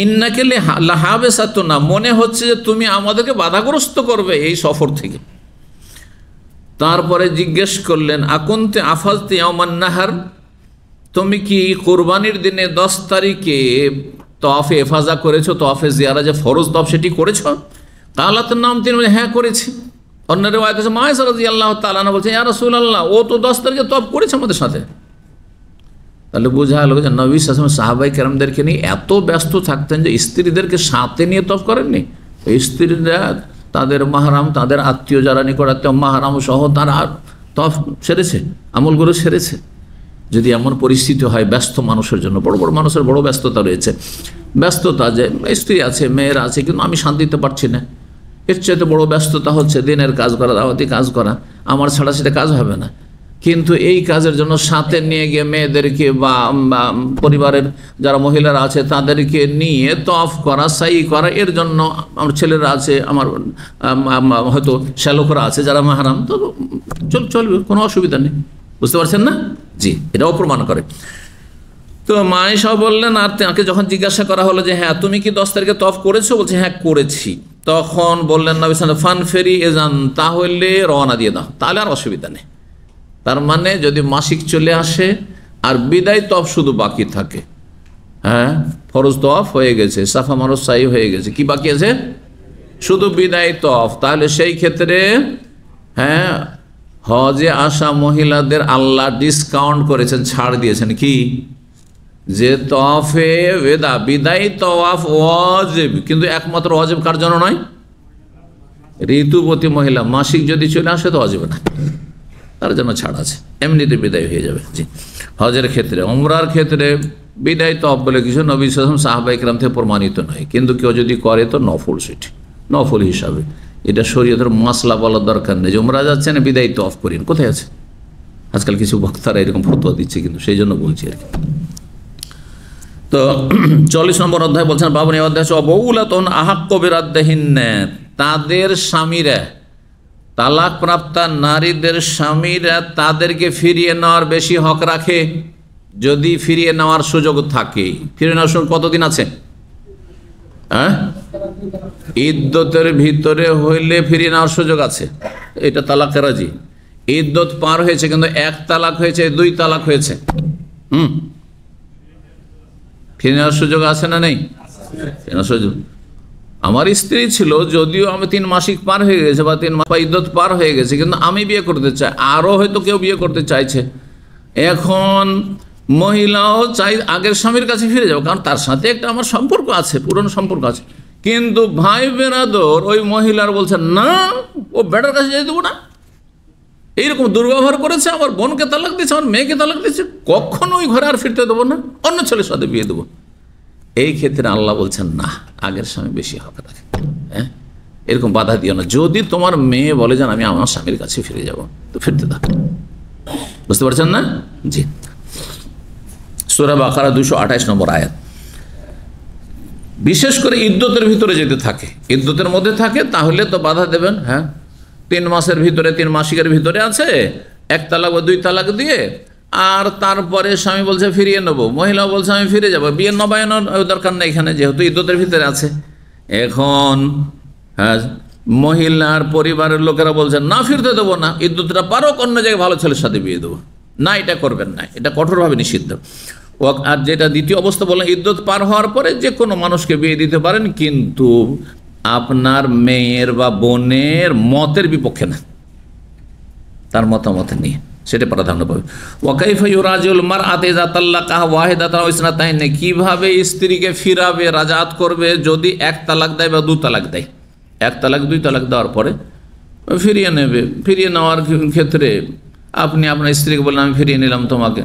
ইন্নাকে লাহাবেসাতুনা, মনে হচ্ছে যে তুমি আমাদেরকে বাধাগ্রস্ত করবে এই সফর থেকে। তারপরে জিজ্ঞেস করলেন আকুনতে আফাজতে ইয়াউমান নাহার, তুমি কি কুরবানির দিনে 10 তারিখে তওয়াফে ইফাজা করেছো, তওয়াফে জিয়ারা যে ফরজ তওয়াফ সেটি করেছো? কালাত নাম, তিনি বলেন হ্যাঁ করেছি। অন্য রিওয়ায়াত আছে মা আয়েশা রাদিয়াল্লাহু তাআলা আনহা বলছেন ইয়া রাসূলুল্লাহ, ও তো 10 তারিখে তওয়াফ করেছে আমাদের সাথে। তাহলে বোঝা গেল যে নবী সাল্লাল্লাহু আলাইহি ওয়াসাল্লাম সাহাবায়ে কেরামদেরকে নিয়ে এত ব্যস্ত থাকতেন যে স্ত্রীদেরকে সাথে নিয়ে তওয়াফ করেননি। স্ত্রীরা তাদের মাহরাম, তাদের আত্মীয় যারা নিকটাত্মীয় মাহরাম সহ তারা তওয়াফ সেরেছে, আমলগুলো সেরেছে। যদি এমন পরিস্থিতি হয় ব্যস্ত মানুষের জন্য, বড় বড় মানুষের বড় ব্যস্ততা রয়েছে, ব্যস্ততা যে স্ত্রী আছে, মেয়েরা আছে, কিন্তু আমি শান্তি দিতে পারছি না, এর চাইতে বড় ব্যস্ততা হচ্ছে দিনের কাজ করা, দাওয়াতি কাজ করা, আমার ছাড়া সেটা কাজ হবে না। কিন্তু এই কাজের জন্য সাথে নিয়ে গিয়ে মেয়েদেরকে বা পরিবারের যারা মহিলারা আছে তাদেরকে নিয়ে তওয়াফ করা, সাই করা, এর জন্য আমার ছেলেরা আছে, আমার হয়তো শ্যালকরা আছে যারা মাহরাম, তো চলবে, কোনো অসুবিধা নেই, বুঝতে পারছেন না? জি, এটাও প্রমাণ করে। তো মা আয়েশা বললেন, আর তাকে যখন জিজ্ঞাসা করা হলো যে হ্যাঁ তুমি কি 10 তারিখে তওয়াফ করেছো, বলছে হ্যাঁ করেছি, তখন বললেন নবী সাল্লাল্লাহু আলাইহি ওয়াসাল্লাম ফান ফেরি এজান, তাহলে রওনা দিয়ে দাও, তাহলে আর অসুবিধা নেই। তার মানে যদি মাসিক চলে আসে আর বিদায় তওয়াফ শুধু বাকি থাকে, হ্যাঁ ফরজ তওয়াফ হয়ে গেছে, সাফা মারওয়া সাই হয়ে গেছে, কি বাকি আছে শুধু বিদায় তওয়াফ, তাহলে সেই ক্ষেত্রে হ্যাঁ হজে আসা মহিলাদের আল্লাহ ডিসকাউন্ট করেছেন, ছাড় দিয়েছেন, কি যে তওয়াফে বেদা বিদায় তওয়াফ ওয়াজিব, কিন্তু একমাত্র ওয়াজিব কার জন্য নয়, ঋতুবতী মহিলা, মাসিক যদি চলে আসে তো ওয়াজিব না, তার জন্য ছাড় আছে, এমনিতে বিদায় হয়ে যাবে। জি, হজের ক্ষেত্রে, উমরার ক্ষেত্রে বিদায় তওয়াফ বলে কিছু নবী সাল্লাল্লাহু আলাইহি ওয়াসাল্লাম সাহাবায়ে কেরাম থেকে প্রমাণিত নয়, কিন্তু কেউ যদি করে তো নফল, সেটি নফল হিসাবে, এটা শরীয়তের মাসলা বলার দরকার নেই যে উমরা যাচ্ছেন বিদায় তওয়াফ করেন, কোথায় আছে? আজকাল কিছু বক্তারা এরকম ফতোয়া দিচ্ছে, কিন্তু সেই জন্য বলছি আর কি। তো 40 নম্বর অধ্যায় বলছেন, বাবুনি অধ্যায় অবউলাতুন আহাক্কু বিরাদ্দিহিন্না, তাদের স্বামীরা, তালাক প্রাপ্ত নারীদের স্বামীরা তাদেরকে ফিরিয়ে নেওয়ার বেশি হক রাখে, যদি ফিরিয়ে নেওয়ার সুযোগ থাকে। ফিরিয়ে নেওয়ার সুযোগ কতদিন আছে? হ্যাঁ, ইদ্যতের ভিতরে হইলে ফিরিয়ে নেওয়ার সুযোগ আছে, এটা তালাক রাজি। ইদ্যত পার হয়েছে কিন্তু 1 তালাক হয়েছে, 2 তালাক হয়েছে, ফিরে নেওয়ার সুযোগ আছে না নেই? সুযোগ। আমার স্ত্রী ছিল, যদিও আমি 3 মাসিক পার হয়ে গেছে বা 3 মাস ইদ্যত পার হয়ে গেছে, কিন্তু আমি বিয়ে করতে চাই, আরও হয়তো কেউ বিয়ে করতে চাইছে, এখন মহিলাও চাই আগের স্বামীর কাছে ফিরে যাবো, কারণ তার সাথে একটা আমার সম্পর্ক আছে, পুরনো সম্পর্ক আছে, কিন্তু ভাই বেরাদর ওই মহিলার বলছে না, ও বেটার কাছে যেতে দেবো না, এইরকম দুর্ব্যবহার করেছে, আমার বোনকে তালাক দিচ্ছে, আমার মেয়েকে তালাক দিচ্ছে, কখনো ওই ঘরে আর ফিরতে দেবো না, অন্য ছেলের সাথে বিয়ে দেবো। এই ক্ষেত্রে আল্লাহ বলছেন না, আগের স্বামী বেশি হক রাখে, হ্যাঁ এরকম বাধা দিও না। যদি তোমার মেয়ে বলে যে আমি আমার স্বামীর কাছে ফিরে যাব, তো ফিরতে দাও। বুঝতে পারছেন না? জি, সূরা বাকারা 228 নম্বর আয়াত। বিশেষ করে ইদ্যতের ভিতরে যদি থাকে, ইদ্যতের মধ্যে থাকে, তাহলে তো বাধা দেবেন। হ্যাঁ, 3 মাসের ভিতরে, 3 মাসিকের ভিতরে আছে, 1 তালাক বা 2 তালাক দিয়ে, আর তারপরে স্বামী বলছে ফিরিয়ে নেবো, মহিলা বলছে আমি ফিরে যাবো, বিয়ে নবায়নের দরকার নেই এখানে, যেহেতু ইদ্যতের ভিতরে আছে। এখন হ্যাঁ, মহিলার পরিবারের লোকেরা বলছে না ফিরতে দেবো না, ইদ্যতটা পারো, অন্য জায়গায় ভালো ছেলের সাথে বিয়ে দেবো, না এটা করবেন না, এটা কঠোরভাবে নিষিদ্ধ। আর যেটা দ্বিতীয় অবস্থা বললেন, ইদ্যত পার হওয়ার পরে যে কোনো মানুষকে বিয়ে দিতে পারেন, কিন্তু আপনার মেয়ের বা বোনের মতের বিপক্ষে না, তার মতামত নিয়ে, সেটা প্রাধান্য পাবে। ওয়াকাইফা ইউরাজিউল মারআতা ইযা তাল্লাকাহা ওয়াহিদাতান আও ইসনাতাইন, কিভাবে স্ত্রীকে ফিরাবে, রাজাত করবে যদি 1 তালাক দেয় বা 2 তালাক দেয়। 1 তালাক 2 তালাক দেওয়ার পরে ফিরিয়ে নেবে। ফিরিয়ে নেওয়ার ক্ষেত্রে আপনি আপনার স্ত্রীকে বললেন আমি ফিরিয়ে নিলাম তোমাকে,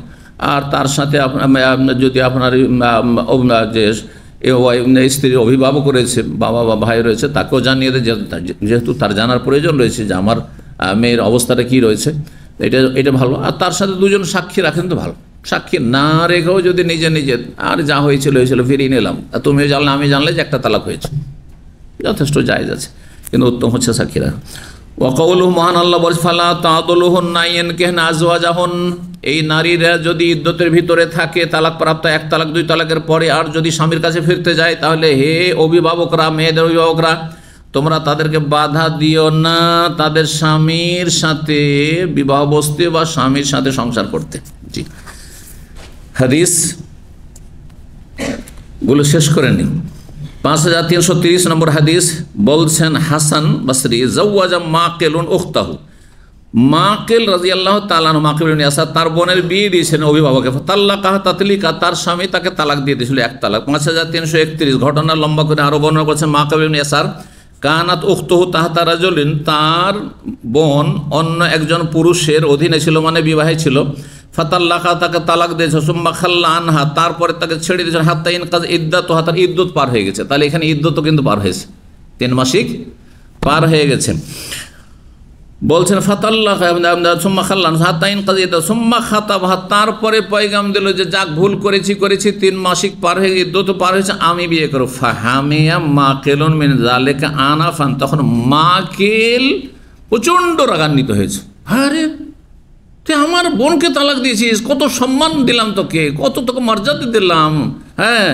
আর তার সাথে যদি আপনার যে স্ত্রীর অভিভাবক রয়েছে, বাবা বা ভাই রয়েছে, তাকেও জানিয়ে দেয়, যেহেতু তার জানার প্রয়োজন রয়েছে যে আমার মেয়ের অবস্থাটা কি রয়েছে, এটা ভালো। আর তার সাথে 2 জন সাক্ষী রাখেন তো ভালো, সাক্ষী না রেখেও যদি নিজে নিজে আর যা হয়েছিল ফিরিয়ে নিলাম, আর তুমি জানলে আমি জানলে যে 1 তালাক হয়েছে, যথেষ্ট জায়েজ আছে, কিন্তু উত্তম হচ্ছে সাক্ষী রাখা। ওয়াকাউলুহু, মহান আল্লাহ বলেছে ফালা তাদুলুহুন্না ইয়ানকিহনা আজওয়াজাহুন, এই নারীরা যদি ইদ্যতের ভিতরে থাকে, তালাক প্রাপ্ত 1 তালাক 2 তালাকের পরে, আর যদি স্বামীর কাছে ফিরতে যায়, তাহলে হে অভিভাবকরা, মেয়েদের অভিভাবকরা, তোমরা তাদেরকে বাধা দিও না তাদের স্বামীর সাথে বিবাহ বসতে বা স্বামীর সাথে সংসার করতে। জি, হাদিস গুলো শেষ করে নিই। 5330 নম্বর হাদিস বলছেন হাসান বসরি, জাওয়াজা মাকিলুন উখতাহু, মাকিল রাদিয়াল্লাহু তাআলা আনহু, মাকিল ইবনে ইয়াসার তার বোনের বিয়ে দিয়েছেন অভিভাবকে, তাল্লাকাহা তাতলিকা, তার স্বামী তাকে তালাক দিয়ে দিয়েছিল 1 তালাক। 5331 ঘটনা লম্বা করে আরো বর্ণনা করেছেন মাকিল ইবনে ইয়াসার, কানাত উখতুহু তাহতা রাজুলিন, তার বোন অন্য একজন পুরুষের অধীনে ছিল, মানে বিবাহে ছিল, ফাতাল্লাকা, তাকে তালাক দিয়েছে, সুম্মা খাল্লা আনহা, তারপরে তাকে ছেড়ে দিয়েছেন, হাত্তা ইনকাজ ইদ্দাতুহা, তার ইদ্যত পার হয়ে গেছে। তাহলে এখানে ইদ্যতও কিন্তু পার হয়েছে, 3 মাসিক পার হয়ে গেছে। বলছেন ফাতাল্লাকা সুম্মা খাল্লা হাত্তা ইনকাজ ইদ্দাত সুম্মা খাতাবহা, তারপরে পয়গাম দিল যে যাক ভুল করেছি 3 মাসিক পার হয়ে ইদ্যত পার হয়েছে, আমি বিয়ে করব। ফাহামিয়া মাকিলুন মিন যালিকা আনাফান, তখন মাকিল প্রচণ্ড রাগান্বিত হয়েছে, আরে তুই আমার বোনকে তালাক দিয়েছিস, কত সম্মান দিলাম তোকে, কত তোকে মর্যাদা দিলাম, হ্যাঁ,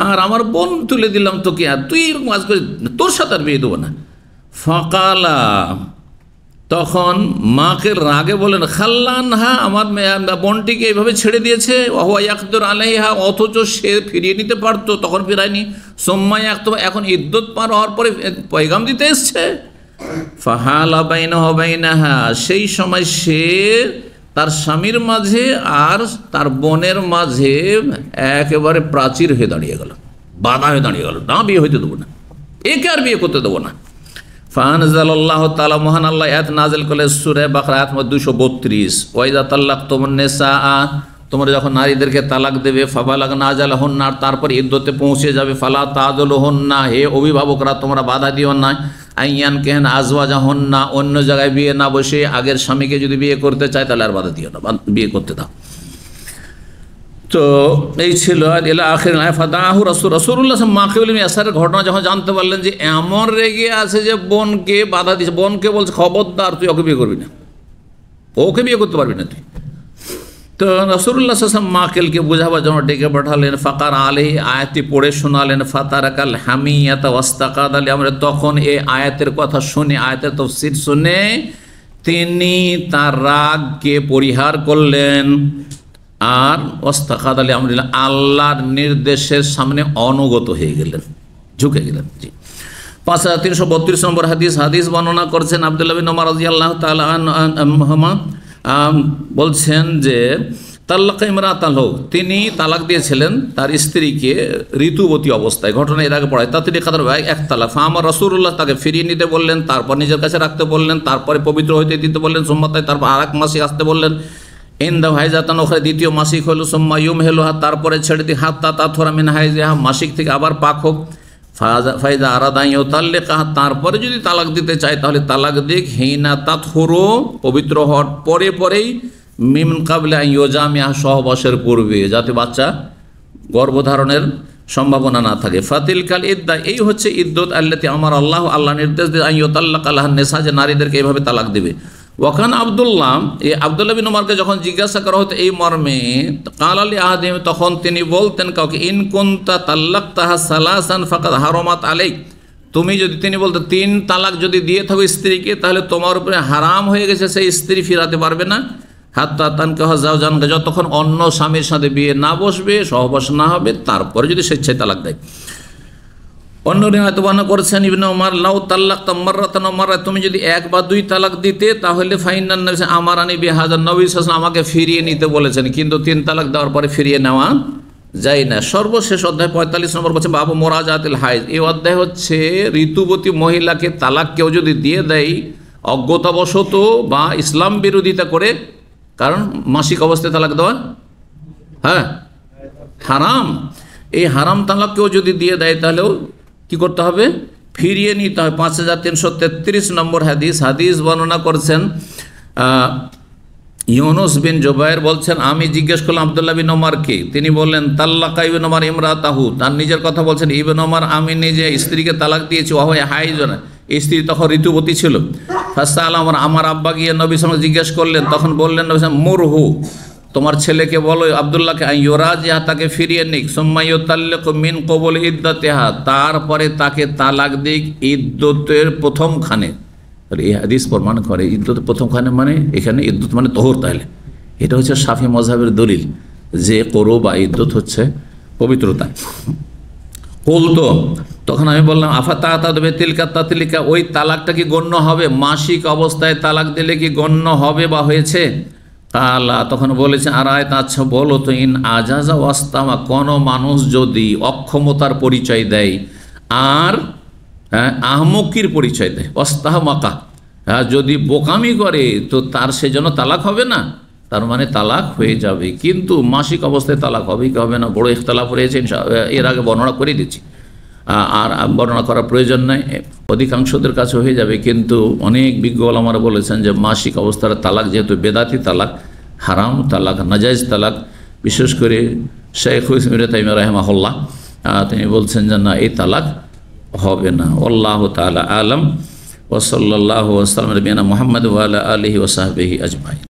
আর আমার বোন তুলে দিলাম তোকে, আর তুই এরকম কাজ করে, তোর সাথে আর বিয়ে দেবো না। ফাকালা, তখন মাকে রাগে বলেন, খাল্লানহা, আমার বোনটিকে এইভাবে ছেড়ে দিয়েছে, ওয়াকদুর আলাইহা, অথচ সে ফিরিয়ে নিতে পারতো, তখন ফিরায়নি। সোম্মাই এখন ইদ্যত পার হওয়ার পরে পয়গাম দিতে এসছে। ফাহালা বাইনাহা বাইনাহা, সেই সময় সে তার স্বামীর মাঝে আর তার বোনের মাঝে একেবারে প্রাচীর হয়ে দাঁড়িয়ে গেল, বাধা হয়ে দাঁড়িয়ে গেল, না বিয়ে হইতে দেবো না, একে আর বিয়ে করতে দেবো না। ফানজালাল্লাহু তাআলা, মহান আল্লাহ আয়াত নাযিল করলেন সূরা বাকারা আয়াত 232, ওয়াইদা তাল্লাকতুমুন নিসা, তোমরা যখন নারীদেরকে তালাক দেবে, ফাবালাগনা আজালাহুন্না, তারপর ইদ্যতে পৌঁছে যাবে, ফালা তাদুলুহুন্না, হে অভিভাবকরা তোমরা বাধা দিও না, আইয়ান কেন আজওয়াজাহুন্না, অন্য জায়গায় বিয়ে না বসে আগের স্বামীকে যদি বিয়ে করতে চায় তাহলে আর বাধা দিও না, বিয়ে করতে দাও। তো এই ছিল এলা আখির ফাদাহু রাসূলুল্লাহ মাকে বলে এসারের ঘটনা যখন জানতে পারলেন যে এমন রেগে আছে যে বোনকে বাধা দিচ্ছে, বোনকে বলছে খবরদার তুই ওকে বিয়ে করবি না, ওকে বিয়ে করতে পারবি না তুই। তো রাসূলুল্লাহ সাল্লাল্লাহু আলাইহি ওয়াসাল্লাম মাকেলকে বোঝাবার জন্য ডেকে পাঠালেন, ফাকার আলাইহি, আয়াতটি পড়ে শোনালেন, ফাতারাকাল হামিয়াতা ওয়াস্তাকাদ আলী আমরে, তখন এই আয়াতের কথা শুনে, আয়াতের তাফসীর শুনে তিনি তার রাগকে পরিহার করলেন আর ওয়াস্তাকাদ আলী আমরিল্লাহ, আল্লাহর নির্দেশের সামনে অনুগত হয়ে গেলেন, ঝুঁকে গেলেন। জি, 5332 নম্বর হাদিস বর্ণনা করছেন আব্দুল্লাহ বিন ওমর রাদিয়াল্লাহু তাআলা আনহুমা, বলছেন যে তাল্লাকা ইমরাতাহু, তিনি তালাক দিয়েছিলেন তার স্ত্রীকে ঋতুবতী অবস্থায়, ঘটনা এর আগে পড়ায়, তাতে কাদার ভাই এক তালাক। ফামার রাসূলুল্লাহ, তাকে ফিরিয়ে নিতে বললেন, তারপর নিজের কাছে রাখতে বললেন, তারপরে পবিত্র হইতে দিতে বললেন, সুম্মাতায় তারপর আর এক মাসিক আসতে বললেন, ইন্দা হাইজাতান ওখরা, দ্বিতীয় মাসিক হলো, সুম্মা ইউমহিলুহা, তারপরে ছেড়ে দিই, হাত্তা তাথরা মিন হাইজিহা, মাসিক থেকে আবার পাক হোক, ফাইজা আরাদা ইউতাল্লিকাহা, তারপরে যদি তালাক দিতে চায় তাহলে তালাক দিক, হিনা তাতহুরু, পবিত্র হওয়ার পরে পরেই, মিন কাবলা ইউজামিয়া, সহবাসের পূর্বে, যাতে বাচ্চা গর্ভধারণের সম্ভাবনা না থাকে। ফাতিলকাল ইদ্দা, এই হচ্ছে ইদ্যত আল্লাতি আমার আল্লাহ নির্দেশ দিয়ে আইয়ুতাল্লাকা লাহান নিসা, যে নারীদেরকে এইভাবে তালাক দেবে। ওয়াকান আব্দুল্লাহ, এই আব্দুল্লাহ বিন ওমরকে যখন জিজ্ঞাসা করা হতো এই মর্মে, কাল আলী আহাদিম, তখন তিনি বলতেন কাউকে, ইন কুনতা তাল্লাকতাহা সালাসান ফাকাদ হারামাত আলাইক, তুমি যদি, তিনি বলতেন 3 তালাক যদি দিয়ে থাকো স্ত্রীকে, তাহলে তোমার উপরে হারাম হয়ে গেছে, সেই স্ত্রী ফিরাতে পারবে না, হাত্তা তানকাহা যাওজান, যতক্ষণ অন্য স্বামীর সাথে বিয়ে না বসবে, সহবাস না হবে, তারপরে যদি স্বেচ্ছায় তালাক দেয়। অন্য রিওয়ায়াত বর্ণনা করেছেন ইবনে ওমর, লাউ তাল্লাকতা মাররাতান ওয়া মাররা, তুমি যদি 1 বা 2 তালাক দিতে, তাহলে ফাইনান নবী আমারানি বিহাযা, নবী সাল্লাল্লাহু আলাইহি ওয়াসাল্লাম আমাকে ফিরিয়ে নিতে বলেছেন, কিন্তু 3 তালাক দেওয়ার পরে ফিরিয়ে নেওয়া যায় না। সর্বশেষ অধ্যায় 45 নম্বর বলছে বাবু মুরাজাতিল হাইজ, এই অধ্যায় হচ্ছে ঋতুবতী মহিলাকে তালাক কেউ যদি দিয়ে দেয় অজ্ঞতাবশত বা ইসলাম বিরোধিতা করে, কারণ মাসিক অবস্থায় তালাক দেওয়া হ্যাঁ হারাম, এই হারাম তালাক কেউ যদি দিয়ে দেয় তাহলেও কি করতে হবে, ফিরিয়ে নিতে হয়। 5333 নম্বর হাদিস বর্ণনা করছেন ইউনুস বিন জুবায়ের, বলছেন আমি জিজ্ঞেস করলাম আব্দুল্লাহ বিন ওমরকে, তিনি বললেন তাল্লাকা ইবনে ওমর ইমরাতাহু, তার নিজের কথা বলছেন, ইবনে ওমর আমি নিজে স্ত্রীকে তালাক দিয়েছি, ওয়া হুয়া হাইজুন, স্ত্রী তখন ঋতুবতী ছিল। ফাসাল আমার আব্বা গিয়ে নবী সাল্লাল্লাহু আলাইহি ওয়াসাল্লাম জিজ্ঞেস করলেন, তখন বললেন নবী সাল্লাল্লাহু আলাইহি ওয়াসাল্লাম, মুরহু, তোমার ছেলেকে বলো আব্দুল্লাহকে, ইউরাজিহা, তাকে ফিরিয়ে নিক, সুম্মা ইউতাল্লিকু মিন কবুল ইদ্দাতিহা, তারপরে তাকে তালাক দিক ইদ্যতের প্রথমখানে। এই হাদিস প্রমাণ করে ইদ্যতের প্রথমখানে মানে এখানে ইদ্যত মানে তোহর, তাহলে এটা হচ্ছে শাফি মযহাবের দলিল যে কোরো বা ইদ্যত হচ্ছে পবিত্রতা। বলতো তখন আমি বললাম, আফাতা দেবে তিলকা তাতিলিকা, ওই তালাকটা কি গণ্য হবে, মাসিক অবস্থায় তালাক দিলে কি গণ্য হবে বা হয়েছে? আল্লাহ তখন বলেছে, আর আচ্ছা বলো তো, ইন আজাজা ওয়াস্তামা, কোনো মানুষ যদি অক্ষমতার পরিচয় দেয় আর আহমকির পরিচয় দেয়, ওয়াস্তাহমাকা, যদি বোকামি করে, তো তার সেজন্য তালাক হবে না, তার মানে তালাক হয়ে যাবে। কিন্তু মাসিক অবস্থায় তালাক হবে কি হবে না বড় ইখতিলাফ রয়েছে, এর আগে বর্ণনা করে দিচ্ছি, আর বর্ণনা করার প্রয়োজন নাই, অধিকাংশদের কাছে হয়ে যাবে। কিন্তু অনেক বিজ্ঞ ওলামারা বলেছেন যে মাসিক অবস্থার তালাক যেহেতু বেদাতি তালাক, হারাম তালাক, নাজাইজ তালাক, বিশেষ করে শেখ ইবনে তাইমিয়া রাহিমাহুল্লাহ তিনি বলছেন যে না, এই তালাক হবে না। আল্লাহু তাআলা আলাম। ওয়া সাল্লাল্লাহু ওয়া সাল্লাম আলা নবিয়িনা মুহাম্মদ ওয়া আলা আলিহি ওয়া সাহবিহি আজমাইন।